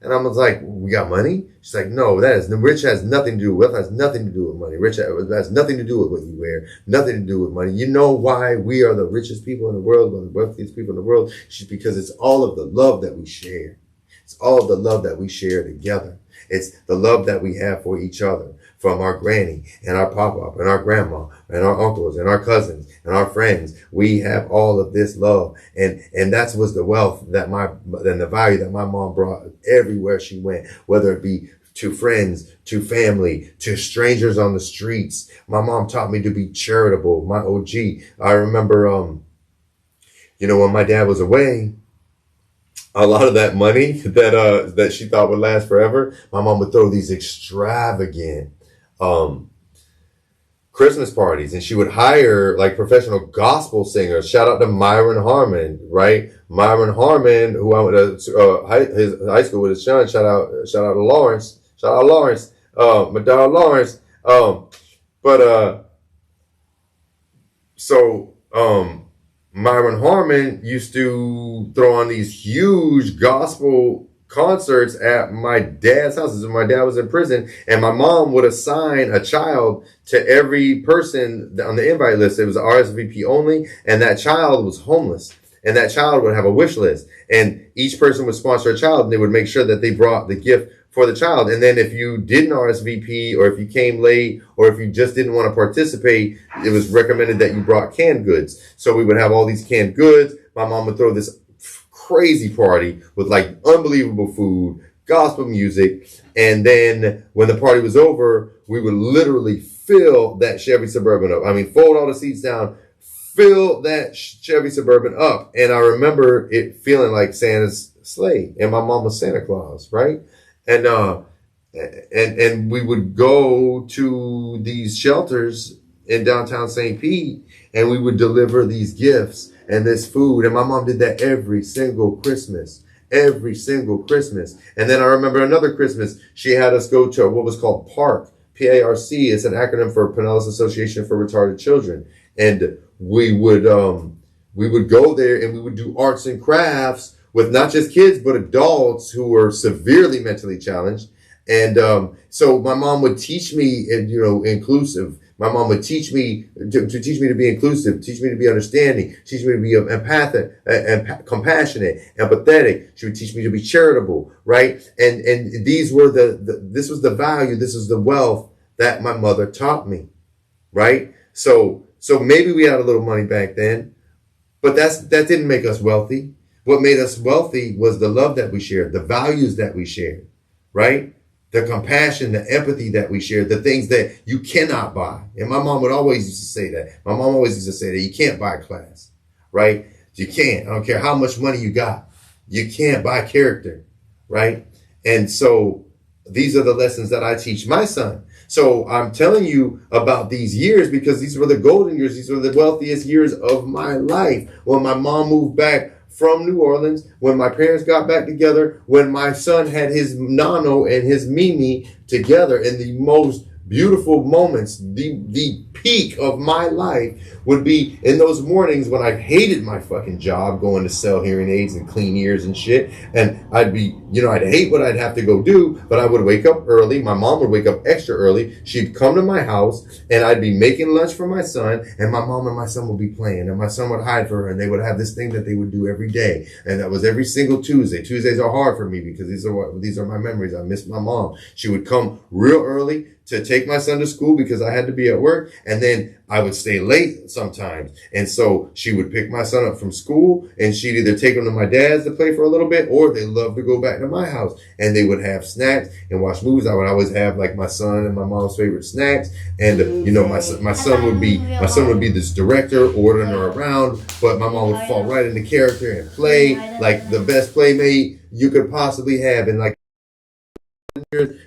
And I was like, we got money? She's like, no, rich has nothing to do with, wealth has nothing to do with money. Rich has nothing to do with what you wear, nothing to do with money. You know why we are the richest people in the world, one of the wealthiest people in the world? It's because it's all of the love that we share. It's all of the love that we share together. It's the love that we have for each other, from our granny and our papa and our grandma and our uncles and our cousins and our friends. We have all of this love. And that was the wealth that and the value that my mom brought everywhere she went, whether it be to friends, to family, to strangers on the streets. My mom taught me to be charitable. My OG. I remember, you know, when my dad was away, a lot of that money that she thought would last forever, my mom would throw these extravagant Christmas parties, and she would hire like professional gospel singers. Shout out to Myron Harmon, right? Myron Harmon, who I went to his high school with his son. Shout out to Lawrence. Shout out Lawrence, my dog Lawrence. Myron Harmon used to throw on these huge gospel concerts at my dad's house. When my dad was in prison, and my mom would assign a child to every person on the invite list. It was RSVP only, and that child was homeless, and that child would have a wish list, and each person would sponsor a child, and they would make sure that they brought the gift for the child. And then if you didn't RSVP, or if you came late, or if you just didn't want to participate, it was recommended that you brought canned goods. So we would have all these canned goods. My mom would throw this crazy party with like unbelievable food, gospel music. And then when the party was over, we would literally fill that Chevy Suburban up. I mean, fold all the seats down, fill that Chevy Suburban up. And I remember it feeling like Santa's sleigh, and my mom was Santa Claus, right? And we would go to these shelters in downtown St. Pete, and we would deliver these gifts and this food. And my mom did that every single Christmas. And then I remember another Christmas, she had us go to what was called Park PARC. It's an acronym for Pinellas Association for Retarded Children. And we would go there and we would do arts and crafts with not just kids, but adults who were severely mentally challenged. And so my mom would teach me, inclusive. My mom would teach me to teach me to be inclusive, teach me to be understanding, teach me to be empathic, compassionate, empathetic. She would teach me to be charitable, right? And these were this was the value, this is the wealth that my mother taught me, right? So maybe we had a little money back then, but that didn't make us wealthy. What made us wealthy was the love that we shared, the values that we shared, right? The compassion, the empathy that we shared, the things that you cannot buy. And my mom would always used to say that. My mom always used to say that you can't buy class, right? You can't. I don't care how much money you got. You can't buy character, right? And so these are the lessons that I teach my son. So I'm telling you about these years because these were the golden years. These were the wealthiest years of my life. When my mom moved back from New Orleans, when my parents got back together, when my son had his Nano and his Mimi together, in the most beautiful moments, the peak of my life would be in those mornings when I hated my fucking job, going to sell hearing aids and clean ears and shit. And I'd hate what I'd have to go do, but I would wake up early. My mom would wake up extra early. She'd come to my house and I'd be making lunch for my son, and my mom and my son would be playing, and my son would hide for her, and they would have this thing that they would do every day. And that was every single Tuesday. Tuesdays are hard for me because these are my memories. I miss my mom. She would come real early to take my son to school because I had to be at work, and then I would stay late sometimes. And so she would pick my son up from school, and she'd either take him to my dad's to play for a little bit, or they loved to go back to my house, and they would have snacks and watch movies. I would always have like my son and my mom's favorite snacks. And my son would be this director ordering her around, but my mom would fall right into character and play like the best playmate you could possibly have. And like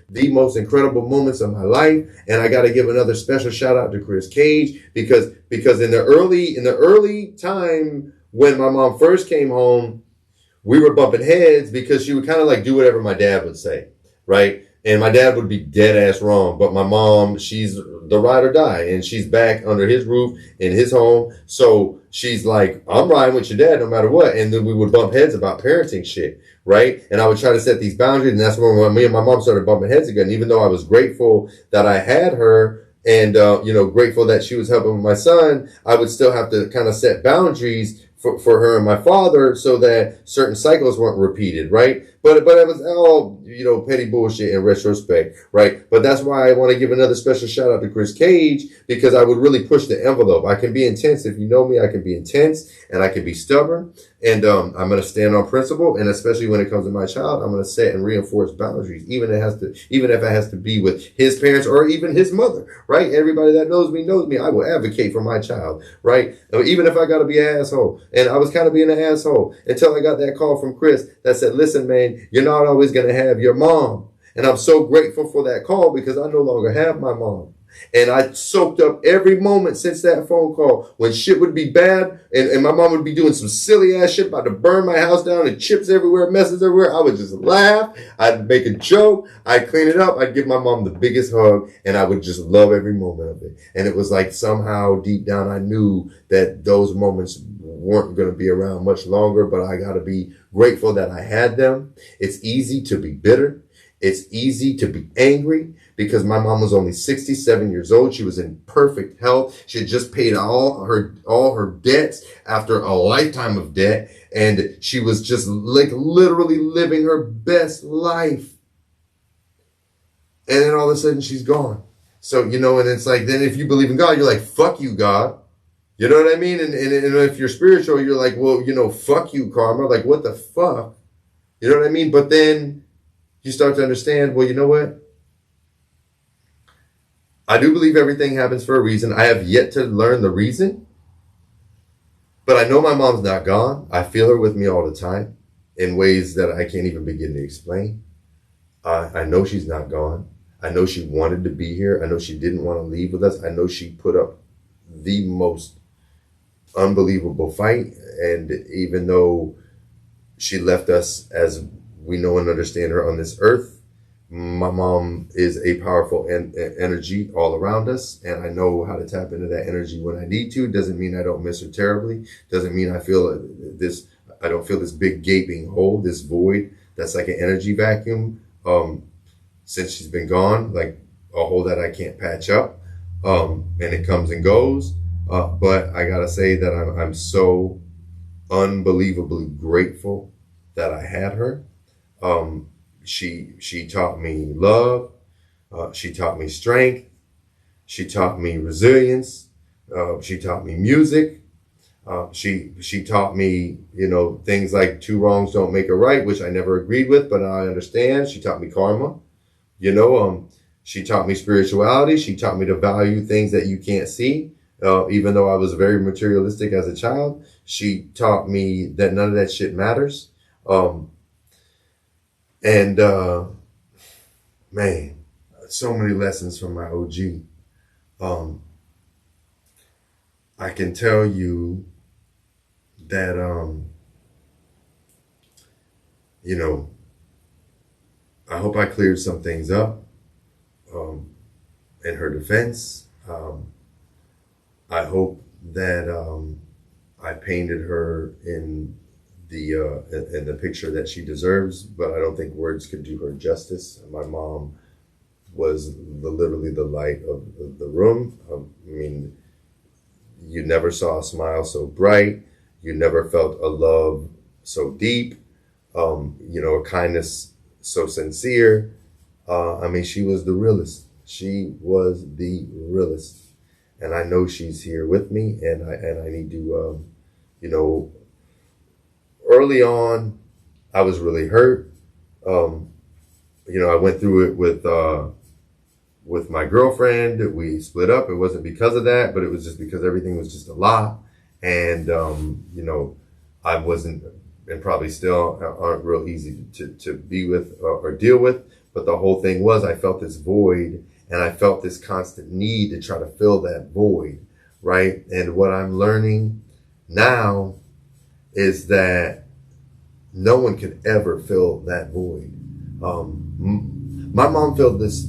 the most incredible moments of my life. And I got to give another special shout out to Chris Cage because in the early time when my mom first came home, we were bumping heads because she would kind of like do whatever my dad would say, right? And my dad would be dead ass wrong, but my mom, she's the ride or die, and she's back under his roof in his home. So she's like, I'm riding with your dad no matter what. And then we would bump heads about parenting shit, right? And I would try to set these boundaries, and that's when me and my mom started bumping heads again. Even though I was grateful that I had her and, grateful that she was helping with my son, I would still have to kind of set boundaries for her and my father so that certain cycles weren't repeated, right? But it was all, petty bullshit in retrospect, right? But that's why I want to give another special shout out to Chris Cage, because I would really push the envelope. I can be intense. If you know me, I can be intense and I can be stubborn. And I'm going to stand on principle. And especially when it comes to my child, I'm going to set and reinforce boundaries, even if it has to be with his parents or even his mother, right? Everybody that knows me. I will advocate for my child, right? Even if I got to be an asshole. And I was kind of being an asshole until I got that call from Chris that said, listen, man, you're not always going to have your mom. And I'm so grateful for that call because I no longer have my mom. And I soaked up every moment since that phone call when shit would be bad and my mom would be doing some silly ass shit, about to burn my house down and chips everywhere, messes everywhere. I would just laugh. I'd make a joke. I'd clean it up. I'd give my mom the biggest hug, and I would just love every moment of it. And it was like somehow deep down I knew that those moments weren't going to be around much longer, but I got to be grateful that I had them. It's easy to be bitter. It's easy to be angry because my mom was only 67 years old. She was in perfect health. She had just paid all her debts after a lifetime of debt. And she was just like literally living her best life. And then all of a sudden she's gone. So, and it's like, then if you believe in God, you're like, fuck you, God. You know what I mean? And if you're spiritual, you're like, well, fuck you, karma. Like, what the fuck? You know what I mean? But then you start to understand, well, you know what? I do believe everything happens for a reason. I have yet to learn the reason. But I know my mom's not gone. I feel her with me all the time in ways that I can't even begin to explain. I know she's not gone. I know she wanted to be here. I know she didn't want to leave with us. I know she put up the most unbelievable fight. And even though she left us as we know and understand her on this earth, My mom is a powerful energy all around us, and I know how to tap into that energy when I need to. Doesn't mean I don't miss her terribly. Doesn't mean I feel this. I don't feel this big gaping hole, this void that's like an energy vacuum. Since she's been gone, like a hole that I can't patch up, and it comes and goes. But I gotta say that I'm so unbelievably grateful that I had her. She taught me love. She taught me strength. She taught me resilience. She taught me music. She taught me, things like two wrongs don't make a right, which I never agreed with, but I understand. She taught me karma. She taught me spirituality. She taught me to value things that you can't see. Even though I was very materialistic as a child, she taught me that none of that shit matters. Man, so many lessons from my OG. I can tell you that, I hope I cleared some things up in her defense. I hope that I painted her in the picture that she deserves, but I don't think words could do her justice. My mom was literally the light of the room. I mean, you never saw a smile so bright. You never felt a love so deep. A kindness so sincere. She was the realest. She was the realest. And I know she's here with me, and I need to, early on, I was really hurt. I went through it with my girlfriend. We split up. It wasn't because of that, but it was just because everything was just a lot. And, I wasn't, and probably still aren't real easy to be with or deal with. But the whole thing was I felt this void, and I felt this constant need to try to fill that void, right? And what I'm learning now is that no one could ever fill that void. My mom filled this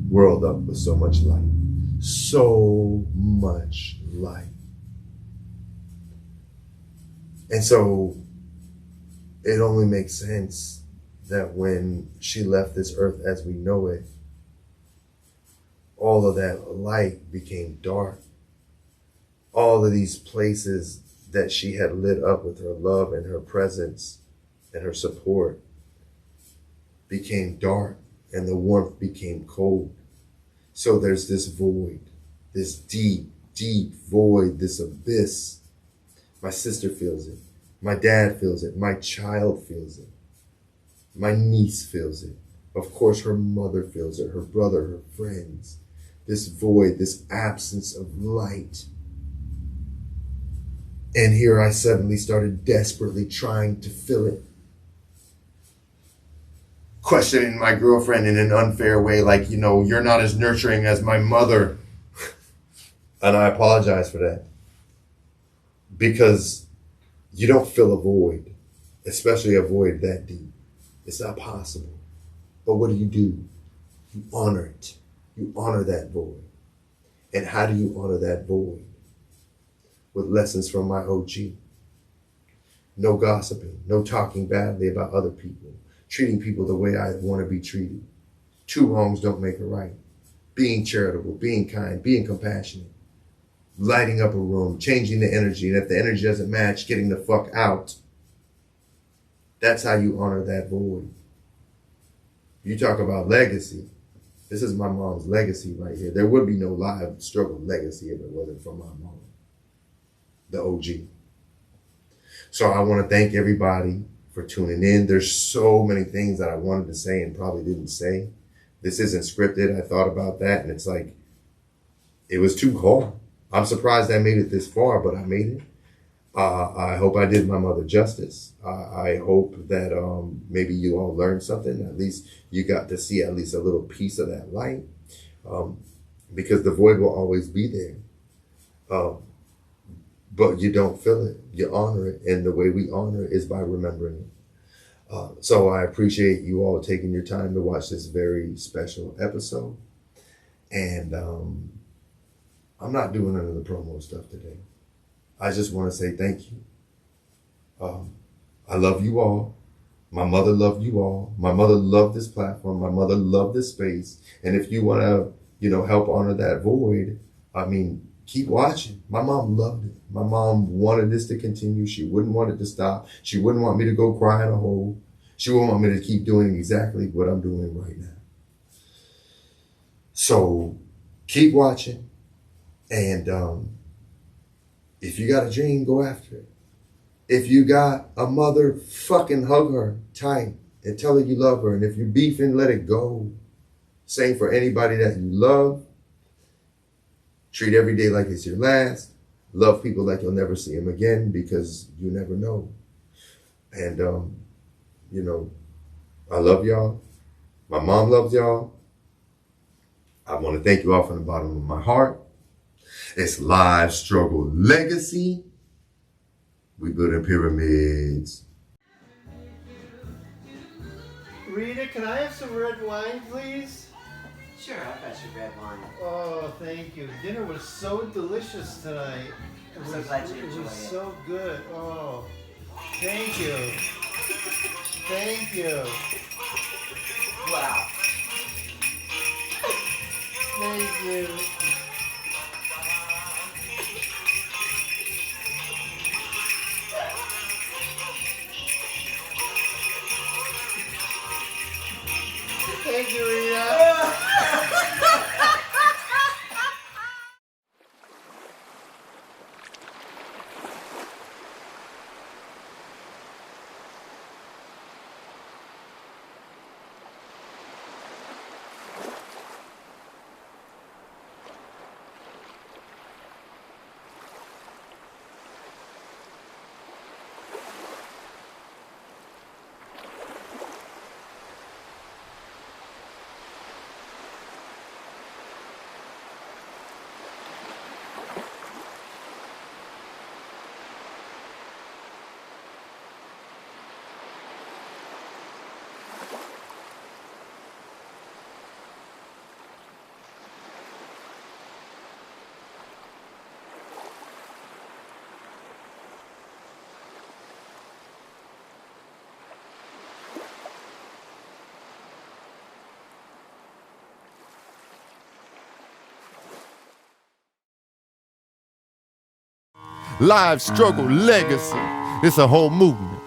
world up with so much light. So much light. And so it only makes sense that when she left this earth as we know it, all of that light became dark. All of these places that she had lit up with her love and her presence and her support became dark, and the warmth became cold. So there's this void, this deep, deep void, this abyss. My sister feels it. My dad feels it. My child feels it. My niece feels it. Of course, her mother feels it, her brother, her friends. This void, this absence of light. And here I suddenly started desperately trying to fill it. Questioning my girlfriend in an unfair way, like, you're not as nurturing as my mother. And I apologize for that. Because you don't fill a void, especially a void that deep. It's not possible. But what do? You honor it. You honor that void. And how do you honor that void? With lessons from my OG. No gossiping, no talking badly about other people, treating people the way I want to be treated. Two wrongs don't make a right. Being charitable, being kind, being compassionate, lighting up a room, changing the energy, and if the energy doesn't match, getting the fuck out. That's how you honor that void. You talk about legacy. This is my mom's legacy right here. There would be no live struggle legacy if it wasn't for my mom, the OG. So I want to thank everybody for tuning in. There's so many things that I wanted to say and probably didn't say. This isn't scripted. I thought about that, and it's like, it was too hard. I'm surprised I made it this far, but I made it. I hope I did my mother justice. I hope that maybe you all learned something. At least you got to see at least a little piece of that light, because the void will always be there. But you don't feel it. You honor it. And the way we honor it is by remembering it. So I appreciate you all taking your time to watch this very special episode. And I'm not doing none of the promo stuff today. I just want to say thank you. I love you all. My mother loved you all. My mother loved this platform. My mother loved this space. And if you want to, help honor that void, keep watching. My mom loved it. My mom wanted this to continue. She wouldn't want it to stop. She wouldn't want me to go cry in a hole. She wouldn't want me to keep doing exactly what I'm doing right now. So keep watching. And if you got a dream, go after it. If you got a mother, fucking hug her tight and tell her you love her. And if you're beefing, let it go. Same for anybody that you love. Treat every day like it's your last. Love people like you'll never see them again because you never know. And, I love y'all. My mom loves y'all. I want to thank you all from the bottom of my heart. It's Live Struggle Legacy. We building pyramids. Rita, can I have some red wine, please? Sure, I've got your red wine. Oh, thank you. Dinner was so delicious tonight. I'm so glad you enjoyed it. It was so good. Oh, thank you. Thank you. Wow. Thank you. Thank you, Rita. Live Struggle Legacy. It's a whole movement.